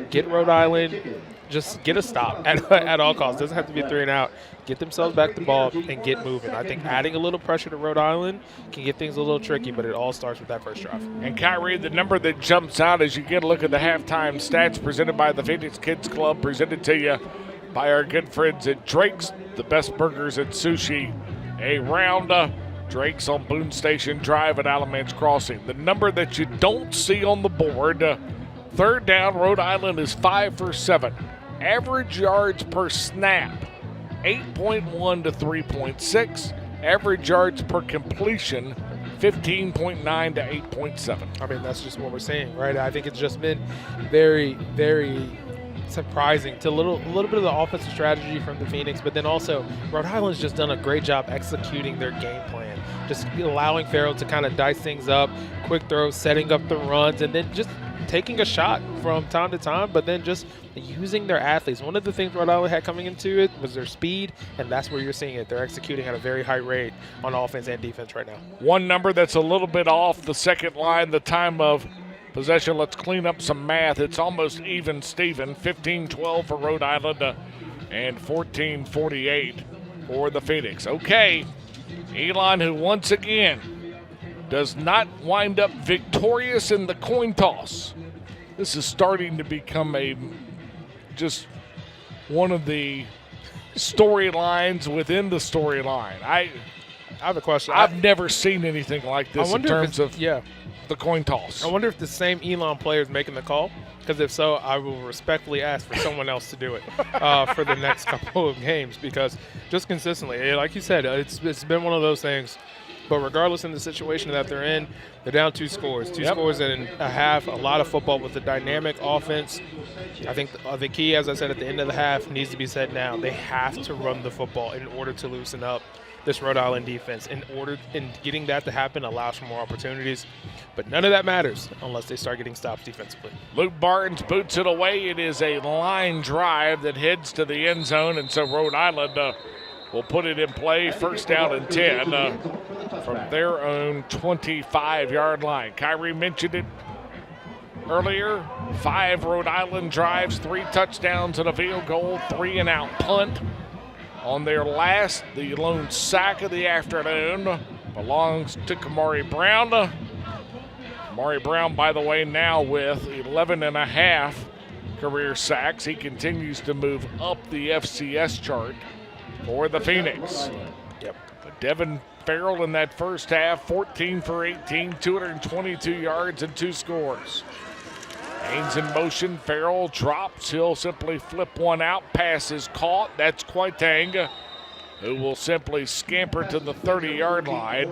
get Rhode Island, just get a stop at all costs. It doesn't have to be a 3 and out. Get themselves back the ball and get moving. I think adding a little pressure to Rhode Island can get things a little tricky, but it all starts with that first drive. And Kyrie, the number that jumps out as you get a look at the halftime stats presented by the Phoenix Kids Club, presented to you by our good friends at Drake's, the best burgers and sushi around. Drake's on Boone Station Drive at Alamance Crossing. The number that you don't see on the board, 3rd down, Rhode Island is 5 for 7. Average yards per snap, 8.1 to 3.6. Average yards per completion, 15.9 to 8.7. I mean, that's just what we're saying, right? I think it's just been very, very surprising to a little bit of the offensive strategy from the Phoenix, but then also Rhode Island's just done a great job executing their game plan, just allowing Farrell to kind of dice things up, quick throws, setting up the runs, and then just taking a shot from time to time, but then just using their athletes. One of the things Rhode Island had coming into it was their speed, and that's where you're seeing it. They're executing at a very high rate on offense and defense right now. One number that's a little bit off the second line, the time of possession. Let's clean up some math. It's almost even, Steven. 15-12 for Rhode Island and 14-48 for the Phoenix. Okay, Elon, who once again does not wind up victorious in the coin toss. This is starting to become just one of the storylines within the storyline. I have a question. I've never seen anything like this in terms of the coin toss. I wonder if the same Elon player is making the call, because if so, I will respectfully ask for someone else to do it for the next couple of games, because just consistently, like you said, it's been one of those things. But regardless in the situation that they're in, they're down 2 scores. 2 scores in a half, a lot of football with a dynamic offense. I think the key, as I said at the end of the half, needs to be said now. They have to run the football in order to loosen up this Rhode Island defense. In getting that to happen allows for more opportunities. But none of that matters unless they start getting stops defensively. Luke Barnes boots it away. It is a line drive that heads to the end zone, and so Rhode Island will put it in play. First down and 10 from their own 25-yard line. Kyrie mentioned it earlier. 5 Rhode Island drives, 3 touchdowns and a field goal, 3-and-out punt. On their last, the lone sack of the afternoon belongs to Kamari Brown. Kamari Brown, by the way, now with 11.5 career sacks. He continues to move up the FCS chart for the Phoenix. But Devin Farrell in that first half, 14 for 18, 222 yards and 2 scores. Haynes in motion, Farrell drops, he'll simply flip one out, pass is caught, that's Quaitang, who will simply scamper to the 30-yard line.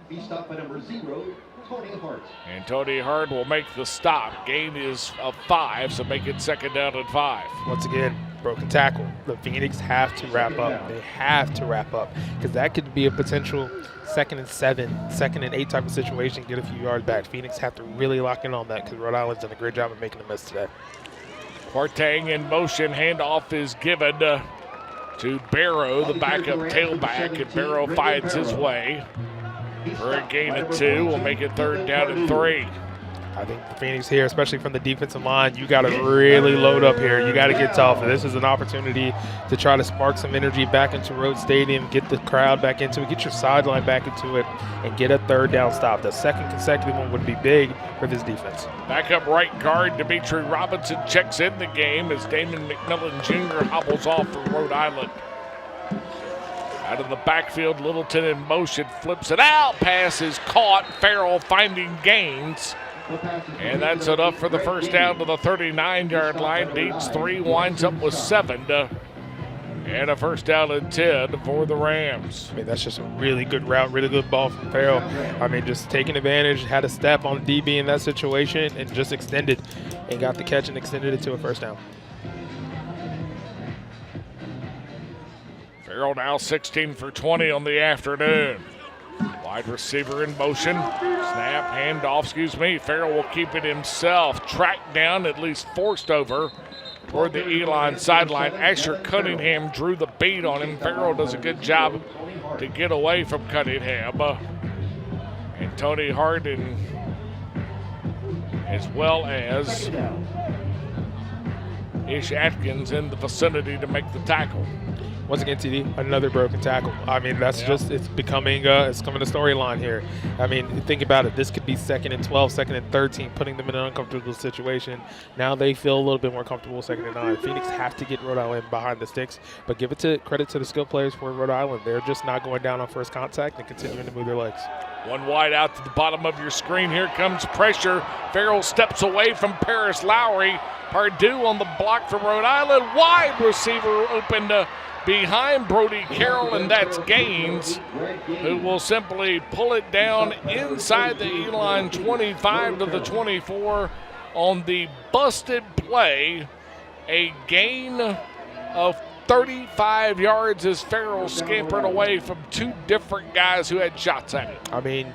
Be stopped by number 0, Tony Hart. And Tony Hart will make the stop. Gain is of 5, so make it 2nd down and 5. Once again, broken tackle. The Phoenix have to wrap up. They have to wrap up because that could be a potential 2nd and 7, 2nd and 8 type of situation, get a few yards back. Phoenix have to really lock in on that because Rhode Island's done a great job of making a miss today. Quaitang in motion, handoff is given to Barrow, the backup tailback, and Barrow finds his way for a gain of 2. We'll make it 3rd down and 3. I think the Phoenix here, especially from the defensive line, you got to really load up here. You got to get tough. This is an opportunity to try to spark some energy back into Rhodes Stadium, get the crowd back into it, get your sideline back into it, and get a 3rd down stop. The 2nd consecutive one would be big for this defense. Backup right guard Dimitri Robinson checks in the game as Damon McMillan Jr. hobbles off for Rhode Island. Out of the backfield, Littleton in motion, flips it out. Pass is caught. Farrell finding gains. And that's enough for the first down to the 39-yard line. Needs 3, winds up with 7. And a first down and 10 for the Rams. I mean, that's just a really good route, really good ball from Farrell. I mean, just taking advantage, had a step on DB in that situation, and just extended and got the catch and extended it to a first down. Farrell now 16 for 20 on the afternoon. Wide receiver in motion. Snap, handoff, Farrell will keep it himself. Tracked down, at least forced over toward the Elon sideline. Asher Cunningham drew the beat on him. Farrell does a good job to get away from Cunningham. And Tony Harden, as well as Ish Atkins in the vicinity to make the tackle. Once again, TD, another broken tackle. I mean, that's just, it's becoming a storyline here. I mean, think about it. This could be 2nd and 12, 2nd and 13, putting them in an uncomfortable situation. Now they feel a little bit more comfortable 2nd and 9. Phoenix have to get Rhode Island behind the sticks, but give it to credit to the skill players for Rhode Island. They're just not going down on first contact and continuing to move their legs. One wide out to the bottom of your screen. Here comes pressure. Farrell steps away from Paris Lowry. Pardue on the block from Rhode Island. Wide receiver open to behind Brody Carroll, and that's Gaines, who will simply pull it down inside the Elon 25 to the 24 on the busted play. A gain of 35 yards as Farrell scampered away from 2 different guys who had shots at him. I mean,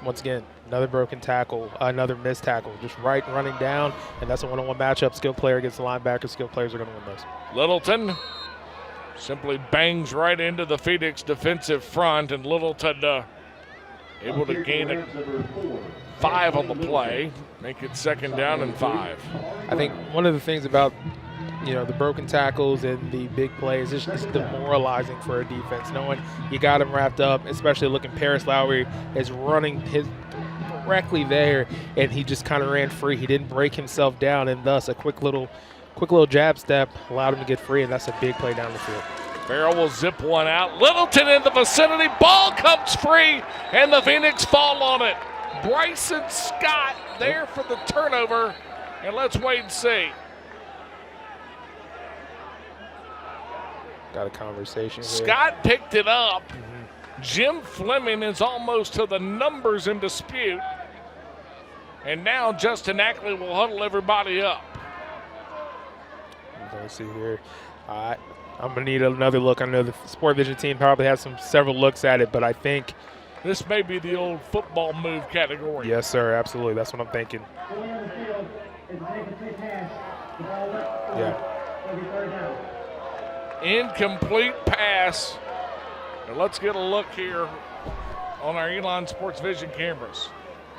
once again, another broken tackle, another missed tackle, just running down, and that's a one-on-one matchup. Skill player against the linebacker. Skill players are going to win those. Littleton simply bangs right into the Phoenix defensive front, and Littleton able to gain 5 on the play, make it 2nd down and 5. I think one of the things about the broken tackles and the big plays, it's demoralizing for a defense, knowing you got him wrapped up, especially looking Paris Lowry is running his directly there, and he just kind of ran free. He didn't break himself down, and thus a quick little jab step allowed him to get free, and that's a big play down the field. Farrell will zip one out. Littleton in the vicinity. Ball comes free, and the Phoenix fall on it. Bryson Scott there for the turnover, and let's wait and see. Got a conversation here. Scott picked it up. Jim Fleming is almost to the numbers in dispute. And now Justin Ackley will huddle everybody up. Let's see here. I'm going to need another look. I know the Sport Vision team probably has several looks at it, but I think this may be the old football move category. Yes, sir. Absolutely. That's what I'm thinking. Yeah. Incomplete pass. Now let's get a look here on our Elon Sports Vision cameras.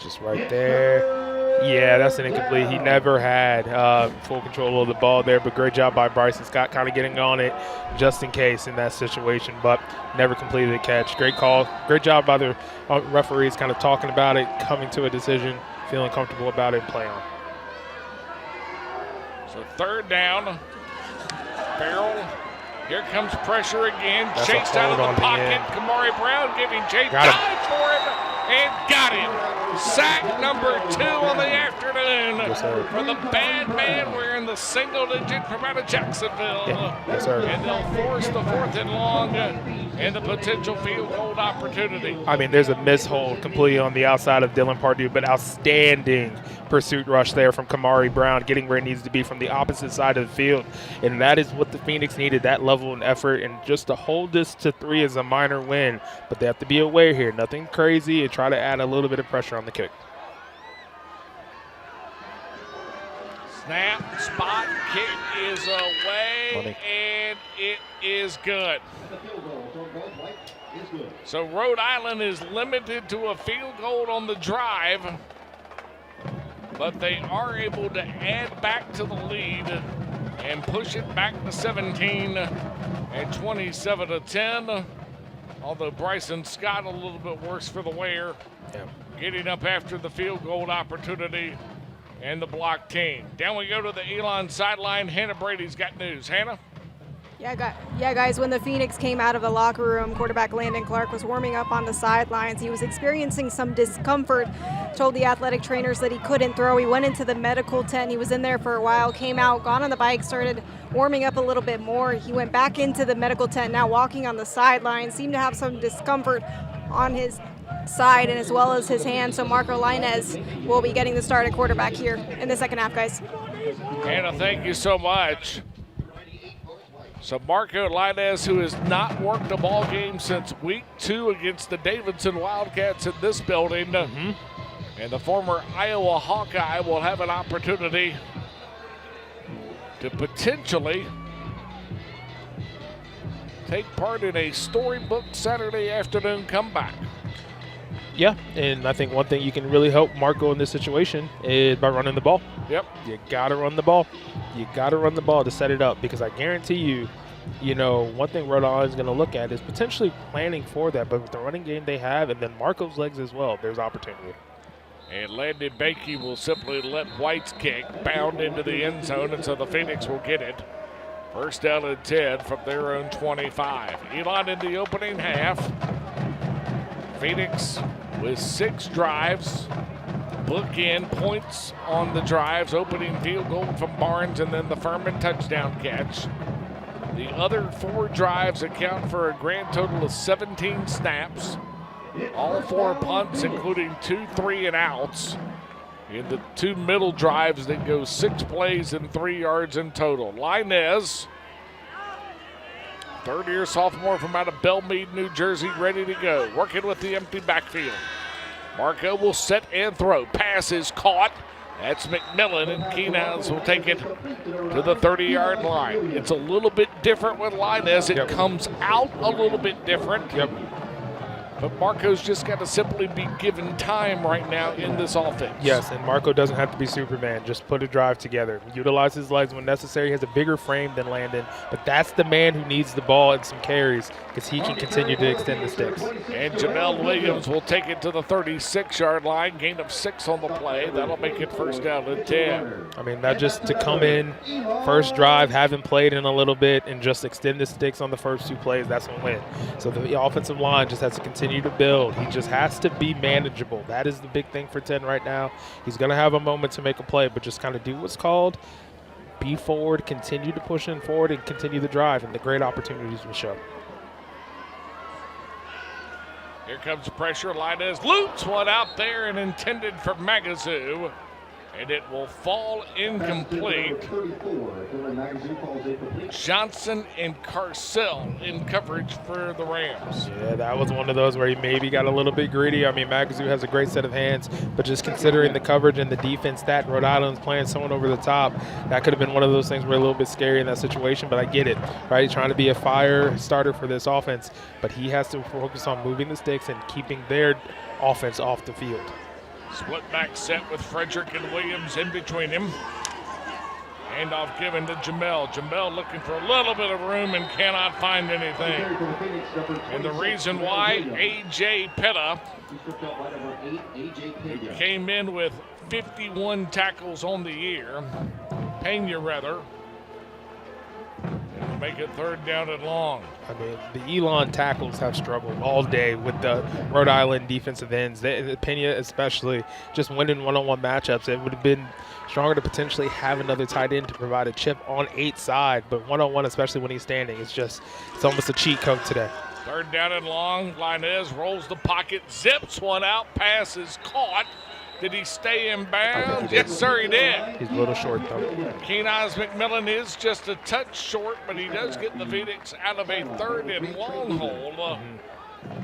Just right there. Yeah, that's an incomplete. He never had full control of the ball there, but great job by Bryson Scott kind of getting on it just in case in that situation, but never completed a catch. Great call. Great job by the referees kind of talking about it, coming to a decision, feeling comfortable about it, and playing on. So third down. Farrell. Here comes pressure again. That's chased out of the pocket. Kamari Brown giving Jay dive for him and got him. Sack number 2 on the afternoon for the bad man wearing the single digit from out of Jacksonville. Yes, sir. And they'll force the 4th and long and the potential field goal opportunity. I mean, there's a mishold completely on the outside of Dylan Pardue, but outstanding pursuit rush there from Kamari Brown, getting where it needs to be from the opposite side of the field. And that is what the Phoenix needed, that level of effort. And just to hold this to 3 is a minor win, but they have to be aware here. Nothing crazy, and try to add a little bit of pressure on the kick. Snap, spot, kick is away, and it is good. So Rhode Island is limited to a field goal on the drive, but they are able to add back to the lead and push it back to 17 and 27-10. Although Bryson Scott a little bit worse for the wear, getting up after the field goal opportunity and the block team. Down we go to the Elon sideline. Hannah Brady's got news. Hannah? Yeah, guys, when the Phoenix came out of the locker room, quarterback Landon Clark was warming up on the sidelines. He was experiencing some discomfort, told the athletic trainers that he couldn't throw. He went into the medical tent. He was in there for a while, came out, got on the bike, started warming up a little bit more. He went back into the medical tent, now walking on the sidelines, seemed to have some discomfort on his side and as well as his hand. So Marco Lainez will be getting the start at quarterback here in the second half, guys. Hannah, thank you so much. So Marco Lainez, who has not worked a ball game since week 2 against the Davidson Wildcats in this building, and the former Iowa Hawkeye will have an opportunity to potentially take part in a storybook Saturday afternoon comeback. Yeah, and I think one thing you can really help Marco in this situation is by running the ball. Yep. You got to run the ball. You got to run the ball to set it up, because I guarantee you, one thing Rhode Island is going to look at is potentially planning for that, but with the running game they have and then Marco's legs as well, there's opportunity. And Landon Bakey will simply let White's kick bound into the end zone, and so the Phoenix will get it. First down and 10 from their own 25. Elon in the opening half. Phoenix with 6 drives, bookend points on the drives, opening field goal from Barnes and then the Furman touchdown catch. The other 4 drives account for a grand total of 17 snaps, all 4 punts, including 2 3-and-outs. In the 2 middle drives that go 6 plays and 3 yards in total. Lainez, third-year sophomore from out of Belmead, New Jersey, ready to go. Working with the empty backfield. Marco will set and throw. Pass is caught. That's McMillan, and Keenans will take it to the 30-yard line. It's a little bit different with Lainez. It comes out a little bit different. But Marco's just got to simply be given time right now in this offense. Yes, and Marco doesn't have to be Superman. Just put a drive together. Utilize his legs when necessary. He has a bigger frame than Landon, but that's the man who needs the ball and some carries because he can continue to extend the sticks. And Jamel Williams will take it to the 36-yard line. Gain of 6 on the play. That'll make it first down and 10. I mean, that just to come in, first drive, haven't played in a little bit, and just extend the sticks on the first 2 plays, that's a win. So the offensive line just has to continue to build. He just has to be manageable. That is the big thing for 10 right now. He's going to have a moment to make a play, but just kind of do what's called be forward, continue to push in forward, and continue the drive, and the great opportunities will show. Here comes pressure. Lainez loops one out there and intended for Magazoo, and it will fall incomplete. Johnson and Carcel in coverage for the Rams. Yeah, that was one of those where he maybe got a little bit greedy. I mean, Magazoo has a great set of hands, but just considering the coverage and the defense that Rhode Island's playing someone over the top, that could have been one of those things where a little bit scary in that situation, but I get it, right? He's trying to be a fire starter for this offense, but he has to focus on moving the sticks and keeping their offense off the field. Split back set with Frederick and Williams in between him. Handoff given to Jamel. Jamel looking for a little bit of room and cannot find anything. And the reason why, A.J. Petta, who came in with 51 tackles on the year, Pena rather, and make it third down and long. I mean, the Elon tackles have struggled all day with the Rhode Island defensive ends. Pena especially, just winning one-on-one matchups. It would have been stronger to potentially have another tight end to provide a chip on 8 side, but one-on-one, especially when he's standing, it's almost a cheat code today. Third down and long. Linez rolls the pocket, zips one out, pass is caught. Did he stay in bounds? Yes, sir, he did. He's a little short, though. Keenaz McMillan is just a touch short, but he does get the Phoenix out of a third and long hole.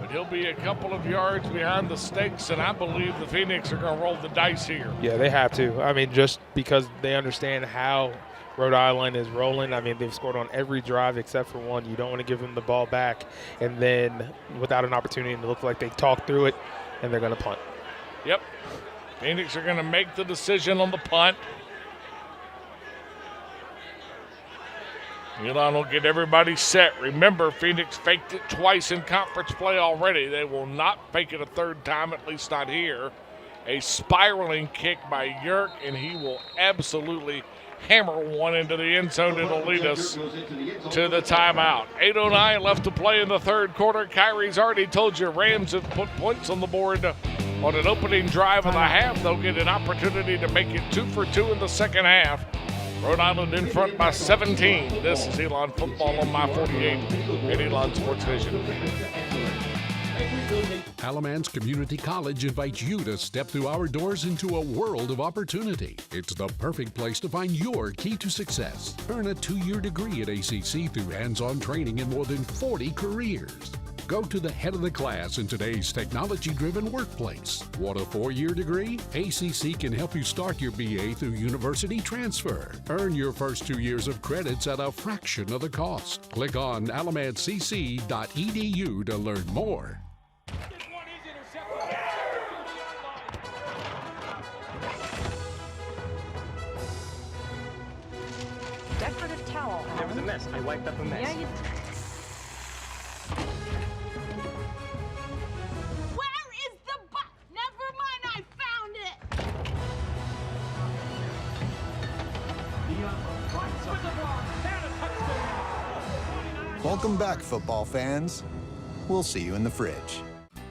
But he'll be a couple of yards behind the stakes, and I believe the Phoenix are going to roll the dice here. Yeah, they have to. I mean, just because they understand how Rhode Island is rolling. I mean, they've scored on every drive except for one. You don't want to give them the ball back, and then without an opportunity to look like they talk through it, and they're going to punt. Yep. Phoenix are going to make the decision on the punt. Elon will get everybody set. Remember, Phoenix faked it twice in conference play already. They will not fake it a third time, at least not here. A spiraling kick by Yerk, and he will absolutely hammer one into the end zone. It'll lead us to the timeout. 8:09 left to play in the third quarter. Kyrie's already told you Rams have put points on the board on an opening drive of the half. They'll get an opportunity to make it 2 for 2 in the second half. Rhode Island in front by 17. This is Elon Football on My 48 and Elon Sports Vision. Alamance Community College invites you to step through our doors into a world of opportunity. It's the perfect place to find your key to success. Earn a 2-year degree at ACC through hands-on training in more than 40 careers. Go to the head of the class in today's technology-driven workplace. Want a 4-year degree? ACC can help you start your BA through university transfer. Earn your first 2 years of credits at a fraction of the cost. Click on alamancecc.edu to learn more. Decorative towel. There was a mess. I wiped up a mess. Yeah, you... Where is the box? Never mind, I found it. Welcome back, football fans. We'll see you in the fridge.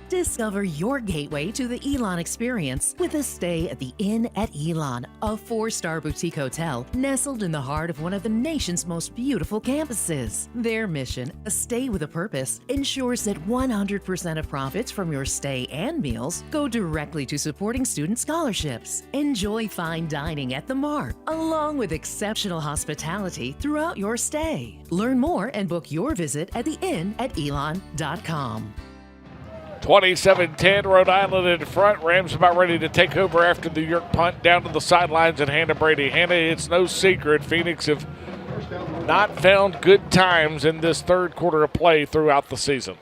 Discover your gateway to the Elon experience with a stay at the Inn at Elon, a 4-star boutique hotel nestled in the heart of one of the nation's most beautiful campuses. Their mission, a stay with a purpose, ensures that 100% of profits from your stay and meals go directly to supporting student scholarships. Enjoy fine dining at the Mark, along with exceptional hospitality throughout your stay. Learn more and book your visit at theinnatelon.com. 27-10, Rhode Island in front. Rams about ready to take over after the Yerk punt down to the sidelines and Hannah Brady. Hannah, it's no secret Phoenix have not found good times in this third quarter of play throughout the season.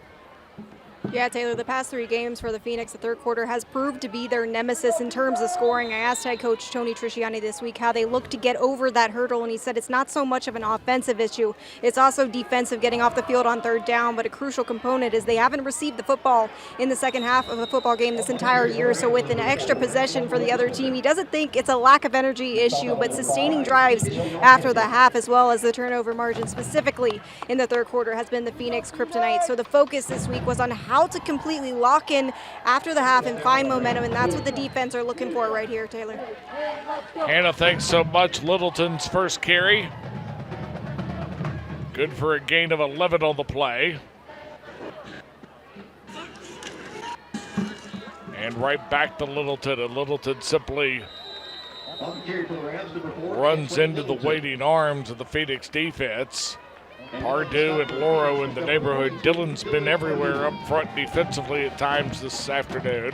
Yeah, Taylor, the past 3 games for the Phoenix, the third quarter has proved to be their nemesis in terms of scoring. I asked head coach Tony Trisciani this week how they look to get over that hurdle, and he said it's not so much of an offensive issue. It's also defensive, getting off the field on third down, but a crucial component is they haven't received the football in the second half of the football game this entire year. So with an extra possession for the other team, he doesn't think it's a lack of energy issue, but sustaining drives after the half as well as the turnover margin specifically in the third quarter has been the Phoenix kryptonite. So the focus this week was on how to completely lock in after the half and find momentum, and that's what the defense are looking for right here, Taylor. Hannah, thanks so much. Littleton's first carry. Good for a gain of 11 on the play. And right back to Littleton, and Littleton simply runs into the waiting arms of the Phoenix defense. Pardue and Loro in the neighborhood. Dillon's been everywhere up front defensively at times this afternoon.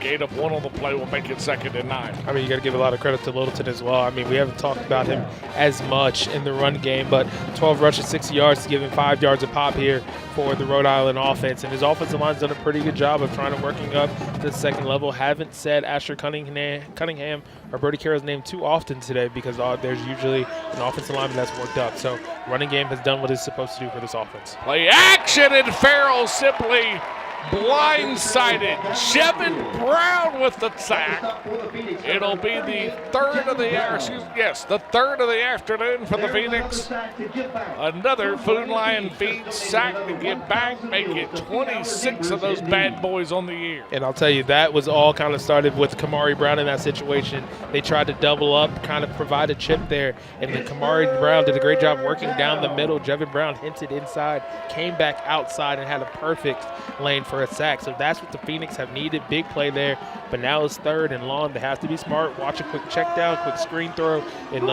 gain of 1 on the play will make it 2nd and 9. I mean, you got to give a lot of credit to Littleton as well. I mean, we haven't talked about him as much in the run game, but 12 rushes, 60 yards to give him 5 yards a pop here for the Rhode Island offense. And his offensive line's done a pretty good job of trying to working up to the second level. Haven't said Asher Cunningham or Brody Carroll's name too often today because there's usually an offensive lineman that's worked up. So running game has done what it's supposed to do for this offense. Play action, and Farrell simply blindsided Jevin Brown with the sack. It'll be the third of the afternoon for the Phoenix. Another Food Lion Feed sack to get back, make it 26 of those bad boys on the year. And I'll tell you, that was all kind of started with Kamari Brown in that situation. They tried to double up, kind of provide a chip there, and then Kamari Brown did a great job working down the middle. Jevin Brown hinted inside, came back outside, and had a perfect lane for a sack. So that's what the Phoenix have needed. Big play there, but now it's 3rd and long. They have to be smart. Watch a quick check down, quick screen throw, and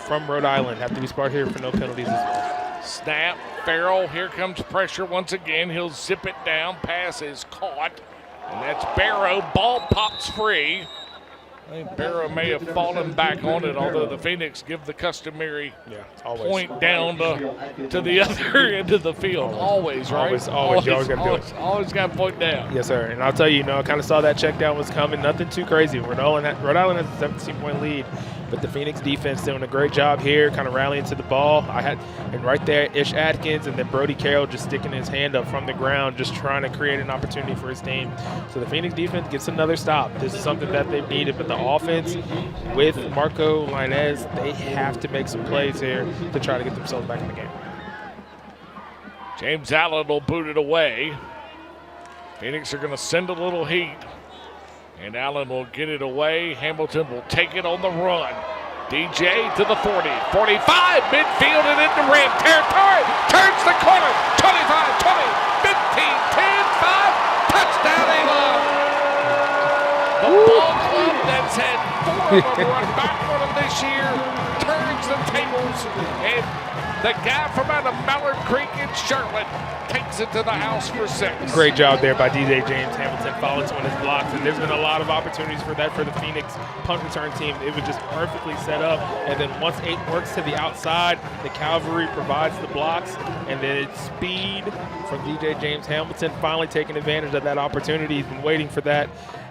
from Rhode Island. Have to be smart here for no penalties as well. Snap, Farrell, here comes pressure once again. He'll zip it down, pass is caught, and that's Barrow. Ball pops free. I think Barrow may have fallen back on it, although the Phoenix give the customary point down to the other end of the field. Always, right? Always. You always got to do it. Always got to point down. Yes, sir. And I'll tell you, I kind of saw that check down was coming. Nothing too crazy. Rhode Island has a 17-point lead, but the Phoenix defense doing a great job here, kind of rallying to the ball. And right there, Ish Atkins and then Brody Carroll just sticking his hand up from the ground, just trying to create an opportunity for his team. So the Phoenix defense gets another stop. This is something that they've needed, but the offense with Marco Linez, they have to make some plays here to try to get themselves back in the game. James Allen will boot it away. Phoenix are going to send a little heat, and Allen will get it away. Hamilton will take it on the run. DJ to the 40, 45, midfield and into red territory. Turns the corner, 25, 20, 15, 10, 5, touchdown Elon. The ball club that's had 4 of them run back on him this year turns the tables, and the guy from out of Mallard Creek in Charlotte takes it to the house for 6. Great job there by DJ James Hamilton, following some of his blocks, and there's been a lot of opportunities for that for the Phoenix punt return team. It was just perfectly set up, and then once 8 works to the outside, the cavalry provides the blocks, and then it's speed from DJ James Hamilton, finally taking advantage of that opportunity. He's been waiting for that.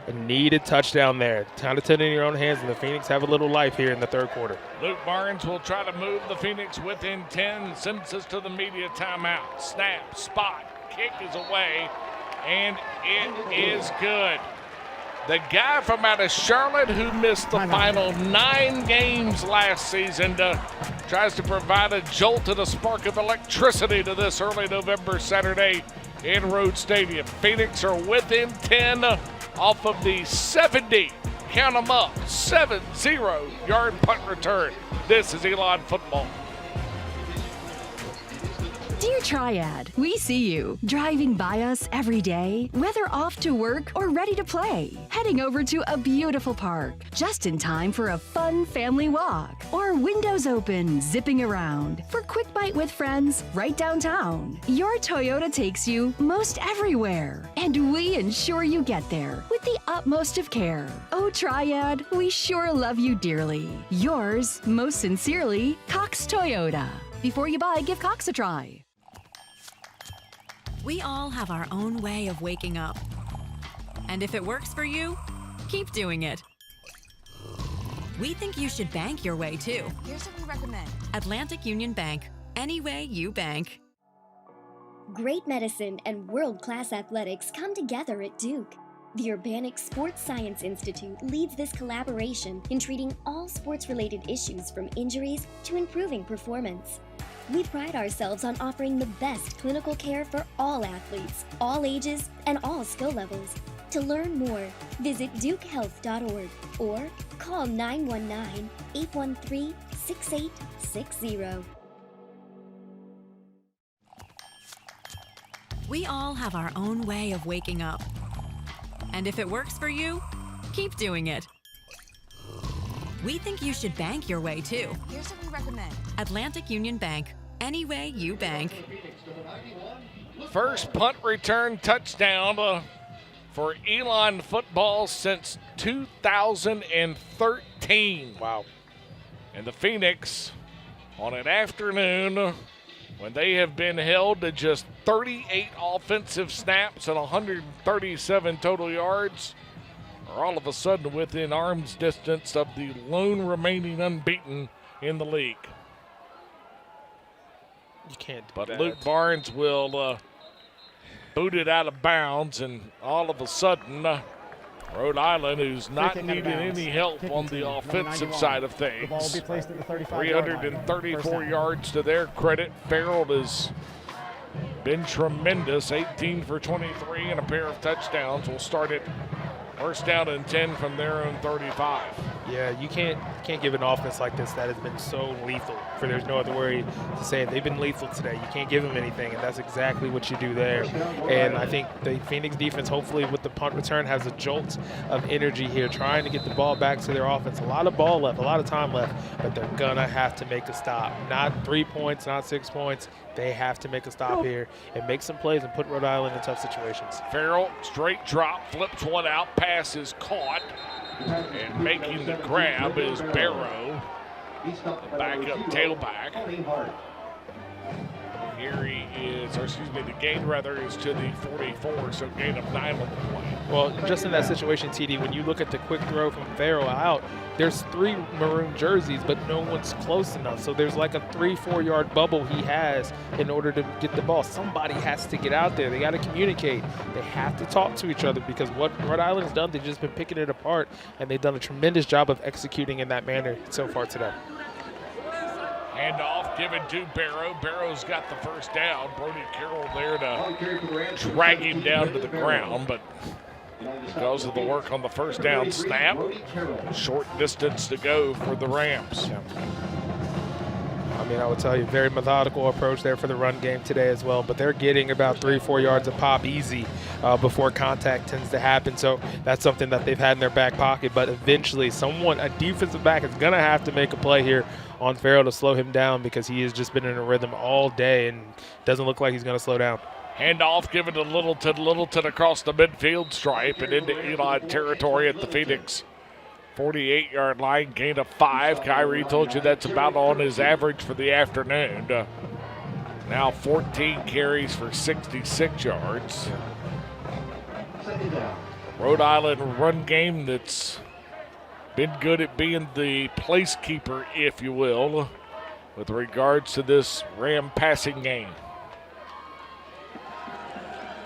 A needed touchdown there. Time to turn it in your own hands, and the Phoenix have a little life here in the 3rd quarter. Luke Barnes will try to move the Phoenix within 10, sends us to the media timeout. Snap, spot, kick is away, and it is good. The guy from out of Charlotte who missed the final 9 games last season tries to provide a jolt and a spark of electricity to this early November Saturday in Rhodes Stadium. Phoenix are within 10 off of the 70, count them up, 70-yard punt return. This is Elon football. Dear Triad, we see you driving by us every day, whether off to work or ready to play, heading over to a beautiful park, just in time for a fun family walk, or windows open, zipping around for quick bite with friends right downtown. Your Toyota takes you most everywhere, and we ensure you get there with the utmost of care. Oh, Triad, we sure love you dearly. Yours, most sincerely, Cox Toyota. Before you buy, give Cox a try. We all have our own way of waking up. And if it works for you, keep doing it. We think you should bank your way too. Here's what we recommend. Atlantic Union Bank. Any way you bank. Great medicine and world-class athletics come together at Duke. The Urbanic Sports Science Institute leads this collaboration in treating all sports-related issues from injuries to improving performance. We pride ourselves on offering the best clinical care for all athletes, all ages, and all skill levels. To learn more, visit dukehealth.org or call 919-813-6860. We all have our own way of waking up. And if it works for you, keep doing it. We think you should bank your way too. Here's what we recommend. Atlantic Union Bank. Any way you bank. First punt return touchdown for Elon football since 2013. Wow. And the Phoenix, on an afternoon when they have been held to just 38 offensive snaps and 137 total yards, are all of a sudden within arm's distance of the lone remaining unbeaten in the league. You can't do but that. Luke Barnes will boot it out of bounds, and all of a sudden, Rhode Island, who's not needing any help on the offensive side of things, 334 yards to their credit. Farrell has been tremendous, 18 for 23 and a pair of touchdowns. Will start it first down and 10 from their own 35. Yeah, you can't give an offense like this that has been so lethal, for there's no other way to say it. They've been lethal today. You can't give them anything, and that's exactly what you do there. And I think the Phoenix defense, hopefully with the punt return, has a jolt of energy here, trying to get the ball back to their offense. A lot of ball left, a lot of time left, but they're going to have to make a stop. Not 3 points, not 6 points. They have to make a stop here and make some plays and put Rhode Island in tough situations. Farrell, straight drop, flips one out, pass is caught, and making the grab is Barrow, the backup tailback. Here he is, or excuse me, the gain rather is to the 44, so gain of 9 on the play. Well, just in that situation, TD, when you look at the quick throw from Farrell out, there's 3 maroon jerseys, but no one's close enough. So there's like a 3-4 yard bubble he has in order to get the ball. Somebody has to get out there. They got to communicate. They have to talk to each other, because what Rhode Island's done, they've just been picking it apart, and they've done a tremendous job of executing in that manner so far today. Handoff given to Barrow. Barrow's got the first down. Brody Carroll there to drag him down to the ground, but because of the work on the first down snap, short distance to go for the Rams. I mean, I would tell you, very methodical approach there for the run game today as well, but they're getting about 3-4 yards a pop easy before contact tends to happen. So that's something that they've had in their back pocket, but eventually a defensive back is going to have to make a play here on Farrell to slow him down, because he has just been in a rhythm all day and doesn't look like he's going to slow down. Handoff given to Littleton. Littleton across the midfield stripe and into Elon territory at the Phoenix 48-yard line, gain of 5. Kyrie told you that's about on his average for the afternoon. Now 14 carries for 66 yards. Rhode Island run game that's been good at being the placekeeper, if you will, with regards to this Ram passing game.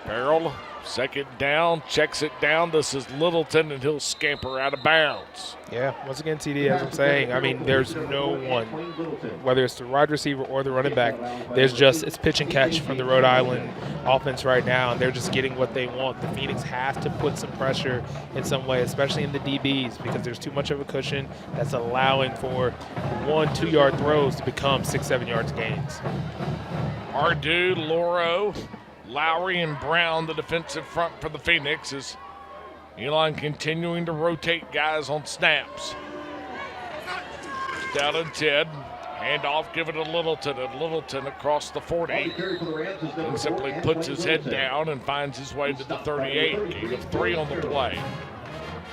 Farrell, second down, checks it down. This is Littleton, and he'll scamper out of bounds. Yeah, once again, TD, as I'm saying, I mean, there's no one, whether it's the wide receiver or the running back, it's pitch and catch from the Rhode Island offense right now, and they're just getting what they want. The Phoenix have to put some pressure in some way, especially in the DBs, because there's too much of a cushion that's allowing for 1-2 yard throws to become 6-7 yards gains. Ardu, Loro, Lowry, and Brown, the defensive front for the Phoenix, as Elon continuing to rotate guys on snaps. Down and 10. Handoff given to Littleton, and Littleton across the 40. And simply puts his head down and finds his way to the 38. Gain of 3 on the play.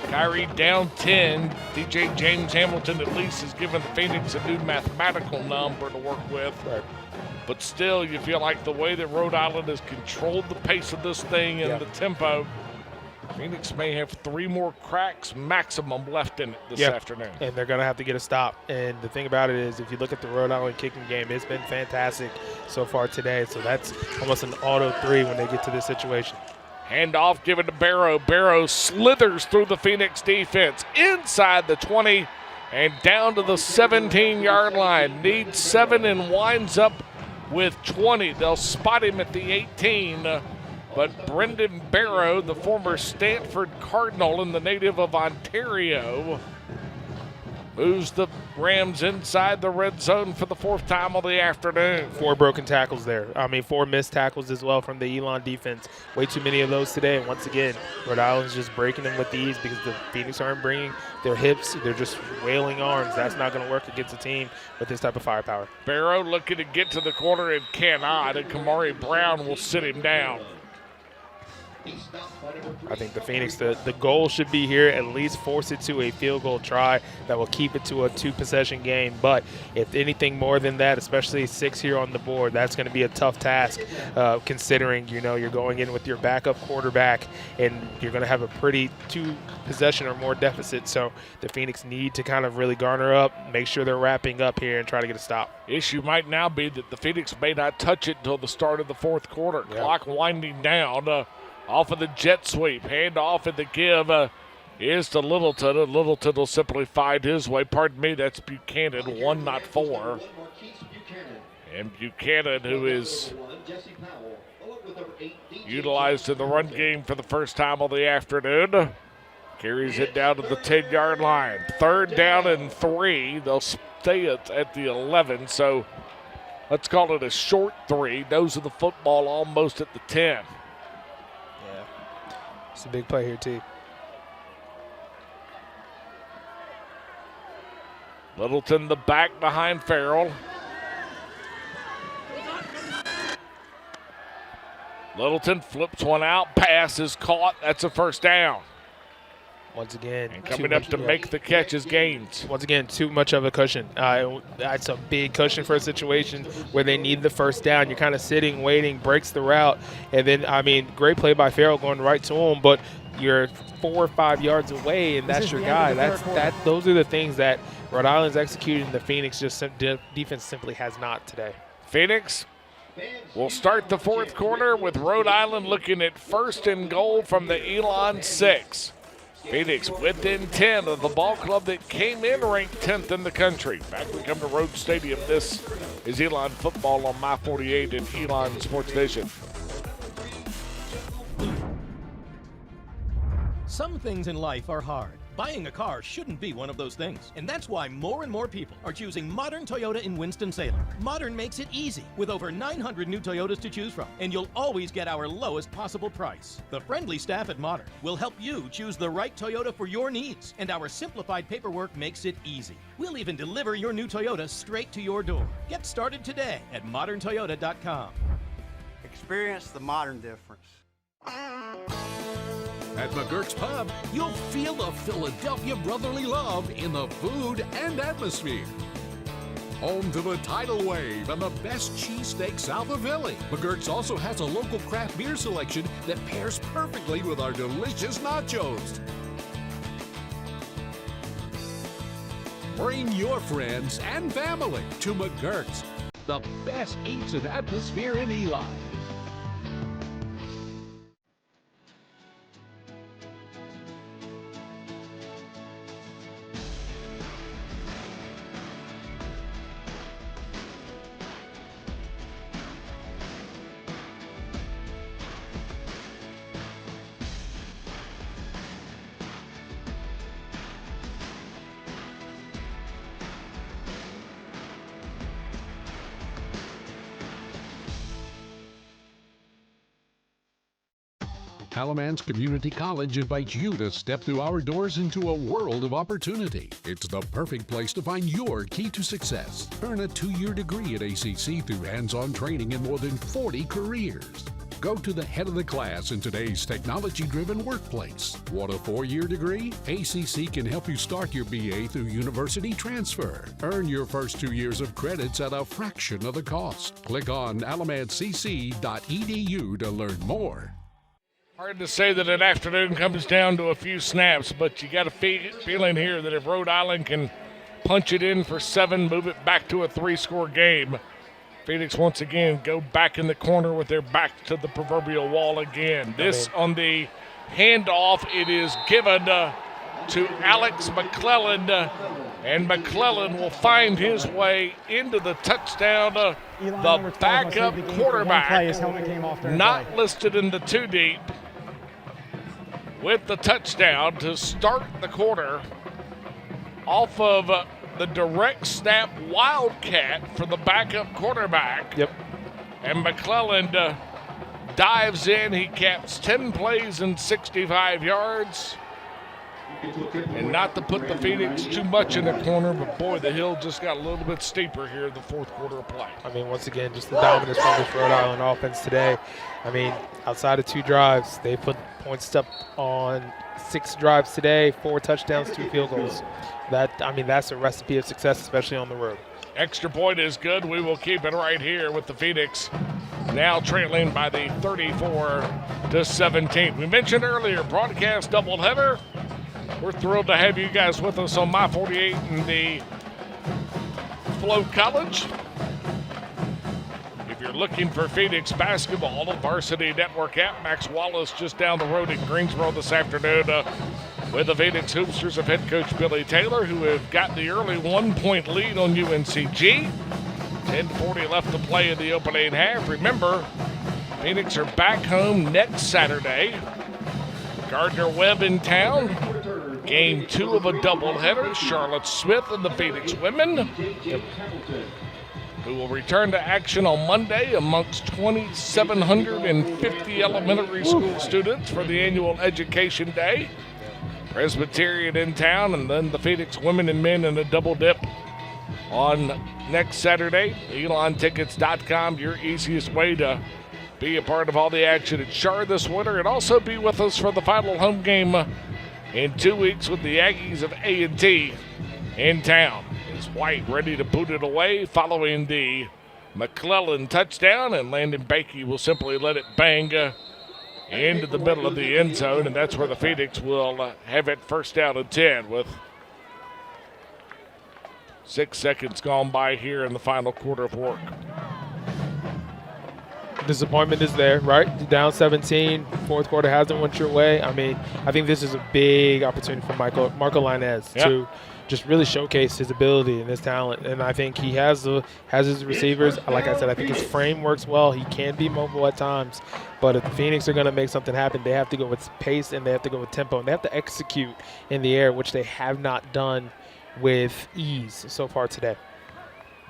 Kyrie down 10. DJ James Hamilton at least has given the Phoenix a new mathematical number to work with. But still, you feel like the way that Rhode Island has controlled the pace of this thing and the tempo, Phoenix may have 3 more cracks maximum left in it this afternoon. And they're going to have to get a stop. And the thing about it is, if you look at the Rhode Island kicking game, it's been fantastic so far today. So that's almost an auto 3 when they get to this situation. Handoff given to Barrow. Barrow slithers through the Phoenix defense inside the 20 and down to the 17-yard line. Needs 7 and winds up with 20. They'll spot him at the 18. But Brendan Barrow, the former Stanford Cardinal and the native of Ontario, moves the Rams inside the red zone for the 4th time of the afternoon. 4 broken tackles there. 4 missed tackles as well from the Elon defense. Way too many of those today. And once again, Rhode Island's just breaking them with ease because the Phoenix aren't bringing their hips. They're just wailing arms. That's not going to work against a team with this type of firepower. Barrow looking to get to the corner and cannot, and Kamari Brown will sit him down. I think the Phoenix, the goal should be here, at least force it to a field goal try that will keep it to a 2-possession game. But if anything more than that, especially 6 here on the board, that's going to be a tough task considering, you're going in with your backup quarterback and you're going to have a pretty 2-possession or more deficit. So the Phoenix need to kind of really garner up, make sure they're wrapping up here and try to get a stop. Issue might now be that the Phoenix may not touch it until the start of the fourth quarter. Yep. Clock winding down. Off of the jet sweep, hand off at the give is to Littleton, and Littleton will simply find his way. Pardon me, that's Buchanan, 1, not 4. And Buchanan, who is utilized in the run game for the first time on the afternoon, carries it down to the 10-yard line. 3rd down and 3. They'll stay at the 11, so let's call it a short 3. Nose of the football almost at the 10. It's a big play here, too. Littleton the back behind Farrell. Littleton flips one out. Pass is caught. That's a first down. Once again, and coming up to make the catch is Gaines. Once again, too much of a cushion. That's a big cushion for a situation where they need the first down. You're kind of sitting, waiting, breaks the route, and then, great play by Farrell going right to him, but you're 4 or 5 yards away, and that's your guy. Those are the things that Rhode Island's executing. The Phoenix defense simply has not today. Phoenix will start the fourth quarter with Rhode Island looking at 1st and goal from the Elon 6. Phoenix within 10 of the ball club that came in ranked 10th in the country. Back we come to Rhodes Stadium. This is Elon football on My 48 and Elon Sports Vision. Some things in life are hard. Buying a car shouldn't be one of those things. And that's why more and more people are choosing modern Toyota in Winston-Salem. Modern makes it easy with over 900 new Toyotas to choose from. And you'll always get our lowest possible price. The friendly staff at Modern will help you choose the right Toyota for your needs. And our simplified paperwork makes it easy. We'll even deliver your new Toyota straight to your door. Get started today at moderntoyota.com. Experience the Modern difference. At McGurk's Pub, you'll feel the Philadelphia brotherly love in the food and atmosphere. Home to the tidal wave and the best cheesesteak south of Philly, McGurk's also has a local craft beer selection that pairs perfectly with our delicious nachos. Bring your friends and family to McGurk's, the best eats and atmosphere in Elon. Alamance Community College invites you to step through our doors into a world of opportunity. It's the perfect place to find your key to success. Earn a 2-year degree at ACC through hands-on training in more than 40 careers. Go to the head of the class in today's technology-driven workplace. Want a 4-year degree? ACC can help you start your BA through university transfer. Earn your first 2 years of credits at a fraction of the cost. Click on alamancecc.edu to learn more. Hard to say that an afternoon comes down to a few snaps, but you got a feeling here that if Rhode Island can punch it in for 7, move it back to a 3-score game, Phoenix once again go back in the corner with their back to the proverbial wall again. This on the handoff, it is given to Alex McClellan, and McClellan will find his way into the touchdown. The backup quarterback, not listed in the 2 deep, with the touchdown to start the quarter off of the direct snap wildcat for the backup quarterback. Yep. And McClellan dives in. He caps 10 plays and 65 yards. And not to put the Phoenix too much in the corner, but boy, the hill just got a little bit steeper here in the fourth quarter of play. I mean, once again, just the dominance from this Rhode Island offense today. I mean, outside of 2 drives, they put points up on 6 drives today, 4 touchdowns, 2 field goals. That's a recipe of success, especially on the road. Extra point is good. We will keep it right here with the Phoenix now trailing by the 34-17. We mentioned earlier, broadcast doubleheader. We're thrilled to have you guys with us on My 48 and the Flow College. If you're looking for Phoenix basketball, the Varsity Network app, Max Wallace just down the road in Greensboro this afternoon with the Phoenix Hoopsters of head coach Billy Taylor, who have got the early 1-point lead on UNCG. 10:40 left to play in the opening half. Remember, Phoenix are back home next Saturday. Gardner-Webb in town. Game 2 of a doubleheader. Charlotte Smith and the Phoenix women, who will return to action on Monday amongst 2,750 elementary school students for the annual Education Day. Presbyterian in town, and then the Phoenix women and men in a double dip on next Saturday. ElonTickets.com, your easiest way to be a part of all the action at Char this winter, and also be with us for the final home game in 2 weeks with the Aggies of A&T in town. Is White ready to boot it away following the McClellan touchdown, and Landon Bakey will simply let it bang into the middle of the end zone, and that's where the Phoenix will have it first down and 10 with 6 seconds gone by here in the final quarter of work. Disappointment is there, right? Down 17, fourth quarter hasn't went your way. I mean, I think this is a big opportunity for Marco Linez to just really showcase his ability and his talent. And I think he has his receivers. Like I said, I think his frame works well. He can be mobile at times. But if the Phoenix are going to make something happen, they have to go with pace and they have to go with tempo. And they have to execute in the air, which they have not done with ease so far today.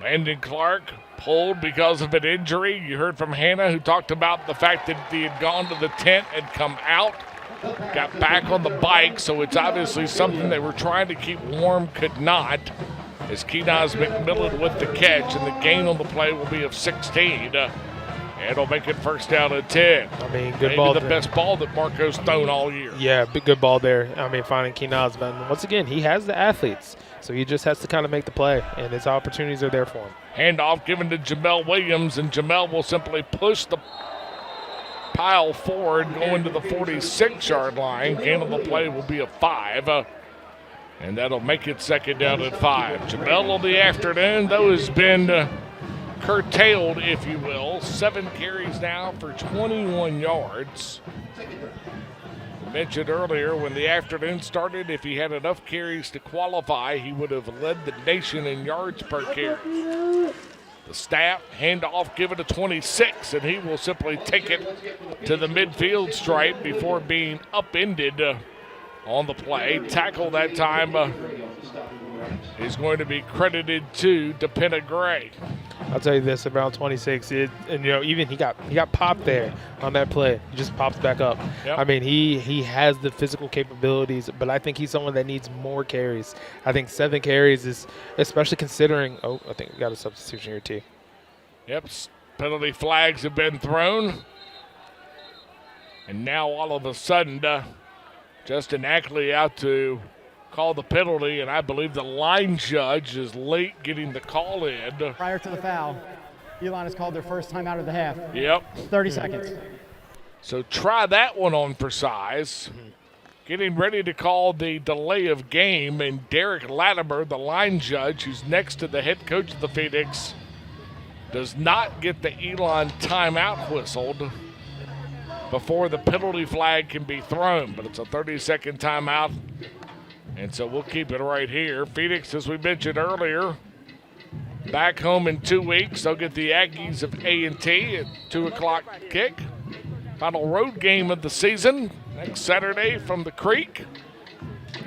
Landon Clark pulled because of an injury. You heard from Hannah, who talked about the fact that he had gone to the tent and come out, got back on the bike, so it's obviously something they were trying to keep warm, could not, as Kenaz McMillan with the catch, and the gain on the play will be of 16. It'll make it first down at 10. I mean, good ball. Maybe the best ball that Marco's thrown all year. Yeah, good ball there. I mean, finding Kenaz. But once again, he has the athletes, so he just has to kind of make the play, and his opportunities are there for him. Handoff given to Jamel Williams, and Jamel will simply push the pile forward, going to the 46-yard line. Gain on the play will be a 5, and that'll make it second down at 5. Jamel on the afternoon, though, has been curtailed, if you will. 7 carries now for 21 yards. I mentioned earlier when the afternoon started, if he had enough carries to qualify, he would have led the nation in yards per carry. The snap, handoff given to 26, and he will simply take it to the midfield stripe before being upended on the play. Tackle that time is going to be credited to DePenna Gray. I'll tell you this about 26, even he got popped there on that play. He just pops back up. Yep. I mean, he has the physical capabilities, but I think he's someone that needs more carries. I think 7 carries is, especially considering, I think we got a substitution here too. Yep, penalty flags have been thrown. And now all of a sudden, Justin Ackley out to call the penalty, and I believe the line judge is late getting the call in. Prior to the foul, Elon has called their first time out of the half. Yep. 30 seconds. So try that one on for size. Getting ready to call the delay of game, and Derek Latimer, the line judge, who's next to the head coach of the Phoenix, does not get the Elon timeout whistled before the penalty flag can be thrown, but it's a 30-second timeout. And so we'll keep it right here. Phoenix, as we mentioned earlier, back home in 2 weeks. They'll get the Aggies of A&T at 2 o'clock kick. Final road game of the season next Saturday from the Creek.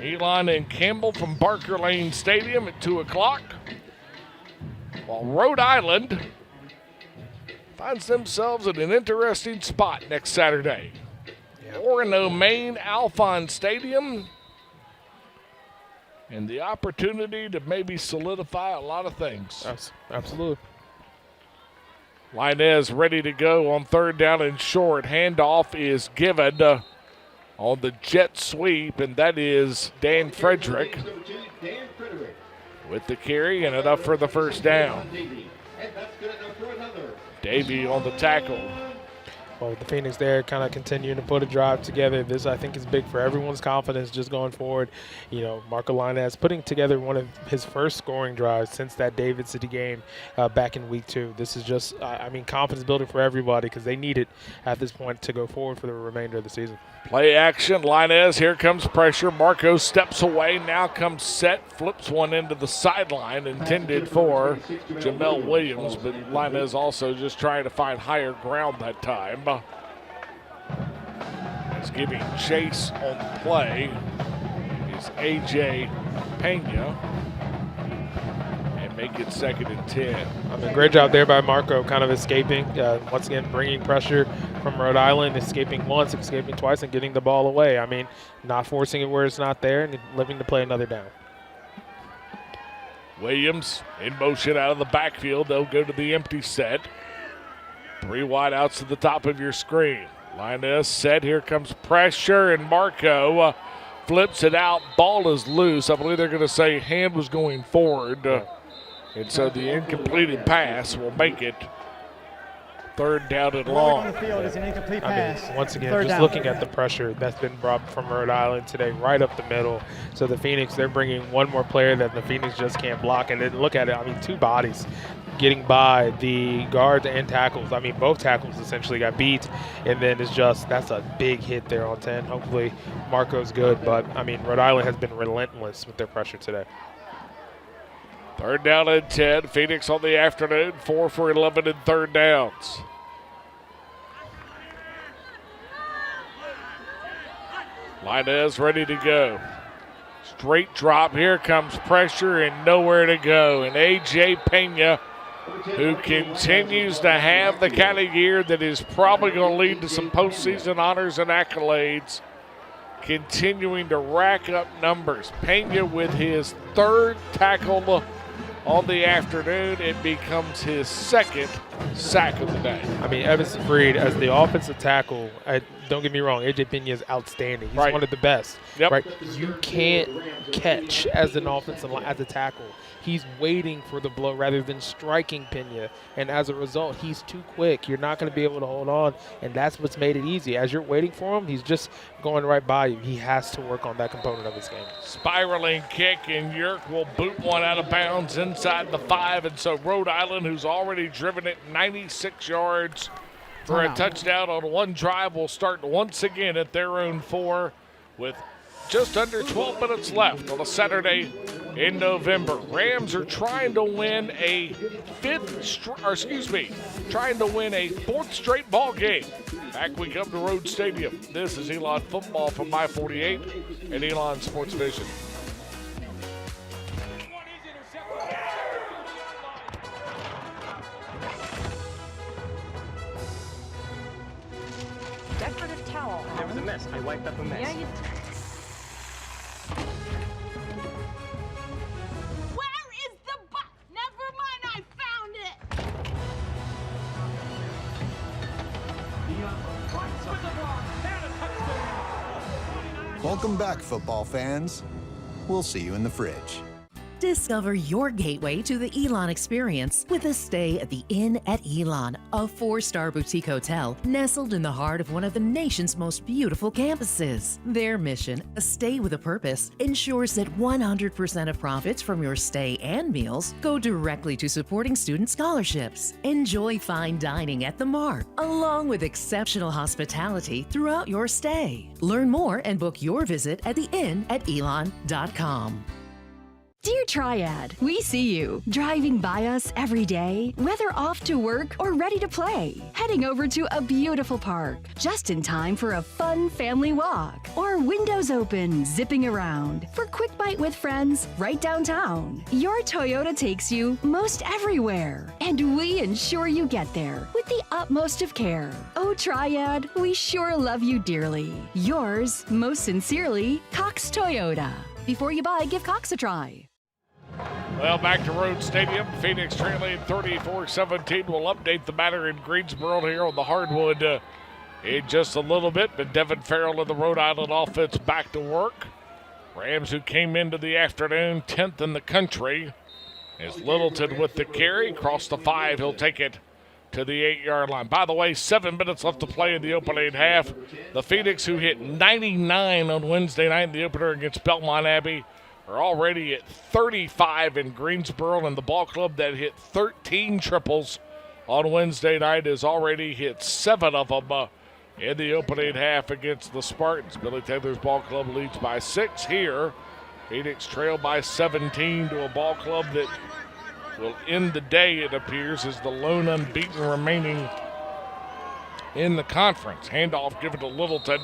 Elon and Campbell from Barker Lane Stadium at 2 o'clock. While Rhode Island finds themselves in an interesting spot next Saturday. Orono, Maine, Alphon Stadium. and the opportunity to maybe solidify a lot of things. Absolutely. Linez ready to go on 3rd down and short. Handoff is given on the jet sweep, and that is Dan Frederick with the carry and enough for the 1st down. Davey on the tackle. Well, the Phoenix there kind of continuing to put a drive together. This, I think, is big for everyone's confidence just going forward. You know, Marco Linez putting together one of his first scoring drives since that David City game back in week 2. This is just, I mean, confidence building for everybody because they need it at this point to go forward for the remainder of the season. Play action, Linez, here comes pressure. Marco steps away, now comes set, flips one into the sideline, intended for Jamel Williams, but Linez also just trying to find higher ground that time. He's giving chase on the play is A.J. Pena, and make it 2nd and 10. I mean, great job there by Marco, kind of escaping, once again bringing pressure from Rhode Island, escaping once, escaping twice, and getting the ball away. I mean, not forcing it where it's not there and living to play another down. Williams in motion out of the backfield. They'll go to the empty set. 3 wide outs to the top of your screen. Linez set. Here comes pressure, and Marco flips it out. Ball is loose. I believe they're going to say hand was going forward. And so the incompleted pass will make it 3rd down and long. On the field is an incomplete pass. I mean, once again, just looking at the pressure that's been brought from Rhode Island today, right up the middle. So the Phoenix, they're bringing one more player that the Phoenix just can't block. And then look at it, I mean, 2 bodies getting by the guards and tackles. I mean, both tackles essentially got beat. And then it's just, that's a big hit there on 10. Hopefully Marco's good. But, I mean, Rhode Island has been relentless with their pressure today. 3rd down and 10. Phoenix on the afternoon, 4 for 11 in 3rd downs. Linez ready to go. Straight drop. Here comes pressure and nowhere to go. And A.J. Pena, who continues to have the kind of year that is probably going to lead to some postseason honors and accolades, continuing to rack up numbers. Pena with his 3rd tackle on the afternoon. It becomes his 2nd sack of the day. I mean, Evanson Freed as the offensive tackle, don't get me wrong, A.J. Pena is outstanding. He's one of the best. Yep. Right? You can't catch as an offensive line, as a tackle. He's waiting for the blow rather than striking Pena, and as a result, he's too quick. You're not going to be able to hold on, and that's what's made it easy. As you're waiting for him, he's just going right by you. He has to work on that component of his game. Spiraling kick, and Yerk will boot one out of bounds inside the 5, and so Rhode Island, who's already driven it 96 yards for a touchdown on one drive, will start once again at their own 4 with just under 12 minutes left on a Saturday in November. Rams are trying to win a 4th straight ball game. Back we come to Road Stadium. This is Elon Football from My48 and Elon Sports Vision. Decorative towel. There was a mess. I wiped up a mess. Yeah, you Where is the bus? Never mind, I found it. Welcome back, football fans. We'll see you in the fridge. Discover your gateway to the Elon experience with a stay at the Inn at Elon, a 4-star boutique hotel nestled in the heart of one of the nation's most beautiful campuses. Their mission, a stay with a purpose, ensures that 100% of profits from your stay and meals go directly to supporting student scholarships. Enjoy fine dining at the Mark, along with exceptional hospitality throughout your stay. Learn more and book your visit at theinnatelon.com. Dear Triad, we see you driving by us every day, whether off to work or ready to play, heading over to a beautiful park, just in time for a fun family walk, or windows open, zipping around for quick bite with friends right downtown. Your Toyota takes you most everywhere, and we ensure you get there with the utmost of care. Oh, Triad, we sure love you dearly. Yours, most sincerely, Cox Toyota. Before you buy, give Cox a try. Well, back to Rhodes Stadium. Phoenix trailing 34-17. We'll update the matter in Greensboro here on the hardwood in just a little bit. But Devin Farrell of the Rhode Island offense back to work. Rams, who came into the afternoon 10th in the country. As Littleton with the carry, across the 5, he'll take it to the 8-yard line. By the way, 7 minutes left to play in the opening half. The Phoenix, who hit 99 on Wednesday night in the opener against Belmont Abbey, are already at 35 in Greensboro, and the ball club that hit 13 triples on Wednesday night has already hit 7 of them in the opening half against the Spartans. Billy Taylor's ball club leads by 6 here. Phoenix trail by 17 to a ball club that will end the day, it appears, as the lone unbeaten remaining in the conference. Handoff given to Littleton,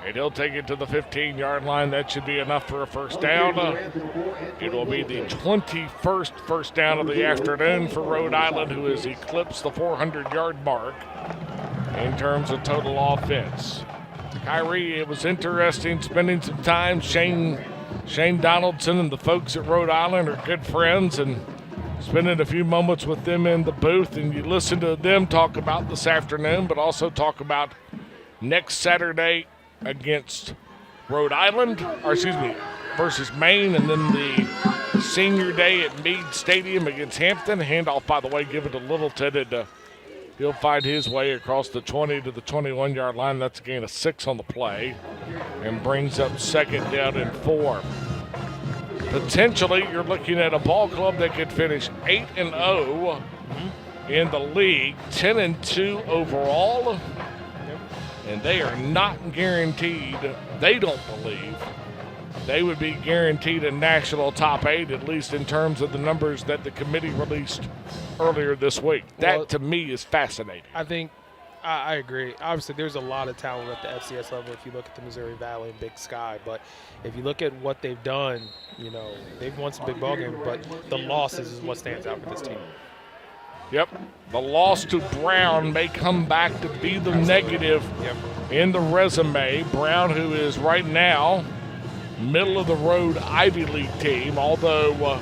and he'll take it to the 15-yard line. That should be enough for a first down. It will be the 21st first down of the afternoon for Rhode Island, who has eclipsed the 400-yard mark in terms of total offense. Kyrie, it was interesting spending some time. Shane Donaldson and the folks at Rhode Island are good friends, and spending a few moments with them in the booth, and you listen to them talk about this afternoon, but also talk about next Saturday against Rhode Island, versus Maine, and then the senior day at Meade Stadium against Hampton. Handoff, by the way, given to Littleton, and he'll find his way across the 20 to the 21-yard line. That's a gain of 6 on the play, and brings up second down and 4. Potentially, you're looking at a ball club that could finish 8-0 in the league, 10-2 overall, and they are not guaranteed, they don't believe, they would be guaranteed a national top 8, at least in terms of the numbers that the committee released earlier this week. That, to me, is fascinating. I think I agree. Obviously, there's a lot of talent at the FCS level if you look at the Missouri Valley and Big Sky. But if you look at what they've done, they've won some big ball games, but the losses is what stands out for this team. Yep. The loss to Brown may come back to be the negative in the resume. Brown, who is right now middle of the road Ivy League team, although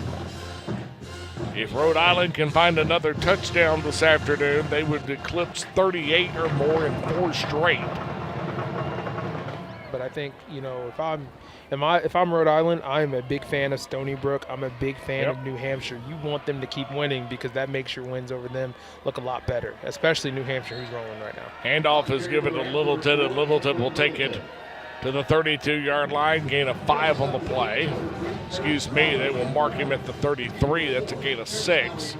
if Rhode Island can find another touchdown this afternoon, they would eclipse 38 or more in 4 straight. But I think, if I'm Rhode Island, I'm a big fan of Stony Brook. I'm a big fan of New Hampshire. You want them to keep winning because that makes your wins over them look a lot better, especially New Hampshire, who's rolling right now. Handoff is given to Littleton, and Littleton will take it to the 32-yard line, gain of 5 on the play. They will mark him at the 33. That's a gain of 6.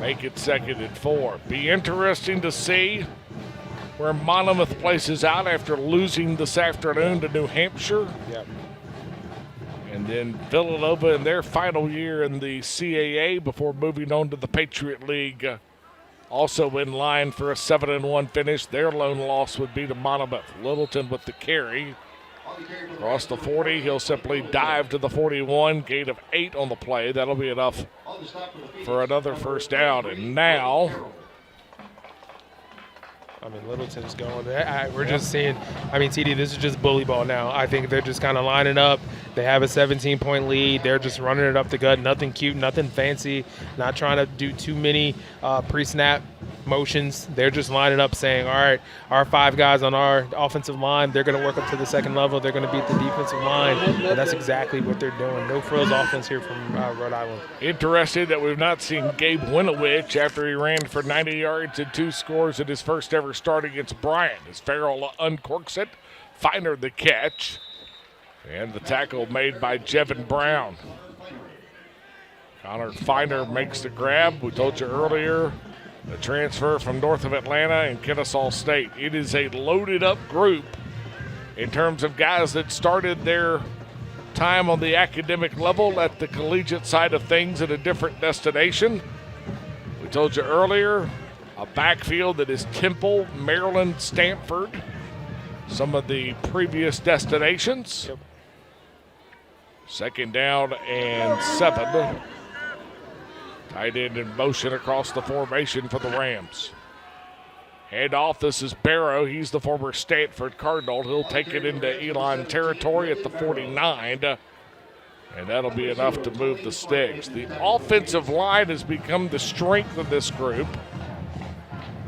Make it second and 4. Be interesting to see where Monmouth places out after losing this afternoon to New Hampshire. Yep. And then Villanova in their final year in the CAA before moving on to the Patriot League. Also in line for a 7-1 finish. Their lone loss would be to Monmouth. Littleton with the carry. Across the 40, he'll simply dive to the 41. Gain of 8 on the play. That'll be enough for another first down. And now, Littleton's going there. We're just seeing, TD, this is just bully ball now. I think they're just kind of lining up. They have a 17-point lead. They're just running it up the gut. Nothing cute, nothing fancy. Not trying to do too many pre-snap motions. They're just lining up saying, all right, our 5 guys on our offensive line, they're going to work up to the second level. They're going to beat the defensive line. And that's exactly what they're doing. No frills offense here from Rhode Island. Interesting that we've not seen Gabe Winovich after he ran for 90 yards and 2 scores in his first ever start against Bryant. As Farrell uncorks it, Feiner the catch, and the tackle made by Jevin Brown. Connor Feiner makes the grab. We told you earlier, the transfer from north of Atlanta and Kennesaw State. It is a loaded up group in terms of guys that started their time on the academic level at the collegiate side of things at a different destination. We told you earlier, a backfield that is Temple, Maryland, Stanford, some of the previous destinations. Yep. Second down and 7. Tight end in motion across the formation for the Rams. Handoff, this is Barrow. He's the former Stanford Cardinal. He'll take it into Elon territory at the 49. And that'll be enough to move the sticks. The offensive line has become the strength of this group.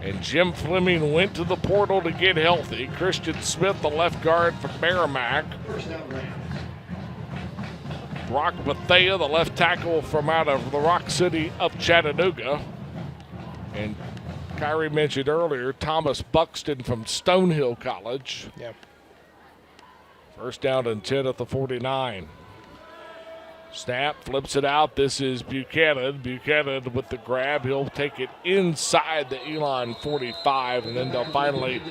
And Jim Fleming went to the portal to get healthy. Christian Smith, the left guard from Merrimack. Brock Bethea, the left tackle from out of the Rock City of Chattanooga. And Kyrie mentioned earlier, Thomas Buxton from Stonehill College. Yep. First down and 10 at the 49. Snap, flips it out. This is Buchanan. Buchanan with the grab. He'll take it inside the Elon 45, and then they'll finally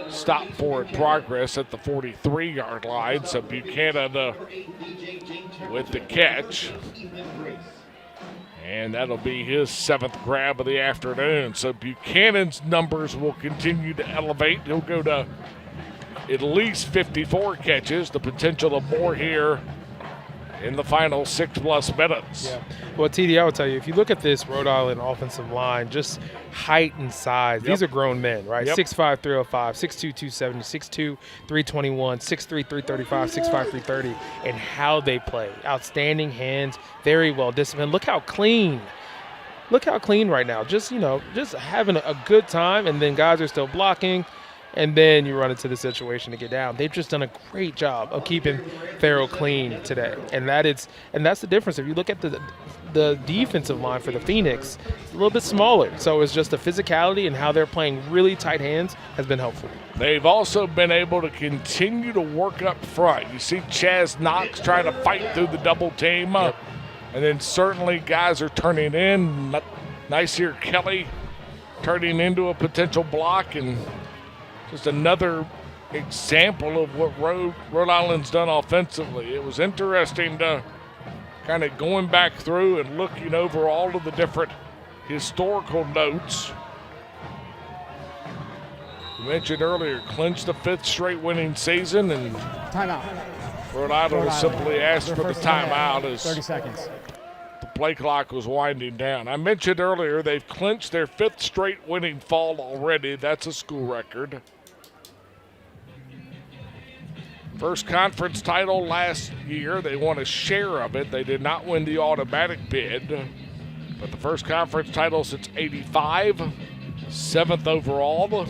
stop forward progress at the 43-yard line. So Buchanan with the catch. And that'll be his 7th grab of the afternoon. So Buchanan's numbers will continue to elevate. He'll go to at least 54 catches, the potential of more here in the final 6+ minutes. Yeah. Well, TD, I will tell you, if you look at this Rhode Island offensive line, just height and size, these are grown men, right? 6'5", 305, 6'2", 270, 6'2", 321, 6'3", 335, 6'5", 330, and how they play. Outstanding hands, very well disciplined. Look how clean. Look how clean right now. Just having a good time, and then guys are still blocking. And then you run into the situation to get down. They've just done a great job of keeping Farrell clean today, and that's the difference. If you look at the defensive line for the Phoenix, it's a little bit smaller. So it's just the physicality and how they're playing really tight hands has been helpful. They've also been able to continue to work up front. You see Chaz Knox trying to fight through the double team, and then certainly guys are turning in. Nice here, Kelly turning into a potential block, and just another example of what Rhode Island's done offensively. It was interesting to kind of going back through and looking over all of the different historical notes. You mentioned earlier, clinched the 5th straight winning season, and timeout. Rhode Island simply asked for the timeout as 30 seconds. The play clock was winding down. I mentioned earlier they've clinched their 5th straight winning fall already. That's a school record. First conference title last year. They won a share of it. They did not win the automatic bid. But the first conference title since '85, 7th overall.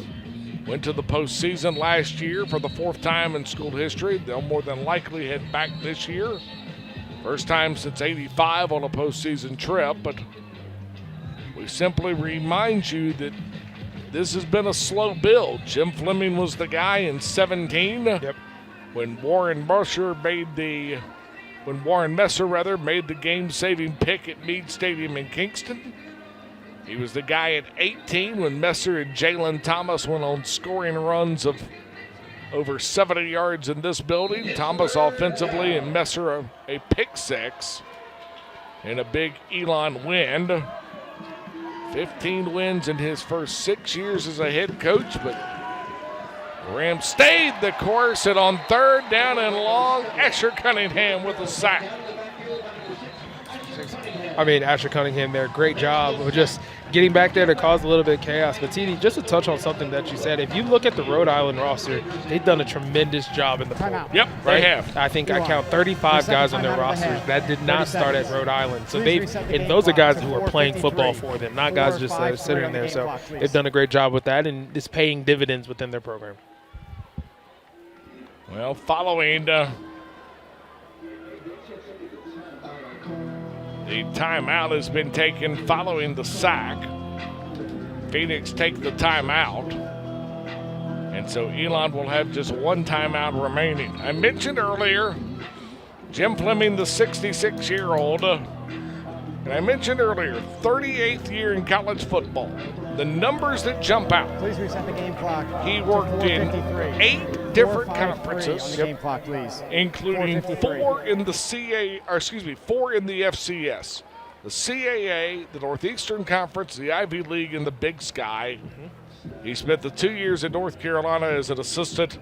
Went to the postseason last year for the 4th time in school history. They'll more than likely head back this year. First time since '85 on a postseason trip. But we simply remind you that this has been a slow build. Jim Fleming was the guy in 17. Yep. When Warren Messer made the game-saving pick at Meade Stadium in Kingston. He was the guy at 18 when Messer and Jalen Thomas went on scoring runs of over 70 yards in this building. Thomas offensively and Messer a pick 6 and a big Elon win. 15 wins in his first 6 years as a head coach, but Rams stayed the course, and on 3rd down and long, Asher Cunningham with a sack. I mean, Asher Cunningham there, great job of just getting back there to cause a little bit of chaos. But TD, just to touch on something that you said, if you look at the Rhode Island roster, they've done a tremendous job in the portal. Yep, right? They have. I think I count 35 guys on their rosters that did not start at Rhode Island. So and those are guys who are playing football for them, not guys just sitting there. So they've done a great job with that, and it's paying dividends within their program. Well, following the timeout has been taken following the sack. Phoenix take the timeout. And so Elon will have just 1 timeout remaining. I mentioned earlier Jim Fleming, the 66-year-old. And I mentioned earlier, 38th year in college football. The numbers that jump out. Please reset the game clock. He worked in 8 different conferences, on the game clock, please. including 4 in the CAA, 4 in the FCS. The CAA, the Northeastern Conference, the Ivy League, and the Big Sky. He spent the 2 years in North Carolina as an assistant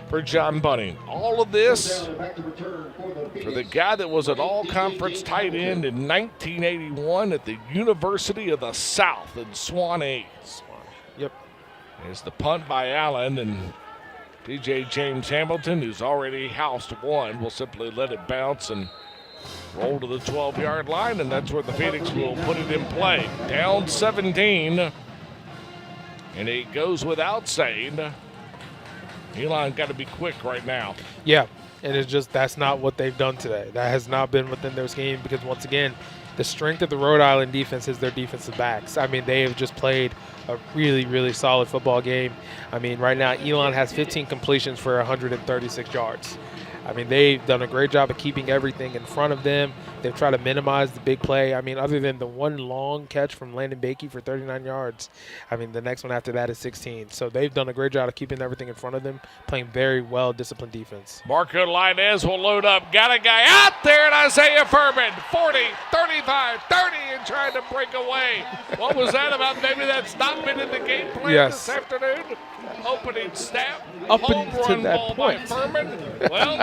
for John Bunning. All of this for the guy that was an all-conference tight end in 1981 at the University of the South in Swanee. Yep. It's the punt by Allen, and DJ James Hamilton, who's already housed one, will simply let it bounce and roll to the 12-yard line, and that's where the Phoenix will put it in play. Down 17, and it goes without saying. Elon got to be quick right now. Yeah, and it's just that's not what they've done today. That has not been within their scheme because, once again, the strength of the Rhode Island defense is their defensive backs. I mean, they have just played a really, really solid football game. I mean, right now, Elon has 15 completions for 136 yards. I mean, they've done a great job of keeping everything in front of them. They've tried to minimize the big play. I mean, other than the one long catch from Landon Bakey for 39 yards, I mean, the next one after that is 16. So they've done a great job of keeping everything in front of them, playing very well-disciplined defense. Marco Linez will load up. Got a guy out there, and Isaiah Furman, 40, 35, 30, and trying to break away. What was that about? Maybe that's not been in the game plan this afternoon. Opening snap, up home until run that ball point. by Furman. Well,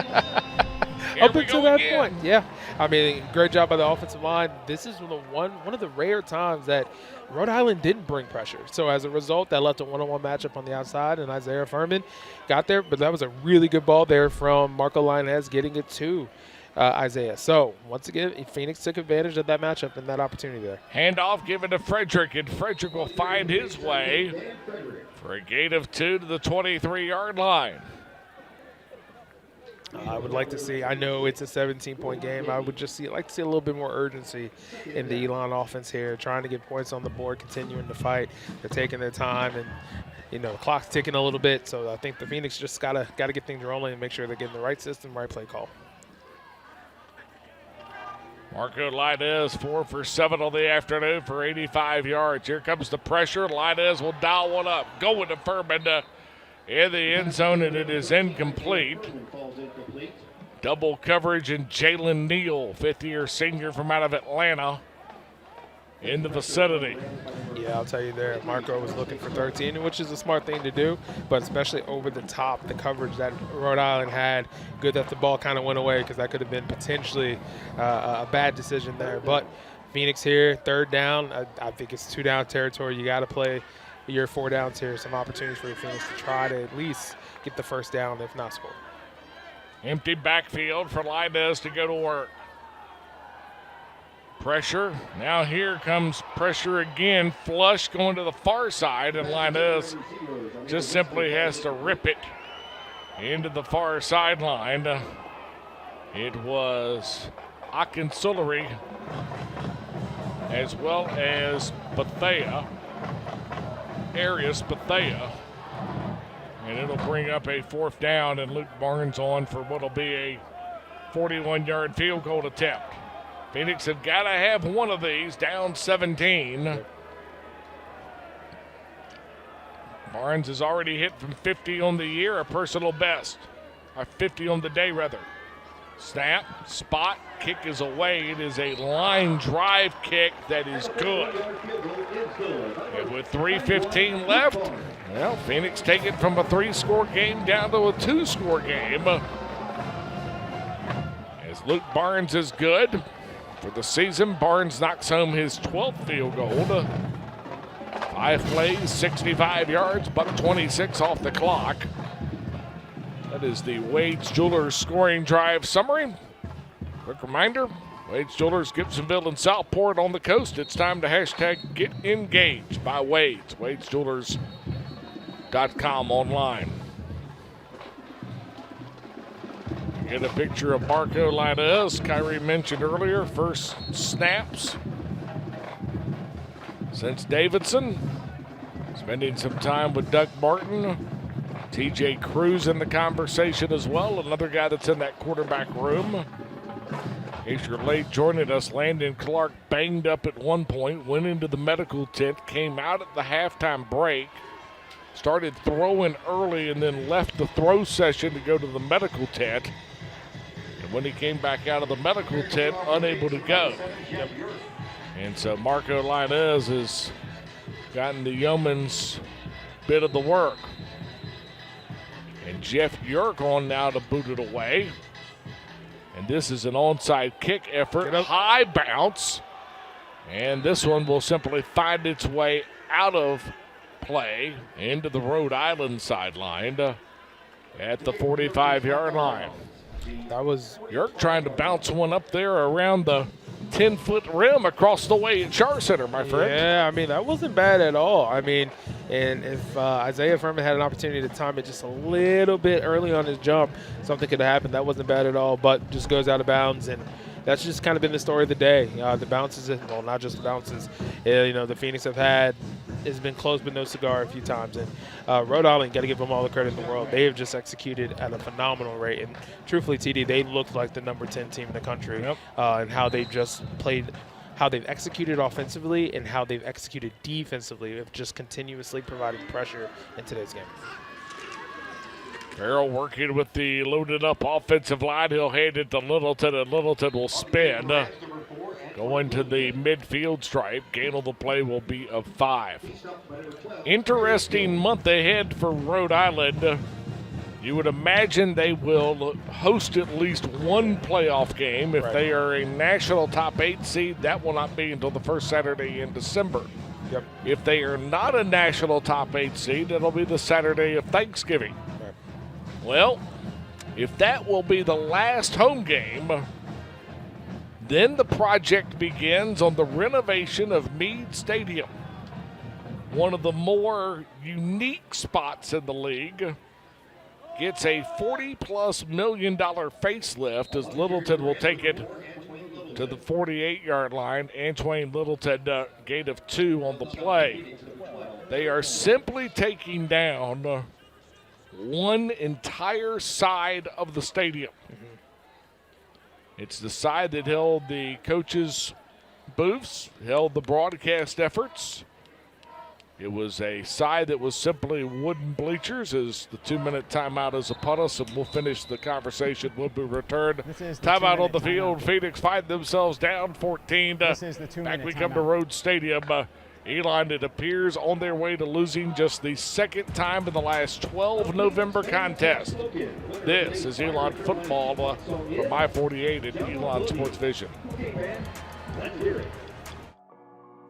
up until that point, yeah. I mean, great job by the offensive line. This is one of the rare times that Rhode Island didn't bring pressure. So as a result, that left a one-on-one matchup on the outside, and Isaiah Furman got there. But that was a really good ball there from Marco Linez getting it to Isaiah. So once again, Phoenix took advantage of that matchup and that opportunity there. Handoff given to Frederick, and Frederick will find his way for a gain of 2 to the 23-yard line. I would like to see, I know it's a 17-point game. I would just like to see a little bit more urgency in the Elon offense here, trying to get points on the board, continuing to fight. They're taking their time, and the clock's ticking a little bit. So I think the Phoenix just gotta get things rolling and make sure they're getting the right system, right play call. Marco Linez 4 for 7 on the afternoon for 85 yards. Here comes the pressure. Linez will dial one up, going to Furman in the end zone, and it is incomplete. Double coverage, and Jalen Neal, fifth-year senior from out of Atlanta, in the vicinity. Yeah, I'll tell you there, Marco was looking for 13, which is a smart thing to do, but especially over the top, the coverage that Rhode Island had, good that the ball kind of went away because that could have been potentially a bad decision there. But Phoenix here, third down. I think it's 2-down territory. You got to play your 4 downs here. Some opportunities for the Phoenix to try to at least get the first down, if not score. Empty backfield for Linez to go to work. Pressure. Now here comes pressure again. Flush going to the far side, and Linez just simply has to rip it into the far sideline. It was Akinsulari as well as Bethea, Arias Bethea. And it'll bring up a 4th down, and Luke Barnes on for what'll be a 41-yard field goal attempt. Phoenix have got to have one of these, down 17. Barnes has already hit from 50 on the year, a personal best. Or 50 on the day, rather. Snap, spot, kick is away. It is a line drive kick that is good. And with 3:15 left, well, Phoenix take it from a 3-score game down to a 2-score game. As Luke Barnes is good. For the season, Barnes knocks home his 12th field goal. 5 plays, 65 yards, $126 off the clock. That is the Wade's Jewelers scoring drive summary. Quick reminder, Wade's Jewelers, Gibsonville, and Southport on the coast. It's time to hashtag Get Engaged by Wade's. Wade'sJewelers.com online. Get a picture of Marco Linez. Kyrie mentioned earlier, first snaps since Davidson. Spending some time with Doug Martin. TJ Cruz in the conversation as well, another guy that's in that quarterback room. In case you're late joining us, Landon Clark banged up at one point, went into the medical tent, came out at the halftime break, started throwing early, and then left the throw session to go to the medical tent. When he came back out of the medical tent, unable to go. And so Marco Linez has gotten the yeoman's bit of the work. And Jeff Yerk on now to boot it away. And this is an onside kick effort, high bounce. And this one will simply find its way out of play into the Rhode Island sideline. at the 45-yard line. That was Yerk trying to bounce one up there around the 10-foot rim across the way at Char Center, my friend. Yeah, I mean, that wasn't bad at all. I mean, and if Isaiah Furman had an opportunity to time it just a little bit early on his jump, something could have happened. That wasn't bad at all, but just goes out of bounds. And that's just kind of been the story of the day. The bounces, well, not just the bounces, the Phoenix have had, has been close but no cigar a few times. And Rhode Island, got to give them all the credit in the world. They have just executed at a phenomenal rate. And truthfully, TD, they looked like the number 10 team in the country. Yep. And how they've just played, how they've executed offensively and how they've executed defensively of just continuously providing pressure in today's game. Farrell working with the loaded up offensive line. He'll hand it to Littleton, and Littleton will spin. Going to the midfield stripe. Gain of the play will be of 5. Interesting month ahead for Rhode Island. You would imagine they will host at least one playoff game. If they are a national top 8 seed, that will not be until the first Saturday in December. Yep. If they are not a national top 8 seed, it'll be the Saturday of Thanksgiving. Well, if that will be the last home game, then the project begins on the renovation of Meade Stadium. One of the more unique spots in the league. Gets a $40+ million facelift as Littleton will take it to the 48-yard line. Antwain Littleton, gain of 2 on the play. They are simply taking down one entire side of the stadium. It's the side that held the coaches' booths, held the broadcast efforts. It was a side that was simply wooden bleachers as the 2-minute timeout is upon us, and we'll finish the conversation when we return. Timeout on the field. Phoenix find themselves down 14. Back we come to Rhodes Stadium. Elon, it appears, on their way to losing just the second time in the last 12 November contests. This is Elon football from I-48 at Elon Sports Vision.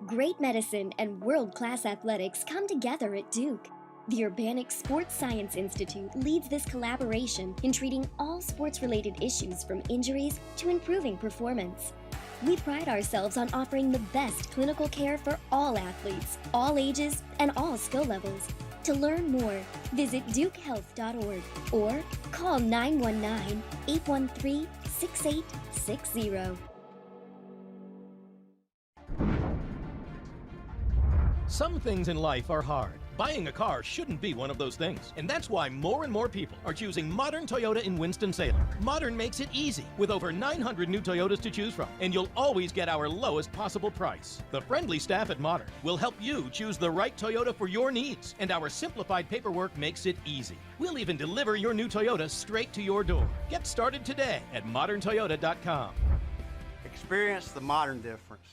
Great medicine and world-class athletics come together at Duke. The Urbanic Sports Science Institute leads this collaboration in treating all sports-related issues from injuries to improving performance. We pride ourselves on offering the best clinical care for all athletes, all ages, and all skill levels. To learn more, visit dukehealth.org or call 919-813-6860. Some things in life are hard. Buying a car shouldn't be one of those things. And that's why more and more people are choosing modern Toyota in Winston-Salem. Modern makes it easy with over 900 new Toyotas to choose from. And you'll always get our lowest possible price. The friendly staff at Modern will help you choose the right Toyota for your needs. And our simplified paperwork makes it easy. We'll even deliver your new Toyota straight to your door. Get started today at moderntoyota.com. Experience the modern difference.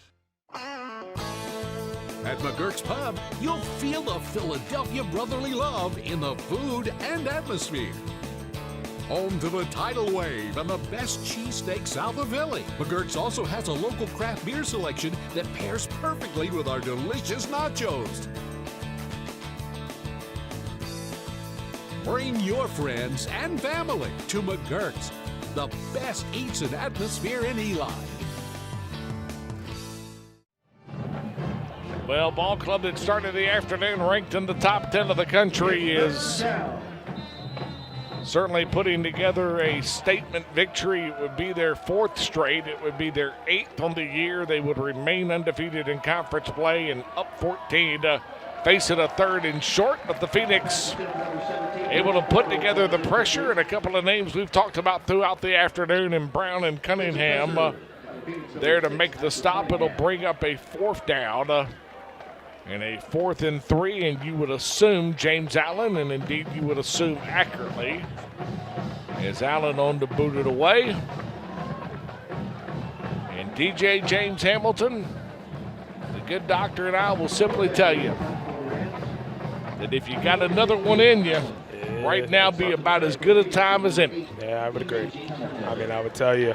At McGurk's Pub, you'll feel the Philadelphia brotherly love in the food and atmosphere. Home to the tidal wave and the best cheesesteak south of Philly. McGurk's also has a local craft beer selection that pairs perfectly with our delicious nachos. Bring your friends and family to McGurk's, the best eats and atmosphere in Elon. Well, ball club that started the afternoon ranked in the top 10 of the country is certainly putting together a statement victory. It would be their 4th straight. It would be their 8th on the year. They would remain undefeated in conference play and up 14, facing a 3rd and short. But the Phoenix able to put together the pressure, and a couple of names we've talked about throughout the afternoon in Brown and Cunningham there to make the stop. It'll bring up a 4th down. And a 4th and 3, and you would assume James Allen, and indeed you would assume accurately, is Allen on to boot it away. And DJ James Hamilton, the good doctor and I will simply tell you that if you got another one in you, right now be about as good a time as any. Yeah, I would agree. I mean, I would tell you,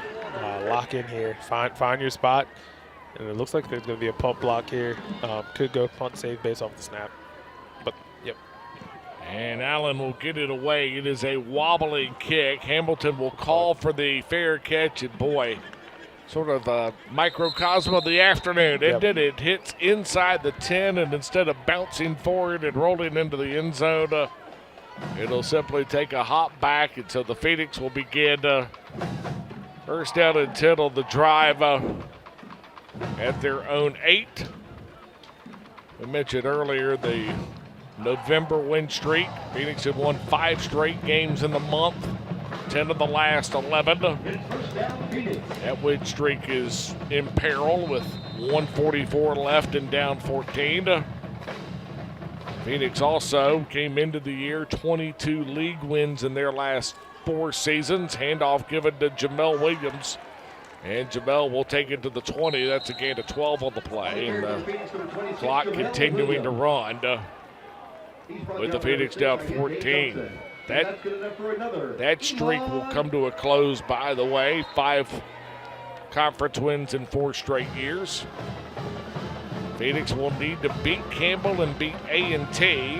lock in here, find your spot. And it looks like there's going to be a pump block here. Could go punt save based off the snap. But, yep. And Allen will get it away. It is a wobbling kick. Hamilton will call for the fair catch, and boy, sort of a microcosm of the afternoon. Yep. It hits inside the 10, and instead of bouncing forward and rolling into the end zone, it'll simply take a hop back, and so the Phoenix will begin first down and 10 on the drive at their own 8. We mentioned earlier the November win streak. Phoenix had won 5 straight games in the month, 10 of the last 11. That win streak is in peril with 1:44 left and down 14. Phoenix also came into the year 22 league wins in their last 4 seasons. Handoff given to Jamel Williams. And Jamel will take it to the 20. That's a gain of 12 on the play. And the clock continuing to run with the Phoenix down 14. That streak will come to a close, by the way. 5 conference wins in 4 straight years. Phoenix will need to beat Campbell and beat A&T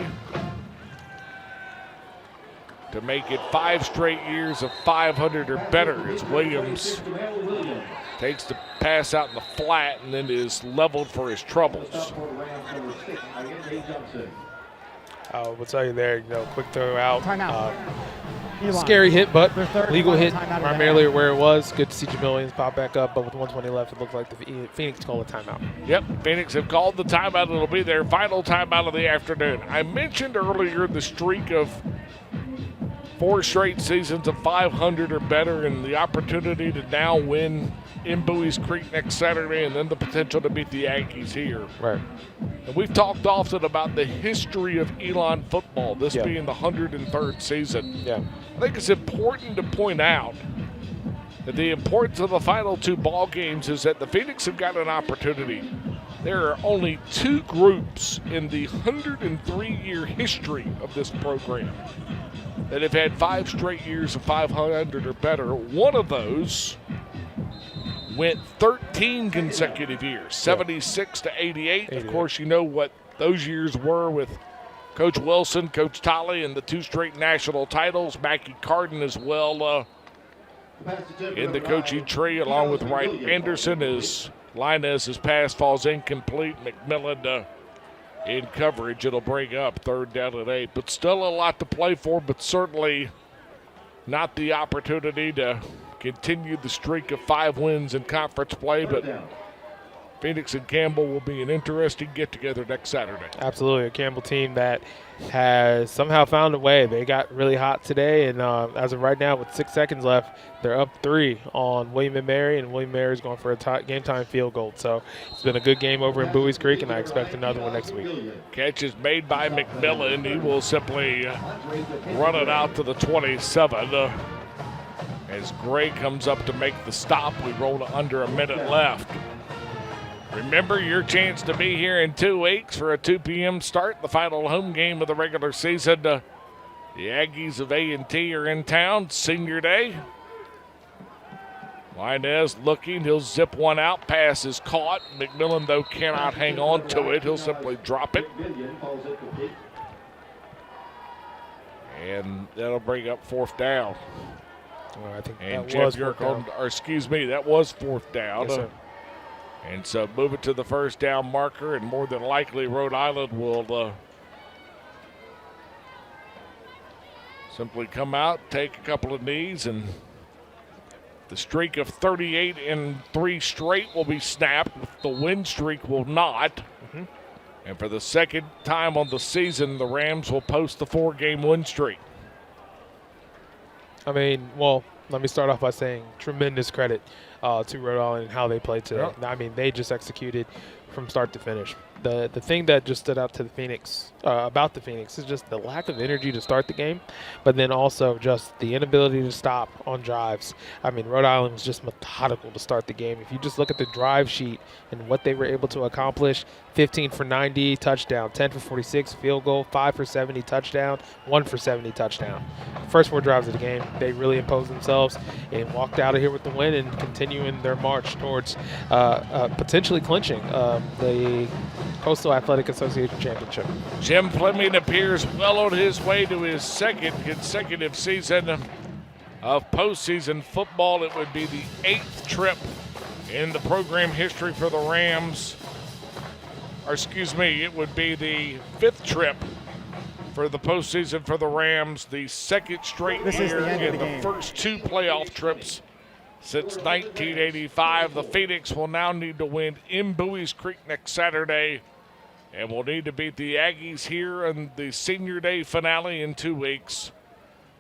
to make it 5 straight years of 500 or better, as Williams takes the pass out in the flat and then is leveled for his troubles. We'll tell you there, quick throw out. Elon. Scary hit, but third legal and hit final timeout of the primarily half. where it was. Good to see Jamel Williams pop back up, but with 1:20 left, it looks like the Phoenix call a timeout. Yep, Phoenix have called the timeout. It'll be their final timeout of the afternoon. I mentioned earlier the streak of 4 straight seasons of 500 or better and the opportunity to now win in Bowie's Creek next Saturday and then the potential to beat the Yankees here. Right. And we've talked often about the history of Elon football, this being the 103rd season. Yeah. I think it's important to point out that the importance of the final 2 ball games is that the Phoenix have got an opportunity. There are only 2 groups in the 103-year history of this program that have had 5 straight years of 500 or better. One of those went 13 consecutive years, 76 to 88. Of course, you know what those years were with Coach Wilson, Coach Tolley, and the 2 straight national titles. Mackie Carden as well in the coaching tree, along with Wright Anderson, as Linez's pass falls incomplete. McMillan in coverage. It'll bring up 3rd down and 8. But still a lot to play for, but certainly not the opportunity to continue the streak of 5 wins in conference play. But Phoenix and Campbell will be an interesting get-together next Saturday. Absolutely, a Campbell team that has somehow found a way. They got really hot today, and as of right now, with 6 seconds left, they're up 3 on William & Mary, and William & Mary's going for a game-time field goal. So it's been a good game over in Bowie's Creek, and I expect another one next week. Catch is made by McMillan. He will simply run it out to the 27. As Gray comes up to make the stop, we roll to under a minute left. Remember your chance to be here in 2 weeks for a 2 p.m. start, the final home game of the regular season. The Aggies of A&T are in town, senior day. Linez looking, he'll zip one out, pass is caught. McMillan, though, cannot hang on to it. He'll simply drop it. And that'll bring up 4th down. Well, I think and that Jeff was York 4th down. or excuse me, that was 4th down. Yes, sir. And so move it to the 1st down marker, and more than likely Rhode Island will simply come out, take a couple of knees, and the streak of 38 and 3 straight will be snapped. The win streak will not. And for the 2nd time on the season, the Rams will post the 4-game win streak. I mean, well, let me start off by saying tremendous credit to Rhode Island and how they played today. Yeah. I mean, they just executed from start to finish. The thing that just stood out to the Phoenix about the Phoenix is just the lack of energy to start the game, but then also just the inability to stop on drives. I mean, Rhode Island was just methodical to start the game. If you just look at the drive sheet and what they were able to accomplish, 15 for 90, touchdown, 10 for 46, field goal, 5 for 70, touchdown, 1 for 70, touchdown. First 4 drives of the game, they really imposed themselves and walked out of here with the win and continuing their march towards potentially clinching the Coastal Athletic Association Championship. Jim Fleming appears well on his way to his second consecutive season of postseason football. It would be the 8th trip in the program history for the Rams. Or excuse me, it would be the 5th trip for the postseason for the Rams, the 2nd straight year in the first 2 playoff trips since 1985. The Phoenix will now need to win in Bowie's Creek next Saturday, and will need to beat the Aggies here in the Senior Day finale in 2 weeks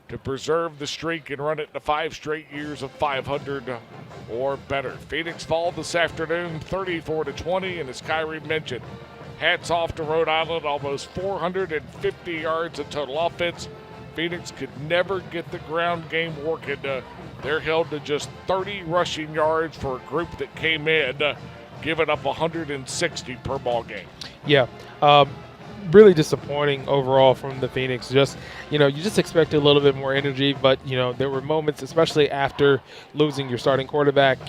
to preserve the streak and run it to 5 straight years of 500 or better. Phoenix fall this afternoon 34-20, and as Kyrie mentioned, hats off to Rhode Island, almost 450 yards of total offense. Phoenix could never get the ground game working. They're held to just 30 rushing yards for a group that came in giving up 160 per ball game. Yeah. Really disappointing overall from the Phoenix. Just, you just expected a little bit more energy, but, there were moments, especially after losing your starting quarterback,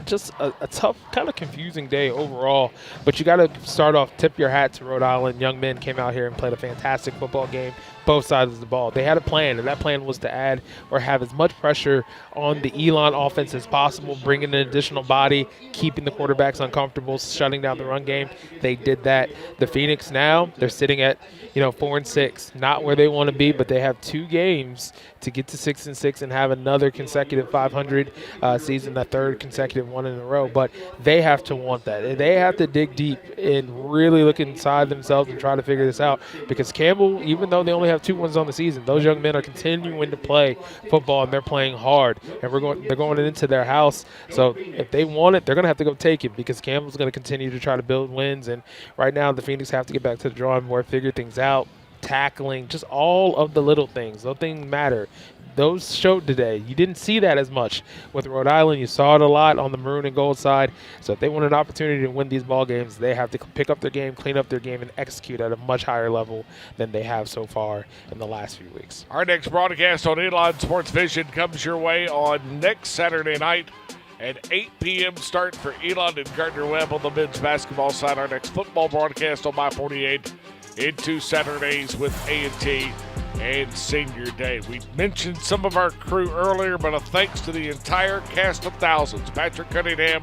just a tough, kind of confusing day overall. But you got to start off, tip your hat to Rhode Island. Young men came out here and played a fantastic football game, both sides of the ball. They had a plan, and that plan was to add or have as much pressure on the Elon offense as possible, bringing an additional body, keeping the quarterbacks uncomfortable, shutting down the run game. They did that. The Phoenix now, they're sitting at, 4-6, not where they want to be, but they have 2 games to get to 6-6 and have another consecutive 500 season, the 3rd consecutive one in a row. But they have to want that. They have to dig deep and really look inside themselves and try to figure this out, because Campbell, even though they only have 2 wins on the season, those young men are continuing to play football, and they're playing hard, and they're going into their house. So if they want it, they're going to have to go take it, because Campbell's going to continue to try to build wins. And right now the Phoenix have to get back to the drawing board, figure things out, tackling, just all of the little things. Those things matter. Those showed today. You didn't see that as much with Rhode Island. You saw it a lot on the maroon and gold side. So if they want an opportunity to win these ball games, they have to pick up their game, clean up their game, and execute at a much higher level than they have so far in the last few weeks. Our next broadcast on Elon Sports Vision comes your way on next Saturday night at 8 p.m. start for Elon and Gardner-Webb on the men's basketball side. Our next football broadcast on My 48 in 2 Saturdays with A&T and Senior Day. We mentioned some of our crew earlier, but a thanks to the entire cast of thousands: Patrick Cunningham,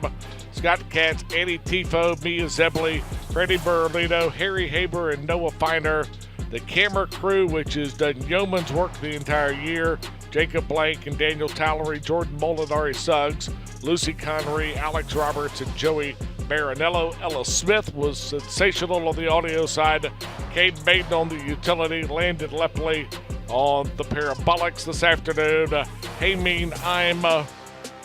Scott Katz, Annie Tifo, Mia Zebley, Freddie Berlino, Harry Haber, and Noah Feiner. The camera crew, which has done yeoman's work the entire year: Jacob Blank and Daniel Tallery, Jordan Molinari Suggs, Lucy Connery, Alex Roberts, and Joey Marinello. Ella Smith was sensational on the audio side. Cade Maiden on the utility. Landon Lepley on the parabolics this afternoon. Haymeen Ima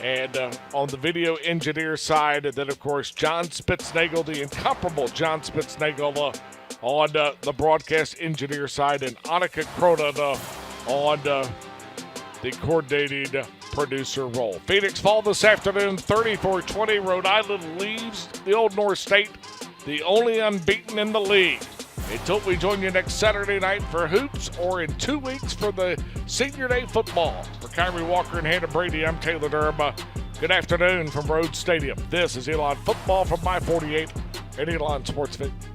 and on the video engineer side. And then, of course, John Spitznagel, the incomparable John Spitznagel on the broadcast engineer side. And Annika Cronin on the coordinating producer role. Phoenix fall this afternoon, 34-20. Rhode Island leaves the Old North State, the only unbeaten in the league. Until we join you next Saturday night for hoops, or in 2 weeks for the Senior Day football. For Kyrie Walker and Hannah Brady, I'm Taylor Durham. Good afternoon from Rhodes Stadium. This is Elon Football from My 48 and Elon Sports Vision.